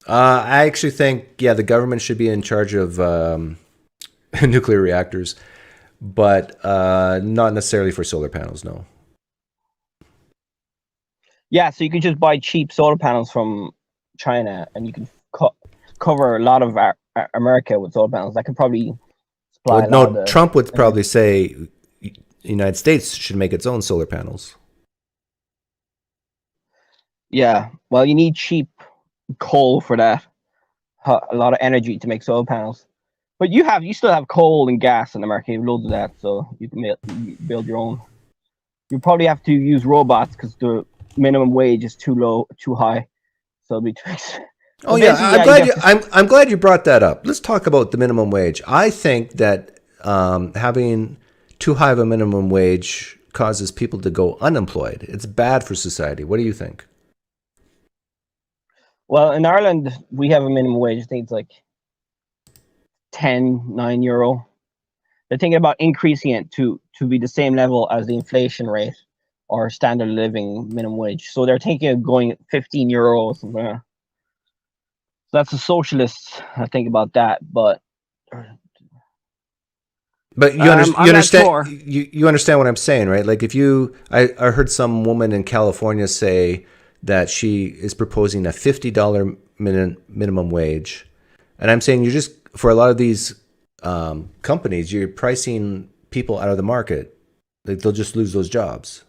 I actually think, the government should be in charge of nuclear reactors, but not necessarily for solar panels, no. Yeah, so you can just buy cheap solar panels from China, and you can cover a lot of America with solar panels. That could probably supply Trump would probably say the United States should make its own solar panels. Yeah, well, you need cheap coal for that. A lot of energy to make solar panels. But you still have coal and gas in America. You have loads of that, so you can build your own. You probably have to use robots because the minimum wage is too low, too high. So it'll be too expensive. Oh yeah, I'm glad you brought that up. Let's talk about the minimum wage. I think that having too high of a minimum wage causes people to go unemployed. It's bad for society. What do you think? Well, in Ireland, we have a minimum wage. I think it's like 9 euro. They're thinking about increasing it to be the same level as the inflation rate or standard living minimum wage. So they're thinking of going 15 euro or something like that. So that's a socialist, I think, about that. But But you I'm understand. not sure. You understand what I'm saying, right? Like I heard some woman in California say that she is proposing a $50 minimum wage, and I'm saying for a lot of these companies, you're pricing people out of the market. Like they'll just lose those jobs.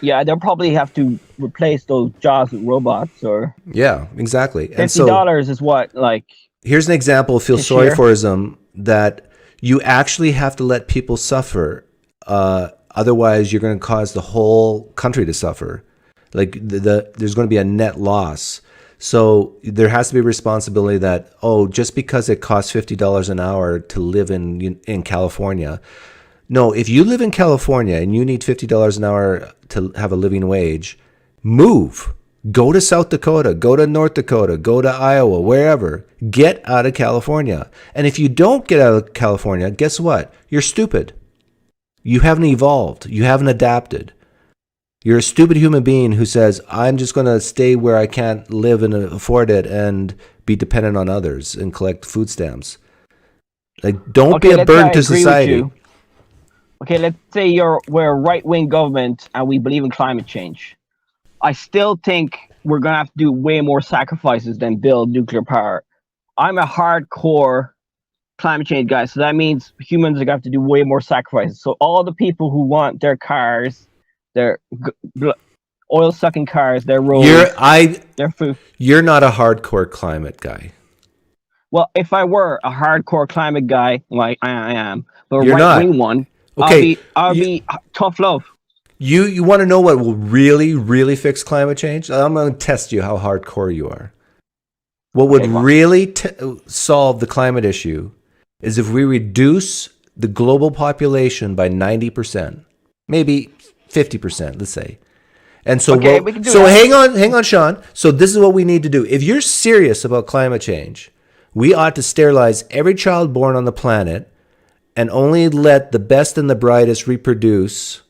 Yeah, they'll probably have to replace those jobs with robots or. Yeah, exactly. And $50 is what, like. Here's an example. Feel sorry for them that you actually have to let people suffer. Otherwise, you're going to cause the whole country to suffer. Like there's going to be a net loss. So there has to be a responsibility that just because it costs $50 an hour to live in California. No, if you live in California and you need $50 an hour to have a living wage, move. Go to South Dakota, go to North Dakota, go to Iowa, wherever. Get out of California. And if you don't get out of California, guess what? You're stupid. You haven't evolved. You haven't adapted. You're a stupid human being who says, I'm just going to stay where I can't live and afford it and be dependent on others and collect food stamps. Like, don't be a burden to society. Okay, let's say we're a right-wing government and we believe in climate change. I still think we're going to have to do way more sacrifices than build nuclear power. I'm a hardcore climate change guy, so that means humans are going to have to do way more sacrifices. So all the people who want their cars, their oil-sucking cars, their roads, their food. You're not a hardcore climate guy. Well, if I were a hardcore climate guy, like I am, but a You're right-wing one, okay, I'll be tough love. You want to know what will really, really fix climate change? I'm going to test you how hardcore you are. What would really solve the climate issue is if we reduce the global population by 90%, maybe 50%, let's say. And so, hang on, Sean. So this is what we need to do. If you're serious about climate change, we ought to sterilize every child born on the planet and only let the best and the brightest reproduce.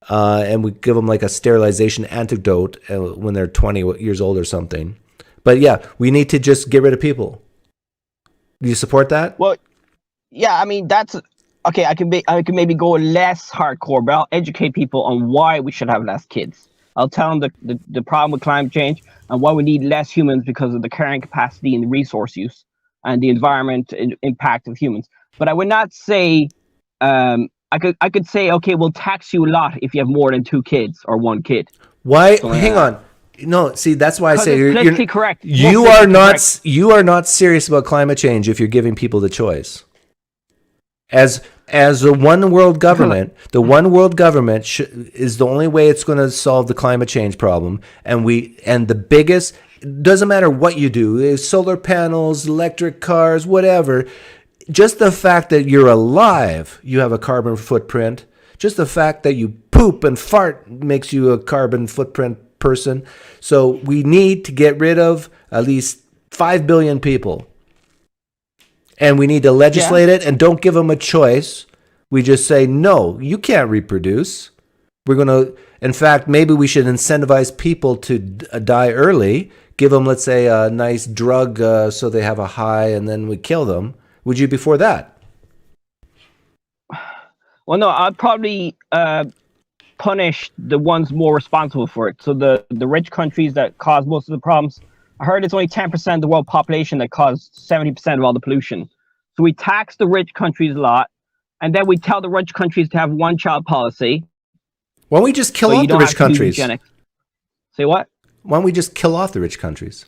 And we give them like a sterilization antidote when they're 20 years old or something. But yeah, we need to just get rid of people. Do you support that? Well, yeah, I mean, that's okay. I can maybe go less hardcore, but I'll educate people on why we should have less kids. I'll tell them the problem with climate change and why we need less humans because of the carrying capacity and the resource use and the environment impact of humans. But I would not say, I could say, okay, we'll tax you a lot if you have more than 2 kids or 1 kid. Why? Hang on. No, see, that's why I say you're correct. You are not serious about climate change if you're giving people the choice. As a one world government, the one world government is the only way it's going to solve the climate change problem. And the biggest, doesn't matter what you do, solar panels, electric cars, whatever. Just the fact that you're alive, you have a carbon footprint. Just the fact that you poop and fart makes you a carbon footprint person. So we need to get rid of at least 5 billion people. And we need to legislate it and don't give them a choice. We just say, no, you can't reproduce. We're going to, in fact, maybe we should incentivize people to die early. Give them, let's say, a nice drug so they have a high and then we kill them. Would you be for that? Well, no, I'd probably punish the ones more responsible for it. So the rich countries that cause most of the problems. I heard it's only 10% of the world population that caused 70% of all the pollution. So we tax the rich countries a lot, and then we tell the rich countries to have one-child policy. Why don't we just kill off the rich countries? Say what? Why don't we just kill off the rich countries?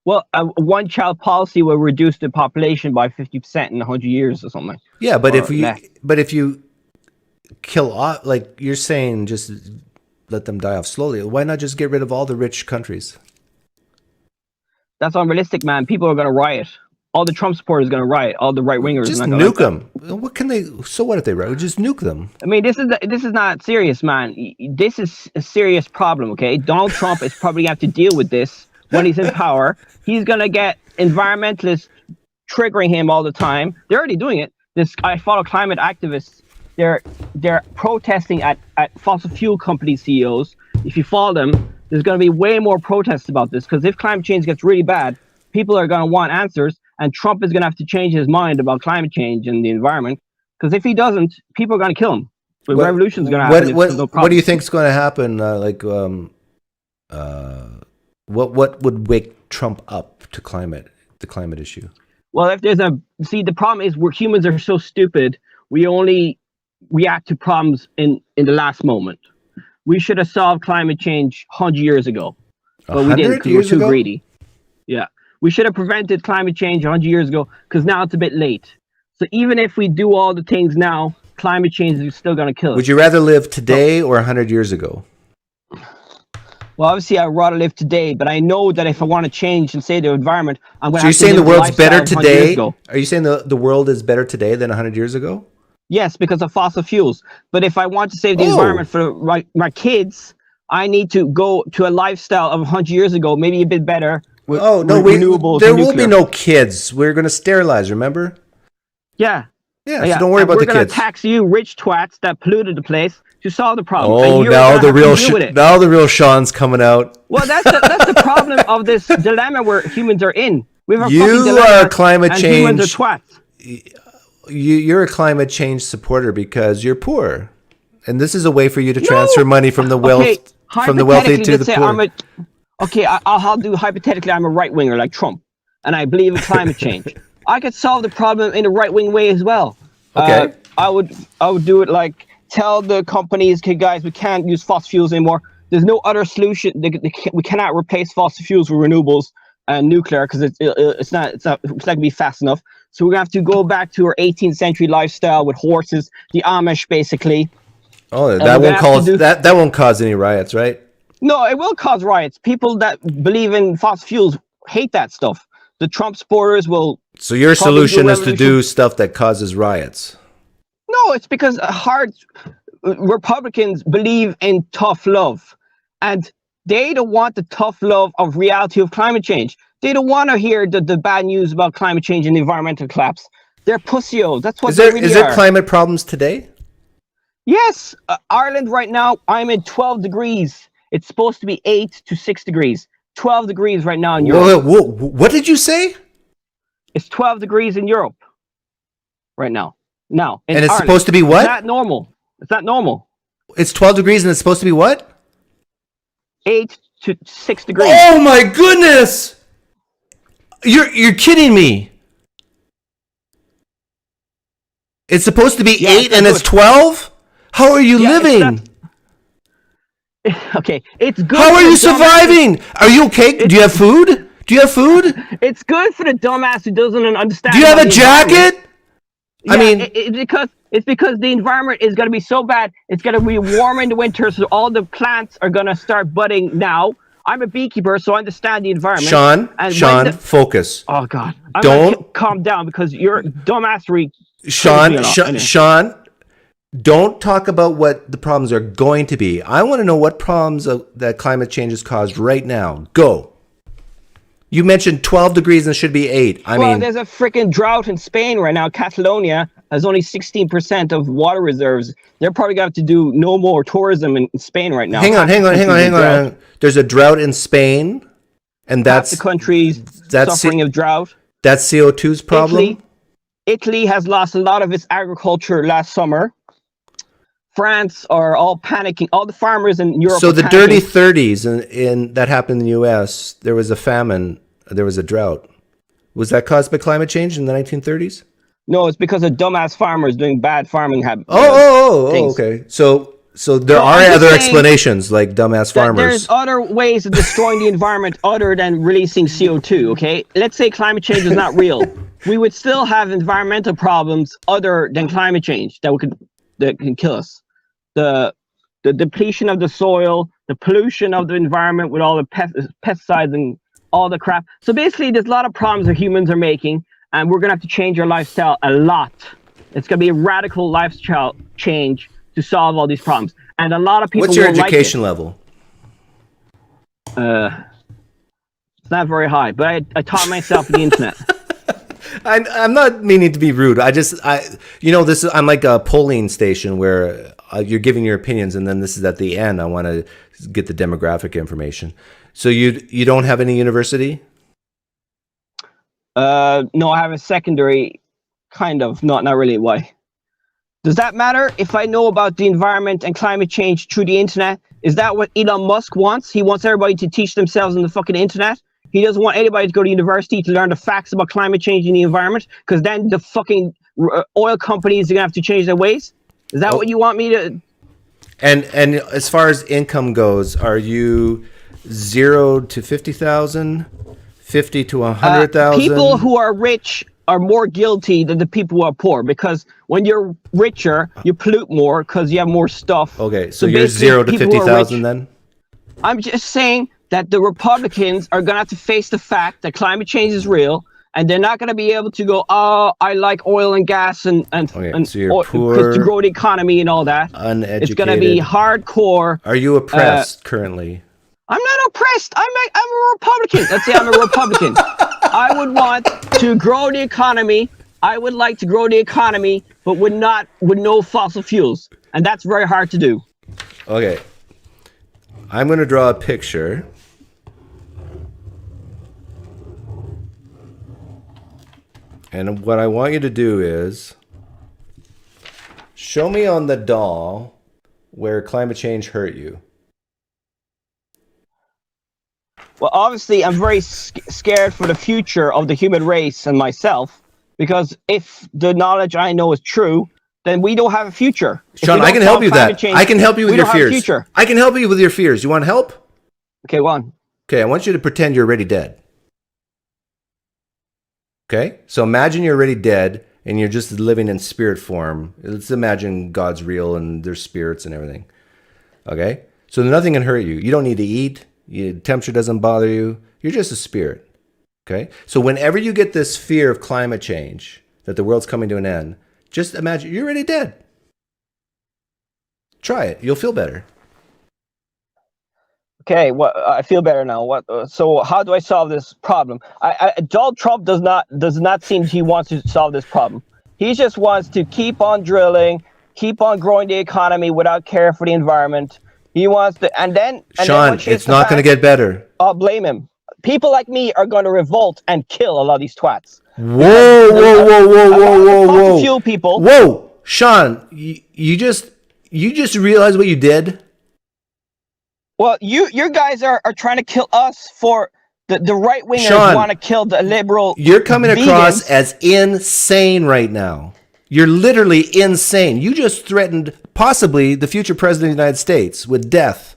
Well, a one-child policy will reduce the population by 50% in 100 years or something. Yeah, but if you kill off, like you're saying, just let them die off slowly. Why not just get rid of all the rich countries? That's unrealistic, man. People are going to riot. All the Trump supporters are going to riot. All the right-wingers just are not going to nuke them. What can they? So what if they riot? Just nuke them. I mean, this is not serious, man. This is a serious problem. Okay, Donald Trump is probably going to have to deal with this when he's in power. He's going to get environmentalists triggering him all the time. They're already doing it. I follow climate activists. They're protesting at fossil fuel company CEOs. If you follow them, there's going to be way more protests about this, because if climate change gets really bad, people are going to want answers, and Trump is going to have to change his mind about climate change and the environment, Because if he doesn't, people are going to kill him. But revolution's going to happen. What do you think is going to happen? What would wake Trump up to the climate issue? Well, if there's the problem is humans are so stupid. We only react to problems in the last moment. We should have solved climate change 100 years ago, but we didn't because we're too greedy. Yeah, we should have prevented climate change 100 years ago because now it's a bit late. So even if we do all the things now, climate change is still going to kill us. Would you rather live today or 100 years ago? Well, obviously, I'd rather live today, but I know that if I want to change and save the environment, I'm going to have to live the lifestyle of 100 years ago. So you're saying the world's better today? Are you saying the world is better today than 100 years ago? Yes, because of fossil fuels. But if I want to save the environment for my kids, I need to go to a lifestyle of 100 years ago, maybe a bit better. With renewables. There will be no kids. We're going to sterilize, remember? Yeah. Yeah, so don't worry about the kids. We're going to tax you rich twats that polluted the place to solve the problem. Oh, now the real Sean's coming out. Well, that's the problem of this dilemma where humans are in. We have a you are climate change. Humans are twats. You're a climate change supporter because you're poor, and this is a way for you to transfer money from the wealthy to the poor. I'll do hypothetically. I'm a right winger like Trump, and I believe in climate change. I could solve the problem in a right wing way as well. Okay. I would do it like tell the companies, okay, guys, we can't use fossil fuels anymore. There's no other solution. We cannot replace fossil fuels with renewables and nuclear because it's not going to be fast enough. So we're going to have to go back to our 18th century lifestyle with horses, the Amish, basically. Oh, that won't cause any riots, right? No, it will cause riots. People that believe in fossil fuels hate that stuff. The Trump supporters will. So your solution is to do stuff that causes riots? No, it's because Republicans believe in tough love, and they don't want the tough love of reality of climate change. They don't want to hear the bad news about climate change and the environmental collapse. They're pussios. That's what they really are. Is there climate problems today? Yes. Ireland right now, I'm in 12 degrees. It's supposed to be 8 to 6 degrees. 12 degrees right now in Europe. Whoa, what did you say? It's 12 degrees in Europe right now. And it's Ireland. Supposed to be what? It's not normal. It's not normal. It's 12 degrees and it's supposed to be what? 8 to 6 degrees. Oh my goodness! You're kidding me. It's supposed to be 8 and it's 12? How are you living? Okay, it's good. How are you surviving? Are you okay? Do you have food? It's good for the dumbass who doesn't understand. Do you have a jacket? Yeah, I mean, it's because the environment is going to be so bad. It's going to be warm in the winter, so all the plants are going to start budding now. I'm a beekeeper, so I understand the environment. Sean, focus. Oh God, don't calm down because you're dumbassery. Sean, don't talk about what the problems are going to be. I want to know what problems that climate change has caused right now. Go. You mentioned 12 degrees and it should be 8. I mean, there's a freaking drought in Spain right now. Catalonia has only 16% of water reserves. They're probably going to have to do no more tourism in Spain right now. Hang on. There's a drought in Spain, and that's the country's suffering of drought. That's CO2's problem. Italy has lost a lot of its agriculture last summer. France are all panicking. All the farmers in Europe. So the dirty 30s in that happened in the U.S. There was a famine. There was a drought. Was that caused by climate change in the 1930s? No, it's because of dumbass farmers doing bad farming habits. Okay. So there are other explanations like dumbass farmers. There's other ways of destroying the environment other than releasing CO2. Okay, let's say climate change is not real. We would still have environmental problems other than climate change that can kill us. The depletion of the soil, the pollution of the environment with all the pesticides and all the crap. So basically, there's a lot of problems that humans are making, and we're gonna have to change our lifestyle a lot. It's gonna be a radical lifestyle change to solve all these problems. And a lot of people. What's your education level? It's not very high, but I taught myself the internet. I'm not meaning to be rude. I'm like a polling station where you're giving your opinions, and then this is at the end. I want to get the demographic information. So you don't have any university? No, I have a secondary, kind of. Not really. Why? Does that matter if I know about the environment and climate change through the internet? Is that what Elon Musk wants? He wants everybody to teach themselves on the fucking internet. He doesn't want anybody to go to university to learn the facts about climate change and the environment, because then the fucking oil companies are gonna have to change their ways. Is that what you want me to? And as far as income goes, are you 0 to 50,000, 50 to 100,000? People who are rich are more guilty than the people who are poor, because when you're richer, you pollute more because you have more stuff. Okay, so you're 0 to 50,000 then? I'm just saying that the Republicans are going to have to face the fact that climate change is real, and they're not going to be able to go, oh, I like oil and gas and so you're poor, to grow the economy and all that. Uneducated. It's going to be hardcore. Are you oppressed currently? I'm not oppressed. I'm a Republican. Let's say I'm a Republican. I would want to grow the economy. I would like to grow the economy, but with no fossil fuels, and that's very hard to do. Okay, I'm going to draw a picture. And what I want you to do is show me on the doll where climate change hurt you. Well, obviously, I'm very scared for the future of the human race and myself, because if the knowledge I know is true, then we don't have a future. Sean, I can help you with that. I can help you with your fears. I can help you with your fears. You want help? Okay, go on. Okay, I want you to pretend you're already dead. Okay? So imagine you're already dead and you're just living in spirit form. Let's imagine God's real and there's spirits and everything. Okay? So nothing can hurt you. You don't need to eat. Temperature doesn't bother you. You're just a spirit. Okay? So whenever you get this fear of climate change, that the world's coming to an end, just imagine you're already dead. Try it. You'll feel better. Okay, I feel better now. So how do I solve this problem? Donald Trump does not seem he wants to solve this problem. He just wants to keep on drilling, keep on growing the economy without care for the environment. He wants to, and then Sean, it's not going to get better. I'll blame him. People like me are going to revolt and kill a lot of these twats. Whoa! Fuel people. Whoa, Sean, you just realized what you did? Well, you guys are trying to kill us for the right wingers want to kill the liberal. You're coming across as insane right now. You're literally insane. You just threatened possibly the future president of the United States with death.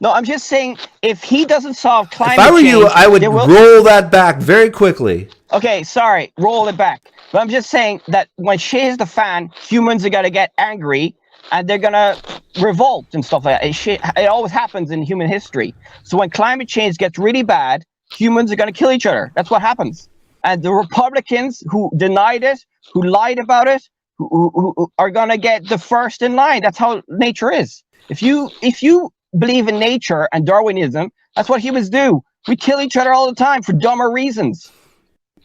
No, I'm just saying, if he doesn't solve climate change... If I were you, I would roll that back very quickly. Okay, sorry, roll it back. But I'm just saying that when shit hits the fan, humans are going to get angry, and they're going to revolt and stuff like that. It always happens in human history. So when climate change gets really bad, humans are going to kill each other. That's what happens. And the Republicans who denied it, who lied about it, who are going to get the first in line. That's how nature is. If you believe in nature and Darwinism, that's what humans do. We kill each other all the time for dumber reasons.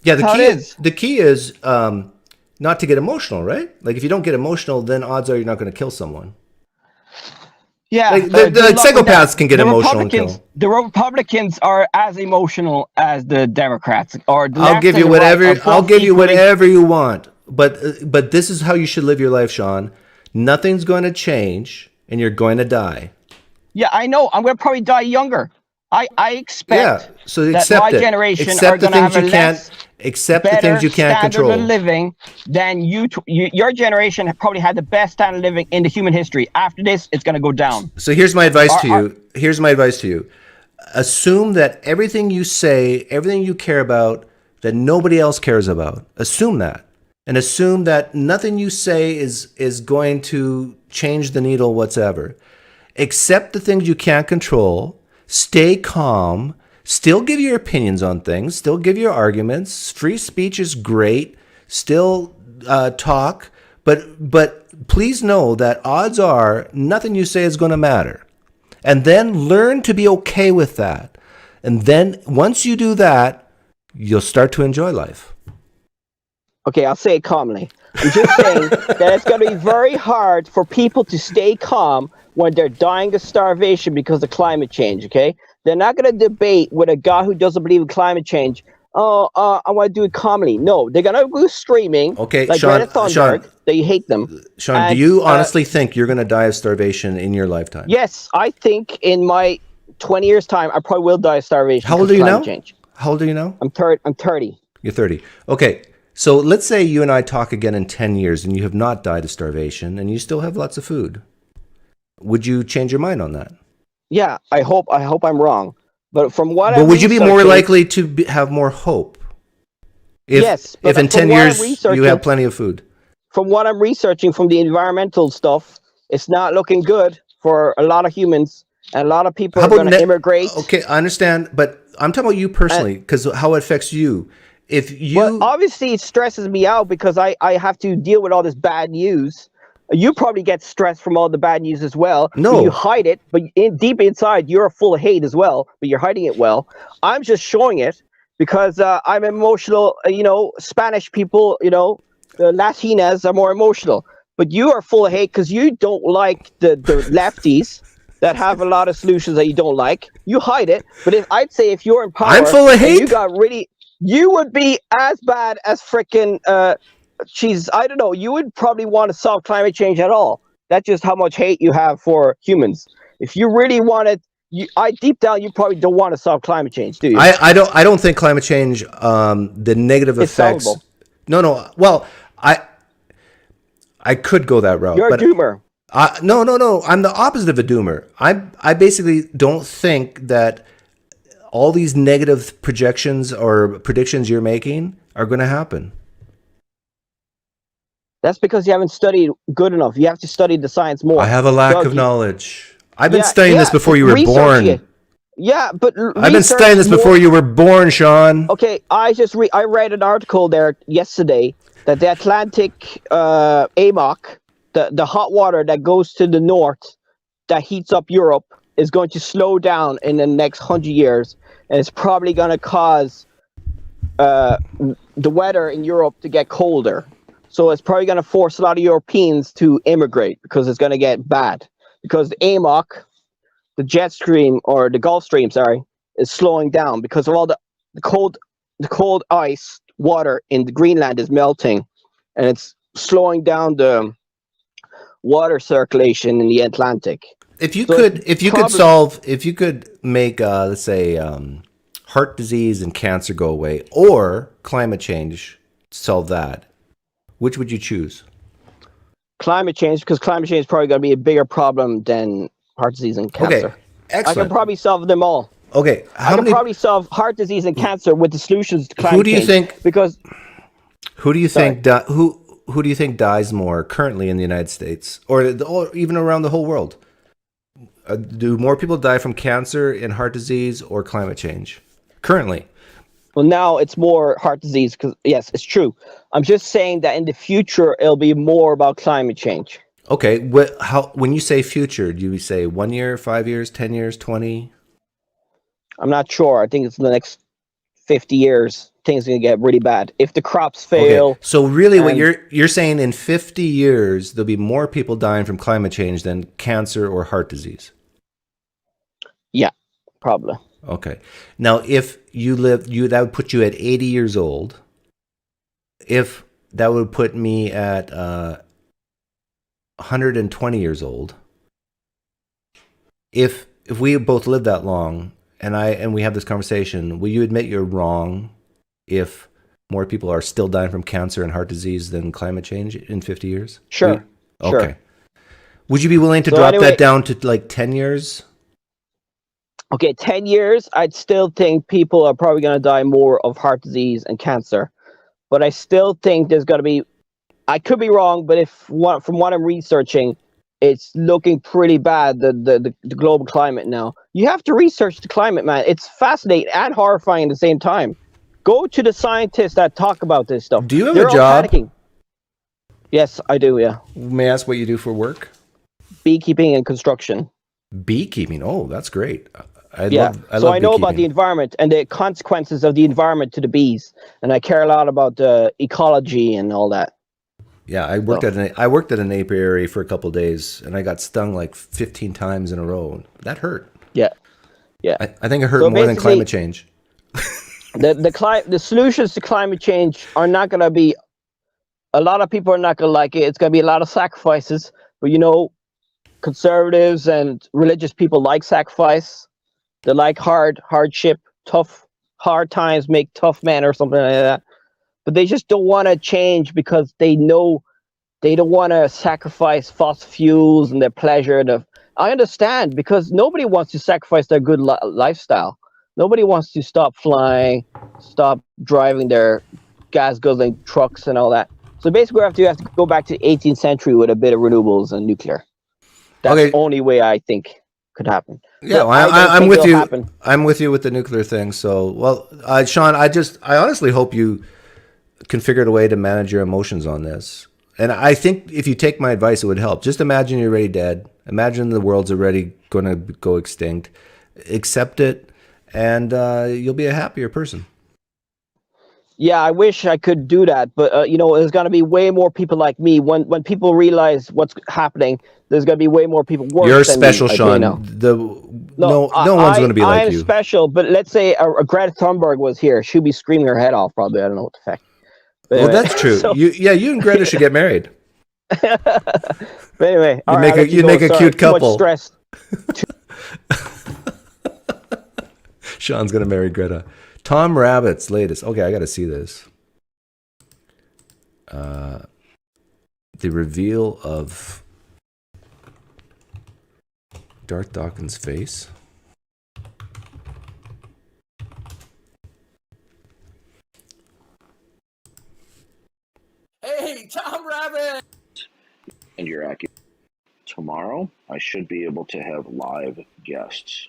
Yeah, the key is not to get emotional, right? Like if you don't get emotional, then odds are you're not going to kill someone. Yeah, like, the psychopaths can get emotional and kill. The Republicans are as emotional as the Democrats. I'll give you whatever. I'll give you whatever you want. But this is how you should live your life, Sean. Nothing's going to change, and you're going to die. Yeah, I know. I'm going to probably die younger. I expect so that my generation are going to have a less the things you can't control. Standard of living than your generation probably had the best standard of living in the human history. After this, it's going to go down. So here's my advice to you. Here's my advice to you. Assume that everything you say, everything you care about, that nobody else cares about. Assume that. And assume that nothing you say is going to change the needle whatsoever. Accept the things you can't control. Stay calm. Still give your opinions on things. Still give your arguments. Free speech is great. Still talk. But please know that odds are nothing you say is going to matter. And then learn to be okay with that. And then once you do that, you'll start to enjoy life. Okay, I'll say it calmly. I'm just saying that it's going to be very hard for people to stay calm when they're dying of starvation because of climate change, okay? They're not going to debate with a guy who doesn't believe in climate change I want to do it comedy. No, they're gonna go streaming. Okay, like Sean, Greta Thunberg. They hate them. Sean, And, do you honestly think you're going to die of starvation in your lifetime? Yes, I think in my 20 years' time, I probably will die of starvation. How old are you now? Change. How old are you now? I'm 30. You're 30. Okay, so let's say you and I talk again in 10 years and you have not died of starvation and you still have lots of food. Would you change your mind on that? Yeah, I hope I'm wrong. But from what would you be more likely to have more hope? Yes. If in 10 years you have plenty of food. From what I'm researching from the environmental stuff, it's not looking good for a lot of humans. And a lot of people are going to immigrate. Okay, I understand. But I'm talking about you personally, because how it affects you. Well, obviously, it stresses me out because I have to deal with all this bad news. You probably get stressed from all the bad news as well. No. You hide it, but deep inside, you're full of hate as well, but you're hiding it well. I'm just showing it because I'm emotional. Spanish people, the Latinas are more emotional. But you are full of hate because you don't like the lefties that have a lot of solutions that you don't like. You hide it. But I'd say if you're in power, I'm full of hate. You would be as bad as frickin' I don't know. You would probably want to solve climate change at all. That's just how much hate you have for humans. If you really wanted, deep down, you probably don't want to solve climate change, do you? I don't think climate change, the negative effects. Solvable. No. Well, I could go that route. You're a doomer. No. I'm the opposite of a doomer. I basically don't think that all these negative projections or predictions you're making are going to happen. That's because you haven't studied good enough. You have to study the science more. I have a lack of knowledge. I've been studying this before you were born. It. Yeah, but I've been studying this before you were born, Sean. Okay, I read an article there yesterday that the Atlantic AMOC, the hot water that goes to the north that heats up Europe, is going to slow down in the next 100 years, and it's probably going to cause the weather in Europe to get colder. So it's probably going to force a lot of Europeans to immigrate because it's going to get bad. Because the AMOC, the jet stream, or the Gulf Stream, is slowing down because of all the cold ice water in the Greenland is melting, and it's slowing down the water circulation in the Atlantic. If you could make, let's say, heart disease and cancer go away, or climate change solve that, which would you choose? Climate change, because climate change is probably going to be a bigger problem than heart disease and cancer. Okay, excellent. I can probably solve them all. Okay, I can probably solve heart disease and cancer with the solutions to climate change. Who do you think dies more currently in the United States, or even around the whole world? Do more people die from cancer and heart disease or climate change currently? Well, now it's more heart disease because, yes, it's true. I'm just saying that in the future, it'll be more about climate change. Okay. When you say future, do you say 1 year, 5 years, 10 years, 20? I'm not sure. I think it's the next 50 years. Things are going to get really bad. If the crops fail. Okay. So really what you're saying, in 50 years, there'll be more people dying from climate change than cancer or heart disease? Yeah, probably. Okay. Now, if you that would put you at 80 years old. If that would put me at 120 years old. If we both lived that long, and we have this conversation, will you admit you're wrong if more people are still dying from cancer and heart disease than climate change in 50 years? Sure. Okay. Sure. Would you be willing to drop that down to like 10 years? Okay, 10 years, I'd still think people are probably going to die more of heart disease and cancer. But I still think there's going to be, I could be wrong, but from what I'm researching, it's looking pretty bad, the global climate now. You have to research the climate, man. It's fascinating and horrifying at the same time. Go to the scientists that talk about this stuff. Do you have a job? Panicking. Yes, I do, yeah. May I ask what you do for work? Beekeeping and construction. Beekeeping? Oh, that's great. I love know about the environment and the consequences of the environment to the bees, and I care a lot about ecology and all that. Yeah, I worked at an apiary for a couple of days, and I got stung like 15 times in a row. That hurt. Yeah. I think it hurt more than climate change. The solutions to climate change are not going to be. A lot of people are not going to like it. It's going to be a lot of sacrifices. But conservatives and religious people like sacrifice. They like hardship, hard times make tough men or something like that. But they just don't want to change because they know they don't want to sacrifice fossil fuels and their pleasure. I understand, because nobody wants to sacrifice their good lifestyle. Nobody wants to stop flying, stop driving their gas-guzzling trucks and all that. So basically, we have to go back to the 18th century with a bit of renewables and nuclear. That's the only way I think could happen. Yeah, well, I'm with you. I'm with you with the nuclear thing. So, well, Sean, I honestly hope you can figure out a way to manage your emotions on this. And I think if you take my advice, it would help. Just imagine you're already dead. Imagine the world's already going to go extinct. Accept it, and you'll be a happier person. Yeah, I wish I could do that, but there's going to be way more people like me. When people realize what's happening, there's going to be way more people worse. You're than special, me, Sean. No one's going to be like you. I'm special, but let's say a Greta Thunberg was here. She'd be screaming her head off, probably. I don't know what the heck. But well, that's true. So, you and Greta should get married. But anyway, you make a cute couple. Too much stress. Sean's going to marry Greta. Tom Rabbit's latest. Okay, I got to see this. The reveal of Darth Dawkins' face. Hey, Tom Rabbit! And you're accurate. Tomorrow, I should be able to have live guests.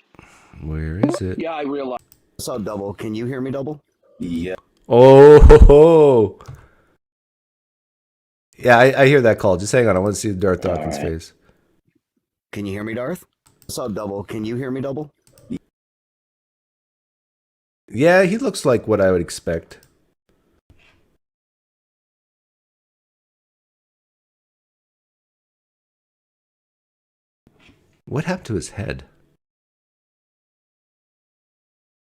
Where is it? Yeah, I realize. I saw double. Can you hear me double? Yeah. Oh. Yeah, I hear that call. Just hang on. I want to see Darth Dawkins' face. Can you hear me, Darth? I saw double. Can you hear me double? Yeah, he looks like what I would expect. What happened to his head?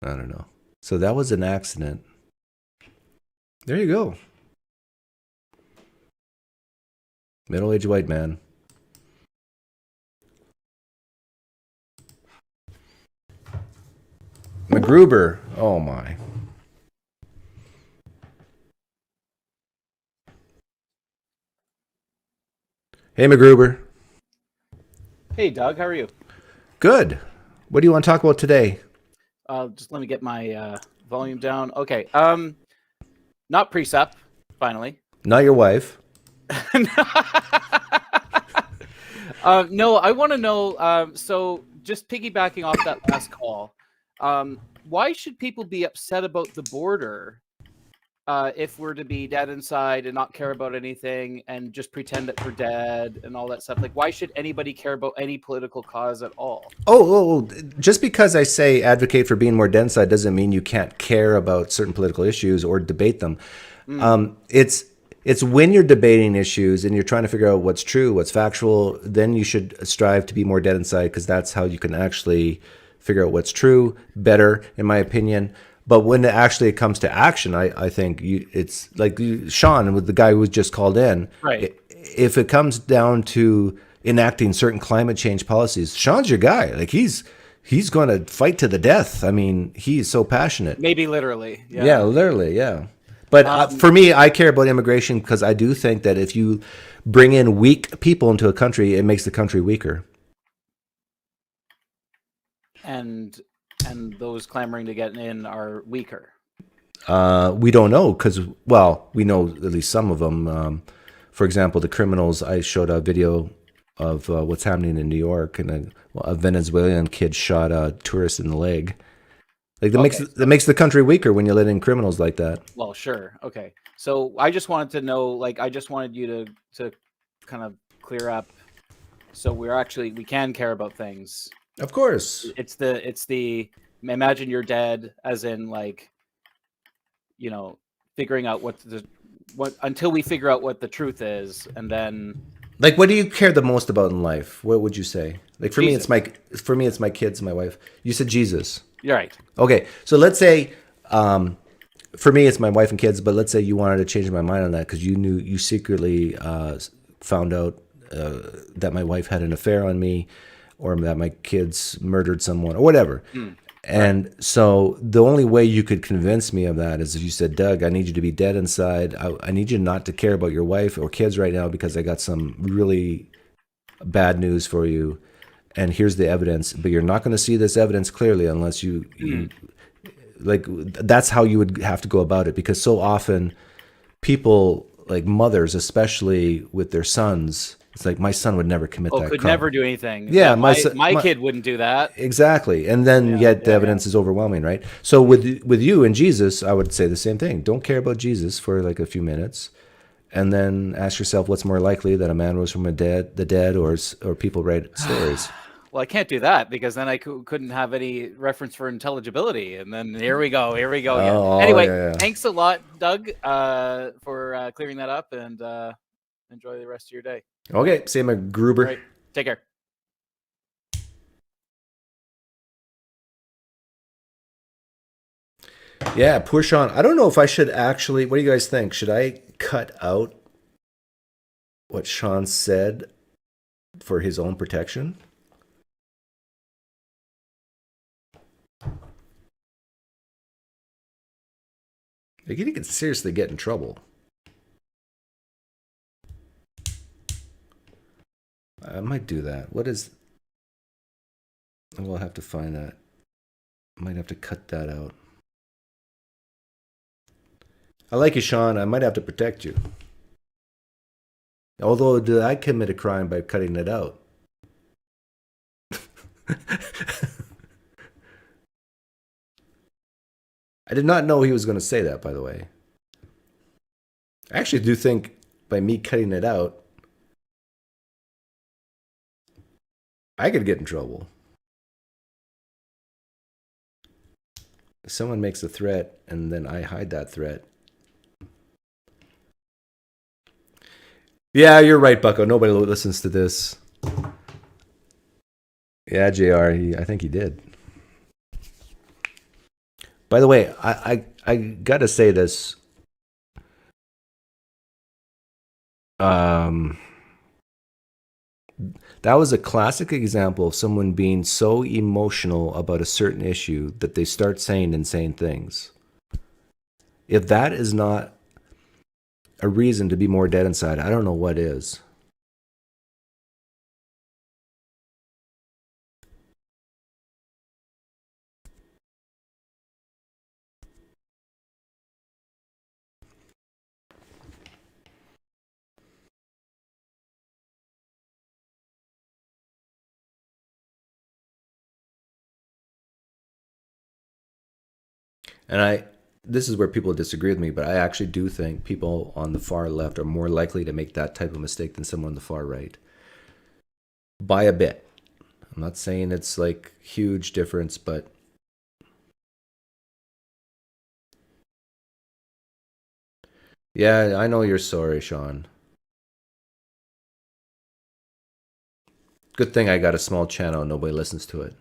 I don't know. So that was an accident. There you go. Middle-aged white man. MacGruber. Oh my. Hey MacGruber. Hey Doug, how are you? Good. What do you want to talk about today? Just let me get my volume down. Okay. Not precept, finally. Not your wife. No, I want to know. So, just piggybacking off that last call, why should people be upset about the border if we're to be dead inside and not care about anything and just pretend that we're dead and all that stuff? Like, why should anybody care about any political cause at all? Oh, just because I say advocate for being more dead inside doesn't mean you can't care about certain political issues or debate them. It's when you're debating issues and you're trying to figure out what's true, what's factual, then you should strive to be more dead inside, because that's how you can actually figure out what's true better, in my opinion. But when it comes to action, I think it's like Sean, with the guy who was just called in. Right. If it comes down to enacting certain climate change policies, Sean's your guy. Like he's going to fight to the death. I mean, he's so passionate. Maybe literally. Yeah, literally. Yeah. But for me, I care about immigration because I do think that if you bring in weak people into a country, it makes the country weaker. And those clamoring to get in are weaker. We don't know because, well, we know at least some of them. For example, the criminals. I showed a video of what's happening in New York, and a Venezuelan kid shot a tourist in the leg. Like that makes the country weaker when you let in criminals like that. Well, sure, okay. So I just wanted to know, like, I just wanted you to kind of clear up, so we can care about things. Of course. It's the imagine you're dead, as in, like, figuring out what until we figure out what the truth is, and then. Like, what do you care the most about in life? What would you say? Like for Jesus. me, it's my kids, and my wife. You said Jesus. You're right. Okay, so let's say for me, it's my wife and kids. But let's say you wanted to change my mind on that because you secretly found out that my wife had an affair on me, or that my kids murdered someone, or whatever. And so the only way you could convince me of that is if you said, Doug, I need you to be dead inside. I need you not to care about your wife or kids right now because I got some really bad news for you. And here's the evidence, but you're not going to see this evidence clearly unless you like, that's how you would have to go about it. Because so often people, like mothers, especially with their sons, it's like, my son would never commit that could crime. never do anything. Yeah, my kid wouldn't do that. Exactly. And then yet the evidence is overwhelming, right? So with you and Jesus, I would say the same thing. Don't care about Jesus for like a few minutes, and then ask yourself what's more likely, that a man rose from the dead, or people write stories. Well, I can't do that because then I couldn't have any reference for intelligibility. And then here we go again. Anyway, thanks a lot, Doug, for clearing that up, and enjoy the rest of your day. Okay, see you, my Gruber. Right. Take care. Yeah, poor Sean. I don't know if I should actually, what do you guys think? Should I cut out what Sean said for his own protection? Like, he could seriously get in trouble. I might do that. What is... We'll have to find that. I might have to cut that out. I like you, Sean. I might have to protect you. Although, did I commit a crime by cutting it out? I did not know he was going to say that, by the way. I actually do think by me cutting it out, I could get in trouble. If someone makes a threat and then I hide that threat. Yeah, you're right, Bucko. Nobody listens to this. Yeah, JR, I think he did. By the way, I got to say this. That was a classic example of someone being so emotional about a certain issue that they start saying insane things. If that is not a reason to be more dead inside, I don't know what is. And this is where people disagree with me, but I actually do think people on the far left are more likely to make that type of mistake than someone on the far right. By a bit. I'm not saying it's like huge difference, but yeah, I know you're sorry, Sean. Good thing I got a small channel and nobody listens to it.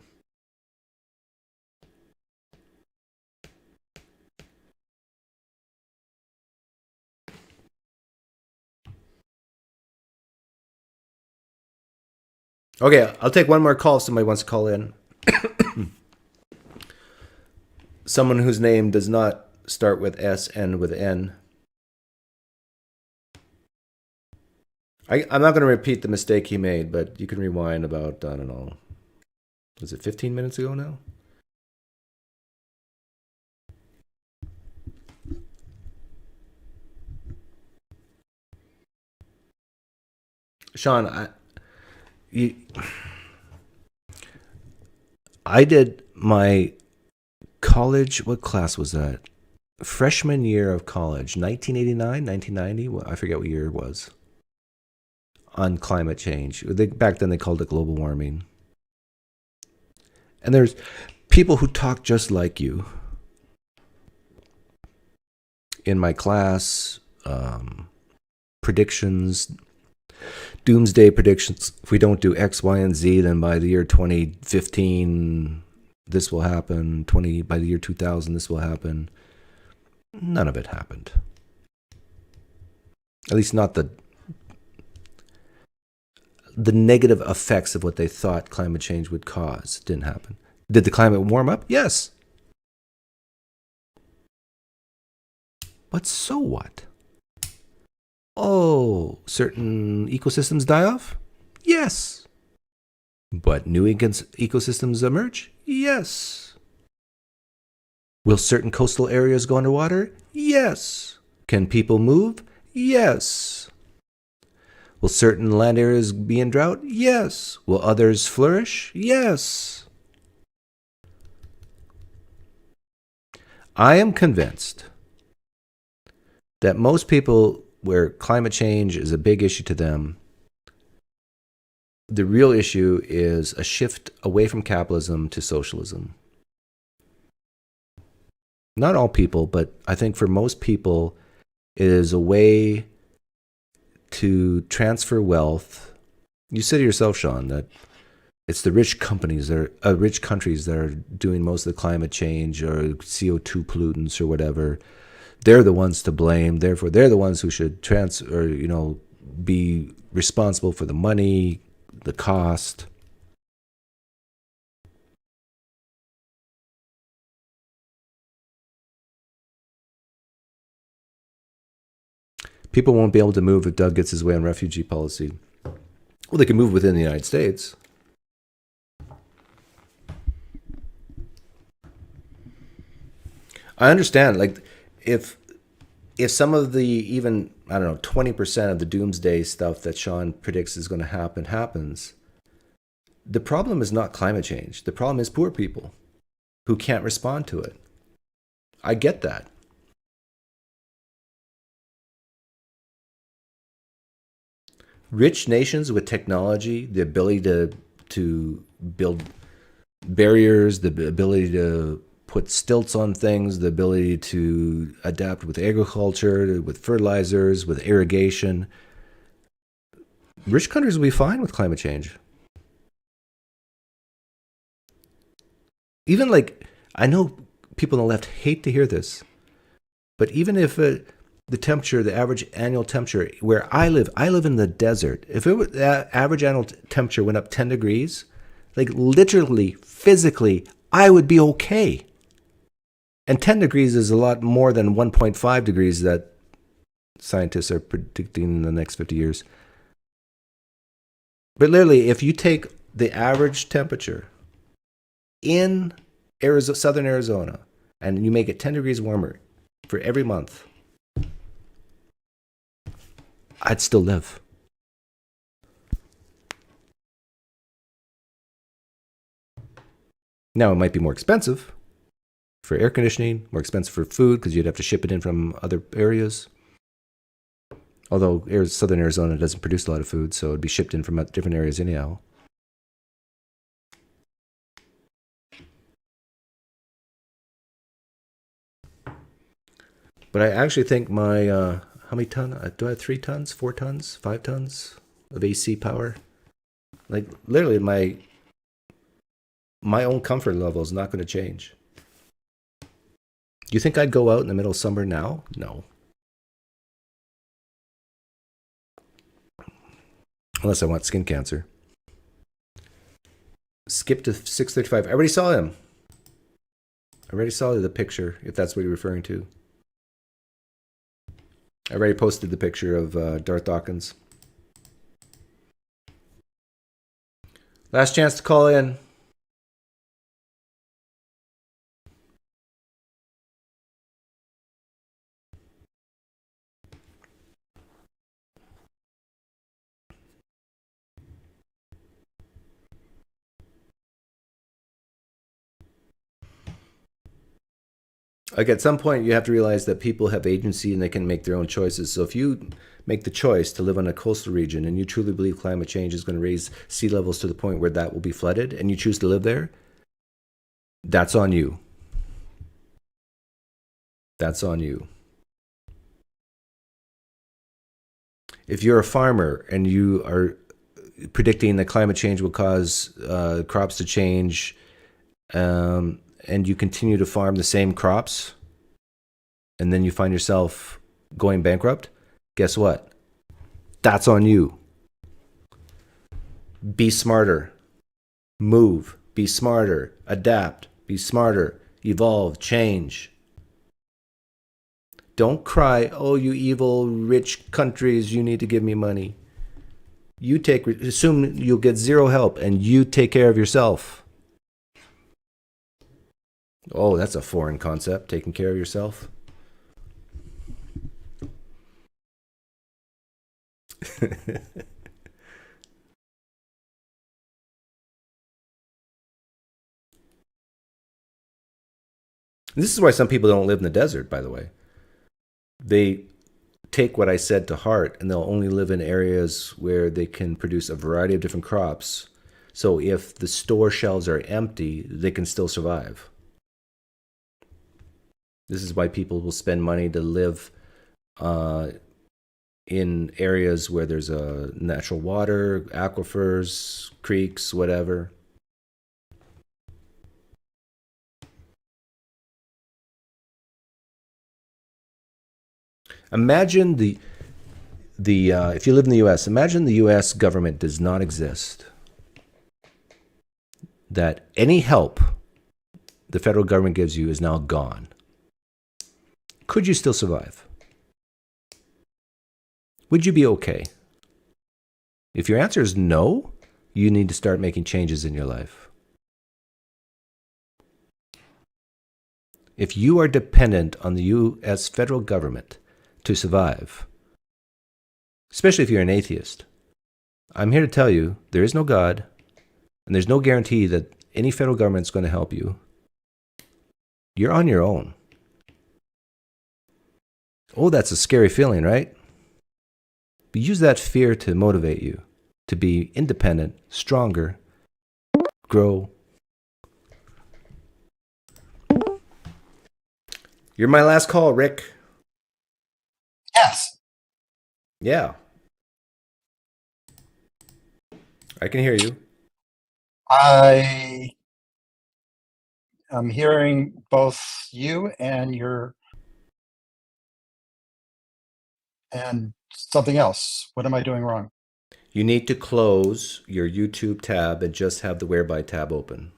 Okay, I'll take one more call if somebody wants to call in. Someone whose name does not start with S, end with N. I'm not going to repeat the mistake he made, but you can rewind about, I don't know, was it 15 minutes ago now? Sean, I did my college, what class was that? Freshman year of college, 1989, 1990, I forget what year it was, on climate change. Back then they called it global warming. And there's people who talk just like you in my class, predictions, doomsday predictions. If we don't do X, Y, and Z, then by the year 2015, this will happen. By the year 2000, this will happen. None of it happened. At least not the negative effects of what they thought climate change would cause didn't happen. Did the climate warm up? Yes. But so what? Oh, certain ecosystems die off? Yes. But new ecosystems emerge? Yes. Will certain coastal areas go underwater? Yes. Can people move? Yes. Will certain land areas be in drought? Yes. Will others flourish? Yes. I am convinced that most people where climate change is a big issue to them, the real issue is a shift away from capitalism to socialism. Not all people, but I think for most people, it is a way to transfer wealth. You said to yourself, Sean, that it's the rich companies that are rich countries that are doing most of the climate change or CO2 pollutants or whatever. They're the ones to blame. Therefore, they're the ones who should be responsible for the money, the cost. People won't be able to move if Doug gets his way on refugee policy. Well, they can move within the United States. I understand, like, if some of the even, 20% of the doomsday stuff that Sean predicts is going to happen happens, the problem is not climate change. The problem is poor people who can't respond to it. I get that. Rich nations with technology, the ability to build barriers, the ability to put stilts on things, the ability to adapt with agriculture, with fertilizers, with irrigation. Rich countries will be fine with climate change. Even I know people on the left hate to hear this, but even if the temperature, the average annual temperature where I live in the desert, if the average annual temperature went up 10 degrees, literally, physically, I would be okay. And 10 degrees is a lot more than 1.5 degrees that scientists are predicting in the next 50 years. But literally, if you take the average temperature in southern Arizona and you make it 10 degrees warmer for every month, I'd still live. Now, it might be more expensive for air conditioning, more expensive for food because you'd have to ship it in from other areas. Although southern Arizona doesn't produce a lot of food, so it'd be shipped in from different areas anyhow. But I actually think my, how many tons? Do I have 3 tons, 4 tons, 5 tons of AC power? Literally, my own comfort level is not going to change. Do you think I'd go out in the middle of summer now? No. Unless I want skin cancer. Skip to 6:35. I already saw him. I already saw the picture, if that's what you're referring to. I already posted the picture of Darth Dawkins. Last chance to call in. At some point, you have to realize that people have agency and they can make their own choices. So if you make the choice to live on a coastal region and you truly believe climate change is going to raise sea levels to the point where that will be flooded and you choose to live there, that's on you. That's on you. If you're a farmer and you are predicting that climate change will cause crops to change, and you continue to farm the same crops, and then you find yourself going bankrupt, guess what? That's on you. Be smarter. Move. Be smarter. Adapt. Be smarter. Evolve. Change. Don't cry, oh, you evil rich countries, you need to give me money. Assume you'll get zero help and you take care of yourself. Oh, that's a foreign concept, taking care of yourself. This is why some people don't live in the desert, by the way. They take what I said to heart, and they'll only live in areas where they can produce a variety of different crops. So if the store shelves are empty, they can still survive. This is why people will spend money to live in areas where there's natural water, aquifers, creeks, whatever. Imagine if you live in the U.S., imagine the U.S. government does not exist. That any help the federal government gives you is now gone. Could you still survive? Would you be okay? If your answer is no, you need to start making changes in your life. If you are dependent on the U.S. federal government to survive, especially if you're an atheist, I'm here to tell you there is no God, and there's no guarantee that any federal government is going to help you. You're on your own. Oh, that's a scary feeling, right? But use that fear to motivate you to be independent, stronger, grow. You're my last call, Rick. Yes. Yeah. I can hear you. I am hearing both you and something else. What am I doing wrong? You need to close your YouTube tab and just have the Whereby tab open.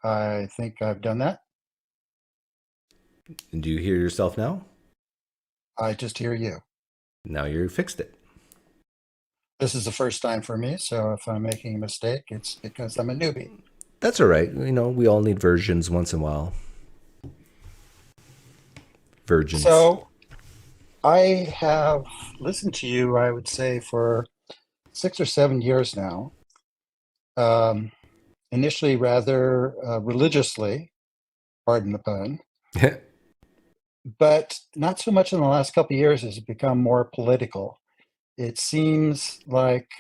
I think I've done that. And do you hear yourself now? I just hear you. Now you fixed it. This is the first time for me, so if I'm making a mistake, it's because I'm a newbie. That's all right. You know, we all need versions once in a while. Virgins. So I have listened to you, I would say, for 6 or 7 years now. Initially rather religiously, pardon the pun. But not so much in the last couple of years has it become more political. It seems like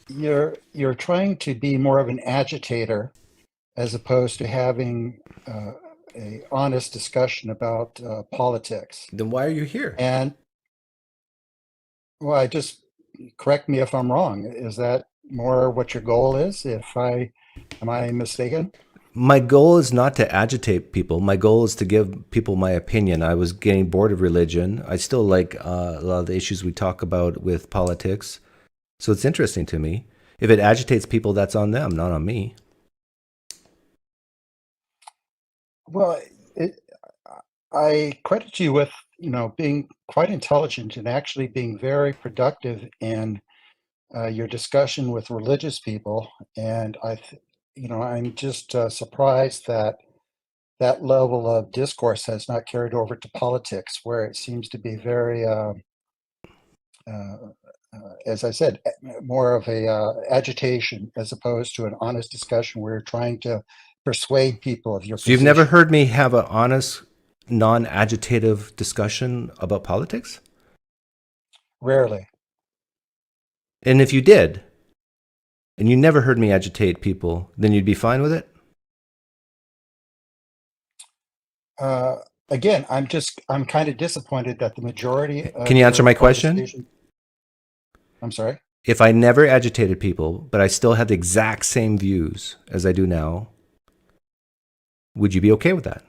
you're trying to be more of an agitator as opposed to having a honest discussion about politics. Then why are you here? And well, correct me if I'm wrong. Is that more what your goal is? Am I mistaken? My goal is not to agitate people. My goal is to give people my opinion. I was getting bored of religion. I still like a lot of the issues we talk about with politics. So it's interesting to me. If it agitates people, that's on them, not on me. Well, I credit you with, being quite intelligent and actually being very productive in your discussion with religious people. And I'm just surprised that level of discourse has not carried over to politics, where it seems to be very, as I said, more of a agitation as opposed to an honest discussion where you're trying to persuade people of your So position. you've never heard me have an honest, non-agitative discussion about politics? Rarely. And if you did, and you never heard me agitate people, then you'd be fine with it? Again, I'm kind of disappointed that the majority of Can you answer your my question? conversation- I'm sorry? if I never agitated people, but I still had the exact same views as I do now, would you be okay with that?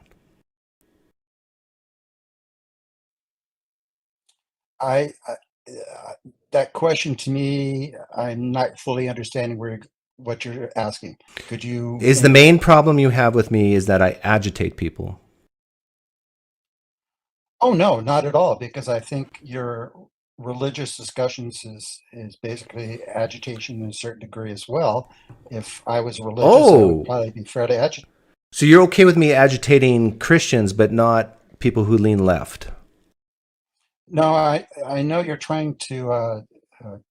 That question to me, I'm not fully understanding what you're asking. Could you? Is the main problem you have with me is that I agitate people? Oh no, not at all. Because I think your religious discussions is basically agitation in a certain degree as well. If I was religious, I would probably be fair to agitate. So you're okay with me agitating Christians, but not people who lean left? No, I know you're trying to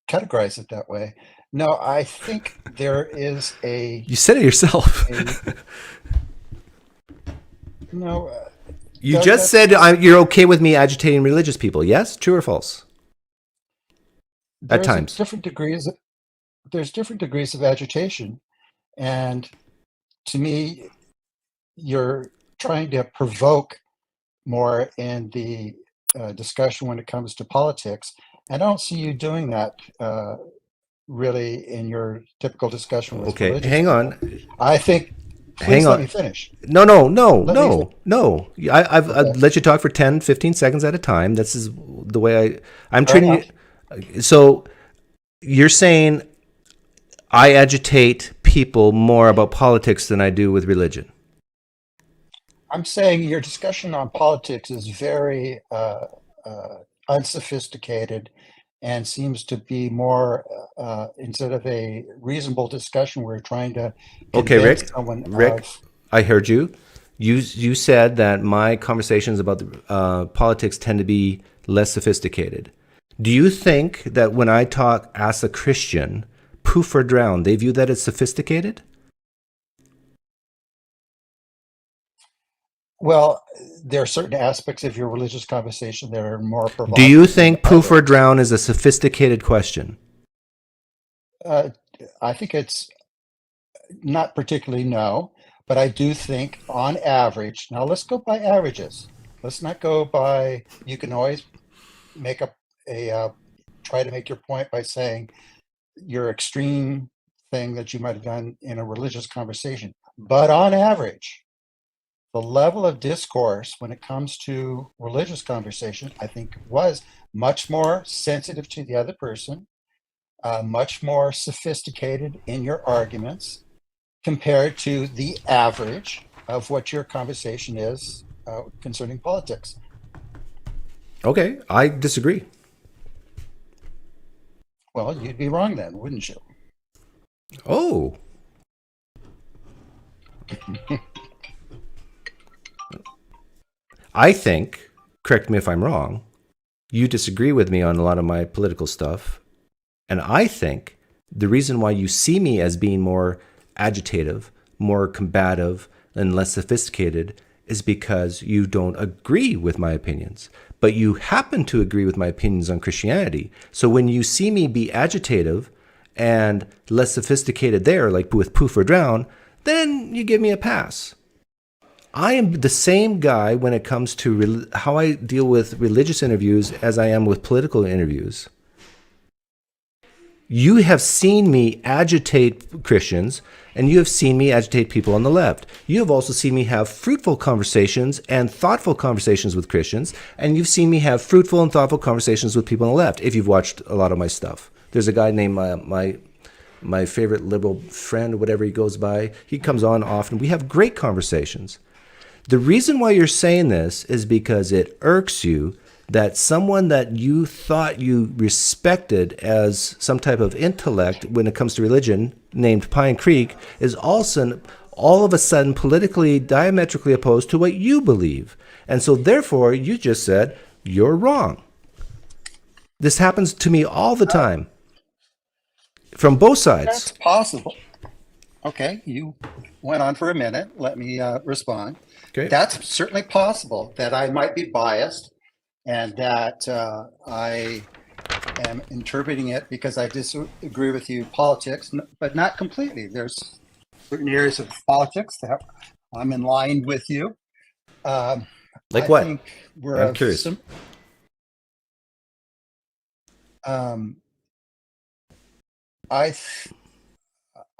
categorize it that way. No, I think there is a... You said it yourself. No. You just said you're okay with me agitating religious people. Yes? True or false? At times. There's different degrees of agitation. And to me, you're trying to provoke more in the discussion when it comes to politics. I don't see you doing that really in your typical discussion with religious hang on. people. I think. Please let me finish. No. I've let you talk for 10, 15 seconds at a time. This is the way I'm treating you. So you're saying I agitate people more about politics than I do with religion. I'm saying your discussion on politics is very unsophisticated and seems to be more instead of a reasonable discussion, we're trying to convince someone. Rick, I heard you. You said that my conversations about politics tend to be less sophisticated. Do you think that when I ask a Christian, poof or drown, they view that as sophisticated? Well, there are certain aspects of your religious conversation that are more provocative. Do you think poof or drown is a sophisticated question? I think it's not particularly no, but I do think on average, now let's go by averages. Let's not go by, you can always make try to make your point by saying your extreme thing that you might have done in a religious conversation. But on average, the level of discourse when it comes to religious conversation, I think, was much more sensitive to the other person, much more sophisticated in your arguments compared to the average of what your conversation is concerning politics. Okay, I disagree. Well, you'd be wrong then, wouldn't you? Oh. I think, correct me if I'm wrong, you disagree with me on a lot of my political stuff. And I think the reason why you see me as being more agitative, more combative, and less sophisticated is because you don't agree with my opinions. But you happen to agree with my opinions on Christianity. So when you see me be agitative and less sophisticated there, like with poof or drown, then you give me a pass. I am the same guy when it comes to how I deal with religious interviews as I am with political interviews. You have seen me agitate Christians, and you have seen me agitate people on the left. You have also seen me have fruitful conversations and thoughtful conversations with Christians, and you've seen me have fruitful and thoughtful conversations with people on the left, if you've watched a lot of my stuff. There's a guy named my favorite liberal friend, whatever he goes by. He comes on often. We have great conversations. The reason why you're saying this is because it irks you that someone that you thought you respected as some type of intellect when it comes to religion, named PineCreek, is also all of a sudden politically diametrically opposed to what you believe. And so therefore, you just said, you're wrong. This happens to me all the time. From both sides. That's possible. Okay, you went on for a minute. Let me respond. Okay. That's certainly possible that I might be biased and that I am interpreting it because I disagree with you politics, but not completely. There's certain areas of politics that I'm in line with you. Like what? I'm curious. I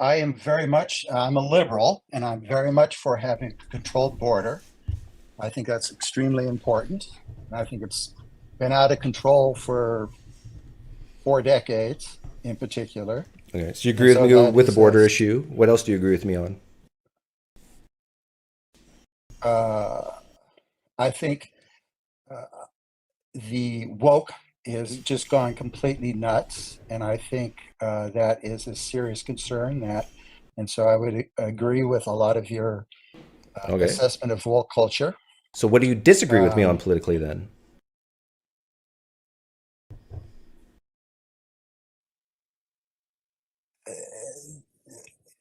am very much, I'm a liberal, and I'm very much for having a controlled border. I think that's extremely important. And I think it's been out of control for 4 decades in particular. Okay, so you agree with me with the border issue. What else do you agree with me on? I think the woke is just gone completely nuts, and I think that is a serious concern. And so I would agree with a lot of your assessment of woke culture. So what do you disagree with me on politically then?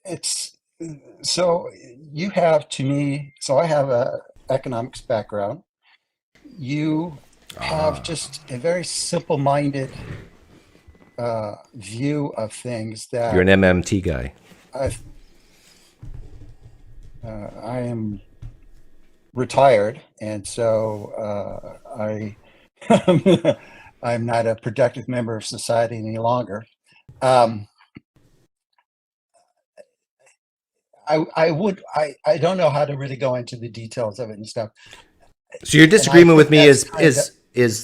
It's so you have to me. So I have a economics background. You have just a very simple-minded view of things that You're an MMT guy. I am retired, and so I'm not a productive member of society any longer. I don't know how to really go into the details of it and stuff. So your disagreement with me is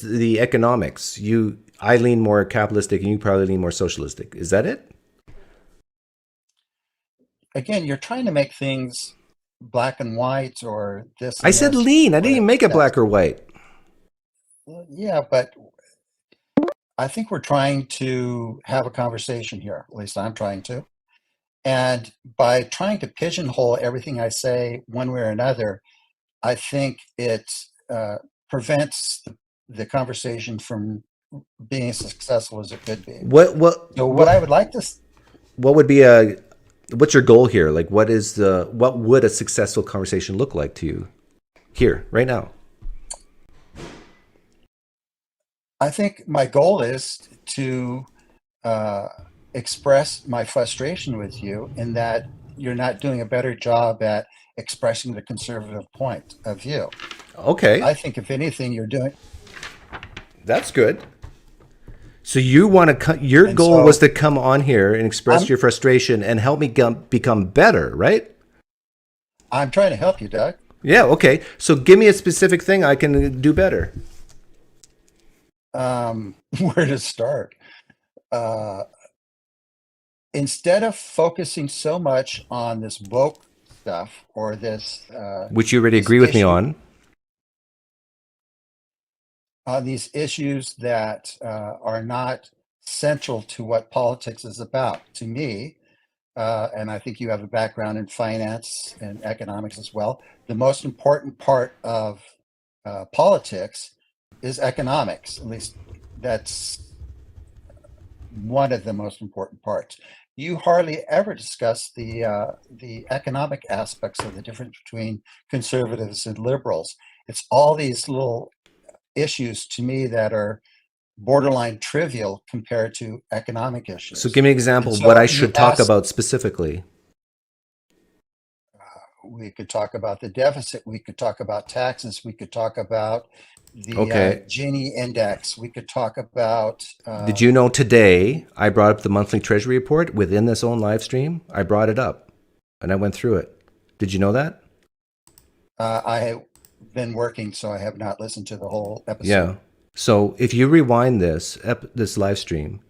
the economics. I lean more capitalistic, and you probably lean more socialistic. Is that it? Again, you're trying to make things black and white, or this. I said lean. I didn't even make it black or white. Well, yeah, but I think we're trying to have a conversation here. At least I'm trying to. And by trying to pigeonhole everything I say one way or another, I think it prevents the conversation from being as successful as it could be. What I would like to. What would be what's your goal here? Like, what would a successful conversation look like to you here right now? I think my goal is to express my frustration with you in that you're not doing a better job at expressing the conservative point of view. Okay. I think if anything, you're doing. That's good. So you want to your goal was to come on here and express your frustration and help me become better, right? I'm trying to help you, Doug. Yeah, okay. So give me a specific thing I can do better. Where to start? Instead of focusing so much on this woke stuff or this, which you already agree with me on these issues that are not central to what politics is about, to me, and I think you have a background in finance and economics as well. The most important part of politics is economics. At least that's one of the most important parts. You hardly ever discuss the economic aspects of the difference between conservatives and liberals. It's all these little issues to me that are borderline trivial compared to economic issues. So give me an example of what I should talk about specifically. We could talk about the deficit. We could talk about taxes. We could talk about the Gini index. We could talk about. Did you know today I brought up the monthly Treasury Report within this own live stream? I brought it up and I went through it. Did you know that? I have been working, so I have not listened to the whole episode. Yeah. So if you rewind this live stream,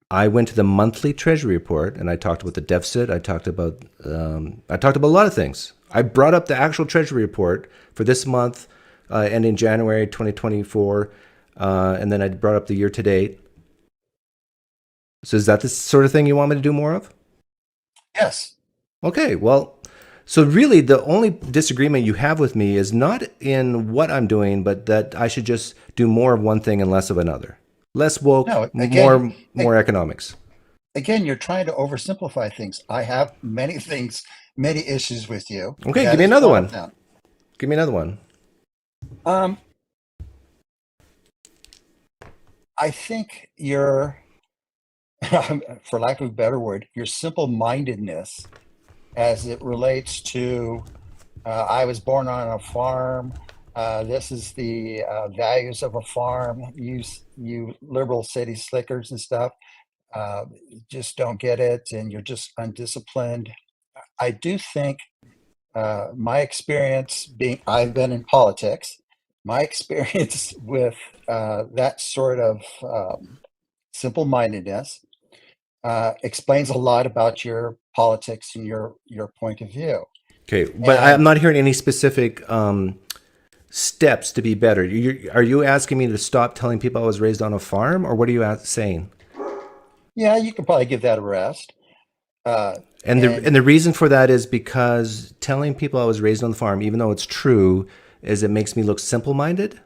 I went to the monthly Treasury Report and I talked about the deficit. I talked about a lot of things. I brought up the actual Treasury Report for this month, ending January 2024, and then I brought up the year to date. So is that the sort of thing you want me to do more of? Yes. Okay. Well, so really the only disagreement you have with me is not in what I'm doing, but that I should just do more of one thing and less of another. Less woke, more economics. Again, you're trying to oversimplify things. I have many issues with you. Okay, give me another one. Give me another one. I think your, for lack of a better word, your simple-mindedness as it relates to, I was born on a farm. This is the values of a farm. You liberal city slickers and stuff. just don't get it and you're just undisciplined. I do think my experience I've been in politics, my experience with that sort of simple-mindedness explains a lot about your politics and your point of view. Okay, but I'm not hearing any specific steps to be better. Are you asking me to stop telling people I was raised on a farm, or what are you saying? Yeah, you could probably give that a rest. And the reason for that is because telling people I was raised on the farm, even though it's true, is it makes me look simple-minded?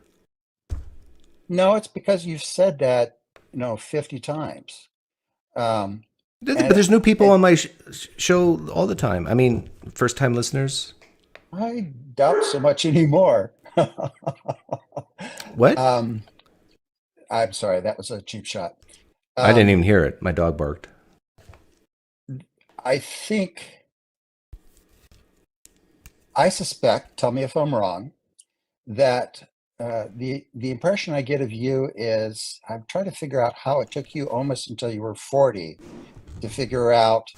No, it's because you've said that 50 times. But there's new people on my show all the time. I mean, first-time listeners. I doubt so much anymore. What? I'm sorry, that was a cheap shot. I didn't even hear it. My dog barked. I suspect, tell me if I'm wrong, that the impression I get of you is I'm trying to figure out how it took you almost until you were 40 to figure out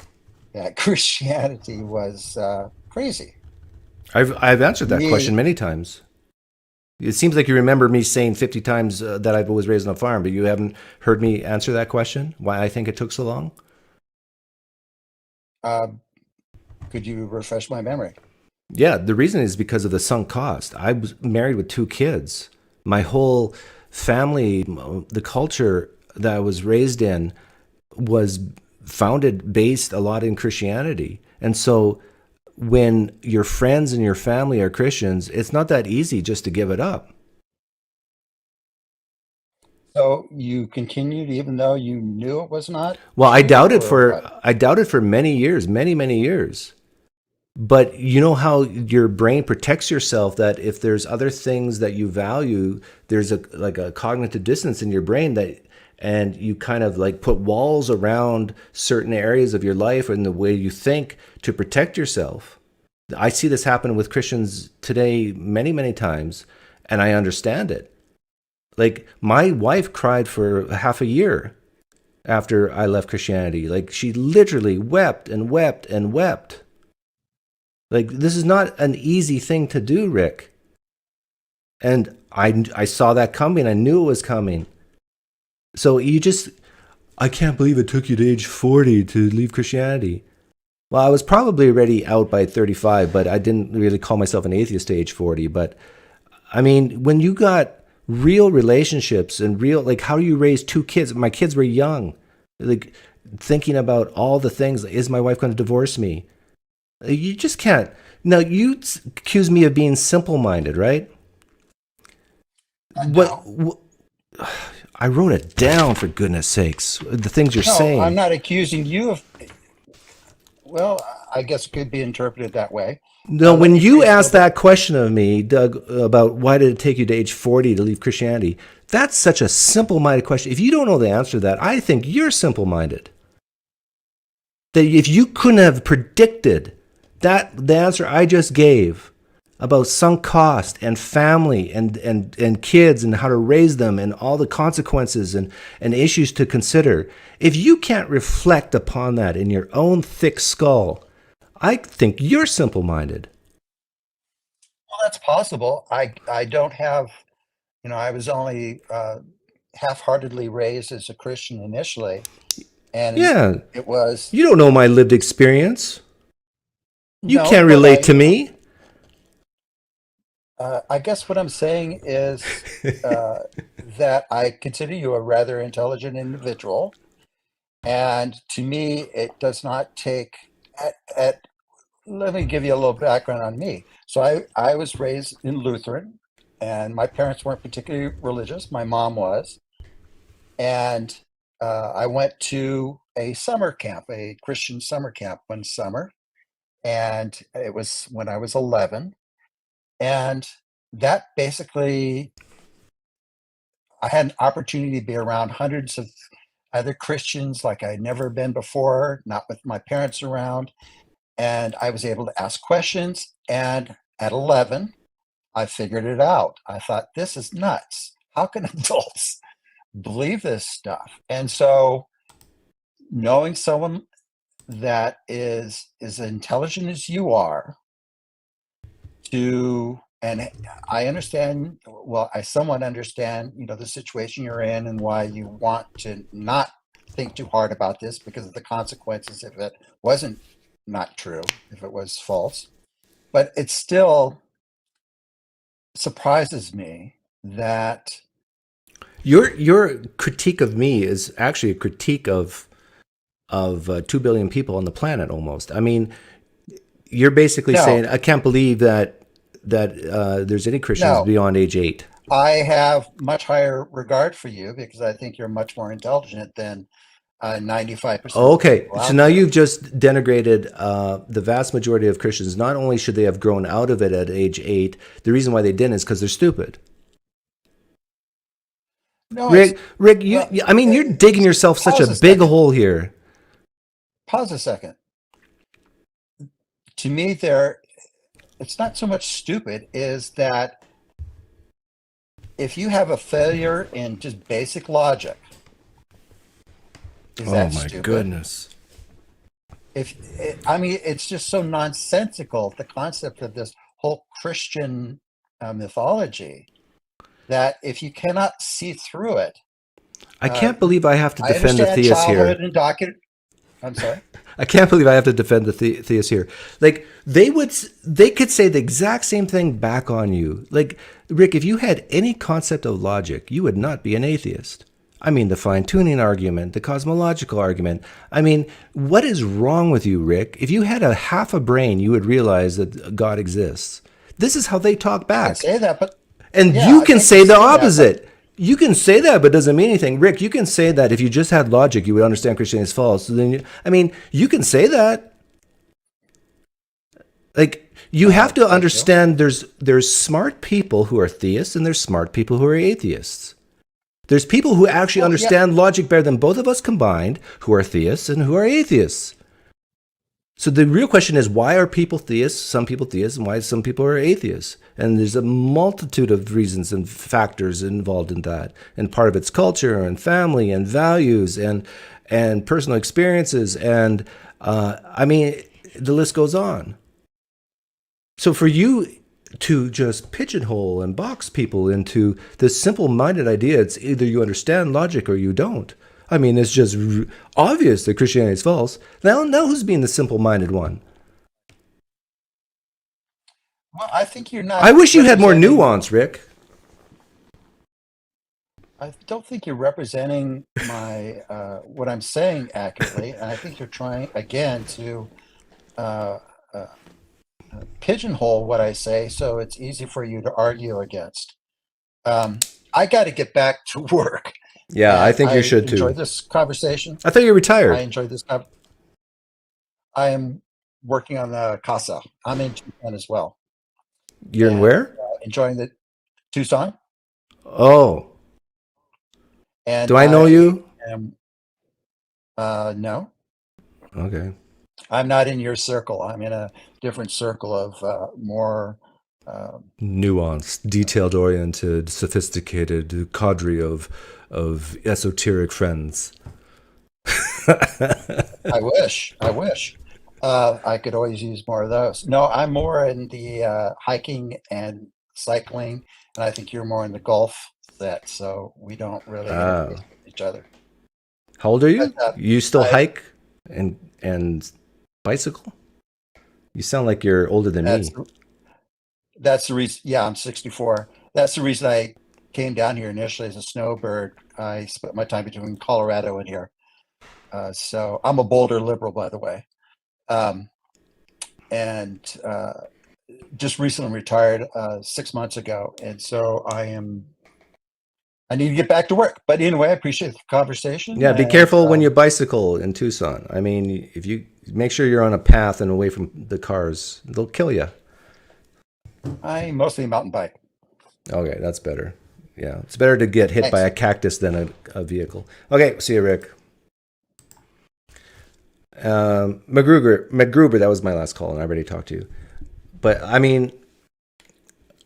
that Christianity was crazy. I've answered that question many times. It seems like you remember me saying 50 times that I was raised on a farm, but you haven't heard me answer that question, why I think it took so long? Could you refresh my memory? Yeah, the reason is because of the sunk cost. I was married with 2 kids. My whole family, the culture that I was raised in was based a lot in Christianity. And so when your friends and your family are Christians, it's not that easy just to give it up. So you continued even though you knew it was not? Well, I doubted for many years, many years. But you know how your brain protects yourself, that if there's other things that you value, there's a cognitive dissonance in your brain and you kind of like put walls around certain areas of your life and the way you think to protect yourself. I see this happen with Christians today many times, and I understand it. Like, my wife cried for half a year after I left Christianity. Like, she literally wept and wept and wept. Like, this is not an easy thing to do, Rick. And I saw that coming. I knew it was coming. So I can't believe it took you to age 40 to leave Christianity. Well, I was probably already out by 35, but I didn't really call myself an atheist to age 40. But, I mean, when you got real relationships and how do you raise 2 kids? My kids were young. Like, thinking about all the things. Is my wife going to divorce me? You just can't. Now, you accuse me of being simple-minded, right? What? I wrote it down, for goodness sakes. The things you're saying. I'm not accusing you of. Well, I guess it could be interpreted that way. No, when you asked that question of me, Doug, about why did it take you to age 40 to leave Christianity, that's such a simple-minded question. If you don't know the answer to that, I think you're simple-minded. That if you couldn't have predicted the answer I just gave about sunk cost and family and kids and how to raise them and all the consequences and issues to consider, if you can't reflect upon that in your own thick skull, I think you're simple-minded. Well, that's possible. I don't have, I was only half-heartedly raised as a Christian initially. And it was. You don't know my lived experience. You can't relate to me. I guess what I'm saying is that I consider you a rather intelligent individual. And to me, it does not take let me give you a little background on me. So I was raised in Lutheran, and my parents weren't particularly religious. My mom was. And I went to a summer camp, a Christian summer camp one summer. And it was when I was 11. And that basically, I had an opportunity to be around hundreds of other Christians like I'd never been before, not with my parents around. And I was able to ask questions. And at 11, I figured it out. I thought, this is nuts. How can adults believe this stuff? And so knowing someone that is as intelligent as you are, and I understand, well, I somewhat understand, the situation you're in and why you want to not think too hard about this because of the consequences if it wasn't not true, if it was false. But it still surprises me that your critique of me is actually a critique of 2 billion people on the planet almost. I mean, you're basically saying I can't believe that there's any Christians beyond age 8. I have much higher regard for you because I think you're much more intelligent than 95%. Okay, so now you've just denigrated the vast majority of Christians. Not only should they have grown out of it at age 8, the reason why they didn't is because they're stupid. No, Rick, I mean, you're digging yourself such a big hole here. Pause a second. To me, it's not so much stupid, is that if you have a failure in just basic logic, is that stupid? Goodness. It's just so nonsensical, the concept of this whole Christian mythology, that if you cannot see through it. I can't believe I have to defend the theist here. I'm sorry? I can't believe I have to defend the theist here. Like, they could say the exact same thing back on you. Like, Rick, if you had any concept of logic, you would not be an atheist. I mean, the fine-tuning argument, the cosmological argument. I mean, what is wrong with you, Rick? If you had a half a brain, you would realize that God exists. This is how they talk back. I say that, but... And you can say the opposite. You can say that, but it doesn't mean anything. Rick, you can say that if you just had logic, you would understand Christianity is false. So then, you can say that. Like, you have to understand there's smart people who are theists and there's smart people who are atheists. There's people who actually understand logic better than both of us combined, who are theists and who are atheists. So the real question is, why are people theists, some people theists, and why some people are atheists? And there's a multitude of reasons and factors involved in that. And part of it's culture and family and values and personal experiences. And the list goes on. So for you to just pigeonhole and box people into this simple-minded idea, it's either you understand logic or you don't. I mean, it's just obvious that Christianity is false. Now who's being the simple-minded one? Well, I think you're not... I wish you had more nuance, Rick. I don't think you're representing my what I'm saying accurately, and I think you're trying, again, to pigeonhole what I say so it's easy for you to argue against. I got to get back to work. Yeah, I think you should too. I enjoyed this conversation. I thought you were retired. I enjoyed this. I am working on the Casa. I'm in Tucson as well. You're in where? Enjoying the Tucson. Oh. And do I know you? No. Okay. I'm not in your circle. I'm in a different circle of more nuanced, detailed-oriented, sophisticated cadre of esoteric friends. I wish. I could always use more of those. No, I'm more in the hiking and cycling, and I think you're more in the golf set, so we don't really interface with each other. How old are you? But, you still hike and bicycle? You sound like you're older than me. That's the reason. Yeah, I'm 64. That's the reason I came down here initially as a snowbird. I spent my time between Colorado and here. So I'm a Boulder liberal, by the way. And just recently retired 6 months ago. And so I need to get back to work. But anyway, I appreciate the conversation. Yeah, be careful when you bicycle in Tucson. I mean, if you make sure you're on a path and away from the cars, they'll kill you. I mostly mountain bike. Okay, that's better. Yeah, it's better to get hit by a cactus than a vehicle. Okay, see you, Rick. McGruber, that was my last call, and I already talked to you. But, I mean,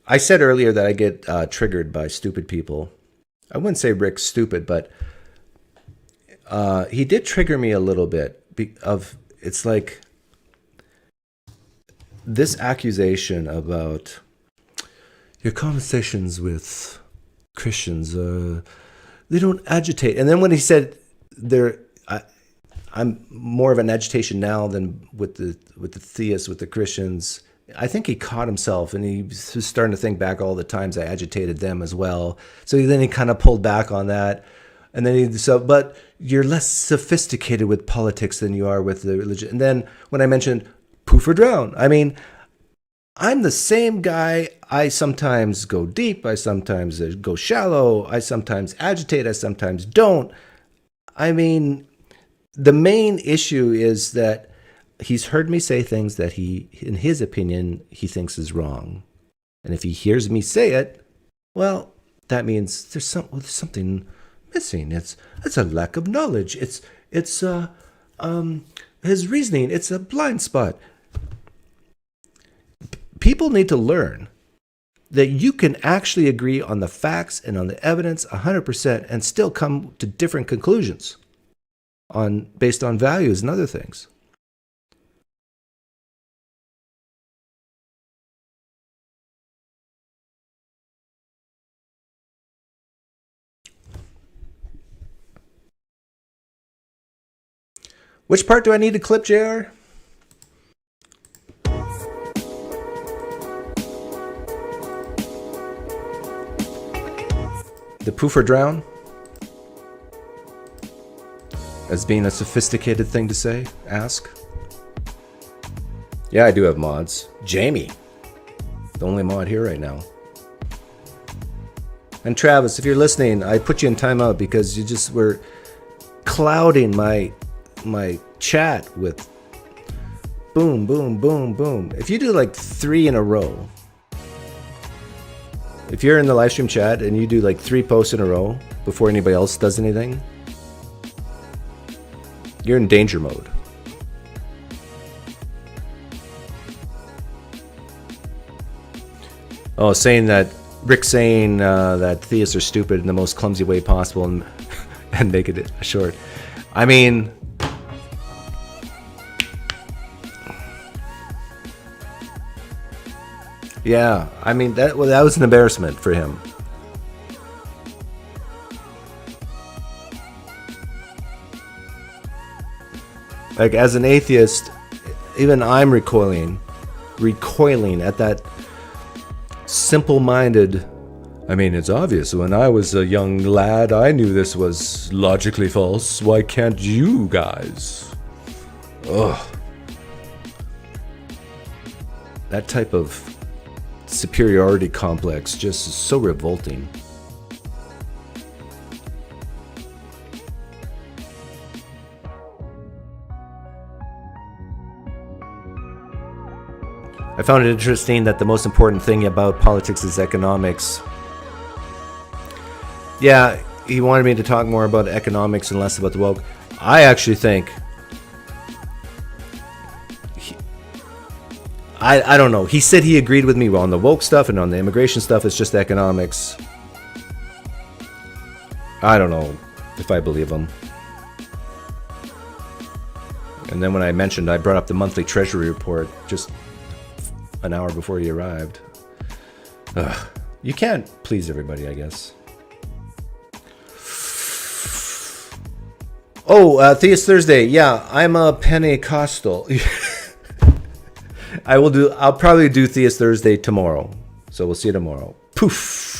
I said earlier that I get triggered by stupid people. I wouldn't say Rick's stupid, but he did trigger me a little bit. It's like this accusation about your conversations with Christians, they don't agitate. And then when he said I'm more of an agitation now than with the theists, with the Christians, I think he caught himself, and he was starting to think back all the times I agitated them as well. So then he kind of pulled back on that. And then but you're less sophisticated with politics than you are with the religion. And then when I mentioned poof or drown, I mean, I'm the same guy. I sometimes go deep. I sometimes go shallow. I sometimes agitate. I sometimes don't. I mean, the main issue is that he's heard me say things that he, in his opinion, he thinks is wrong. And if he hears me say it, well, that means there's something missing. It's a lack of knowledge. It's his reasoning. It's a blind spot. People need to learn that you can actually agree on the facts and on the evidence 100% and still come to different conclusions based on values and other things. Which part do I need to clip, JR? The poof or drown? As being a sophisticated thing to say, ask. Yeah, I do have mods. Jamie, the only mod here right now. And Travis, if you're listening, I put you in timeout because you just were clouding my chat with boom, boom, boom, boom. If you do like 3 in a row, if you're in the live stream chat and you do like 3 posts in a row before anybody else does anything, you're in danger mode. Oh, Rick saying that theists are stupid in the most clumsy way possible and make it short. I mean, yeah, I mean that was an embarrassment for him. Like, as an atheist, even I'm recoiling at that simple-minded. I mean, it's obvious. When I was a young lad, I knew this was logically false. Why can't you guys? Ugh. That type of superiority complex just is so revolting. I found it interesting that the most important thing about politics is economics. Yeah, he wanted me to talk more about economics and less about the woke. I actually think I don't know. He said he agreed with me on the woke stuff and on the immigration stuff. It's just economics. I don't know if I believe him. And then when I brought up the monthly Treasury Report just an hour before he arrived. Ugh. You can't please everybody, I guess. Oh, Theist Thursday. Yeah, I'm a Pentecostal. I'll probably do Theist Thursday tomorrow. So we'll see you tomorrow. Poof.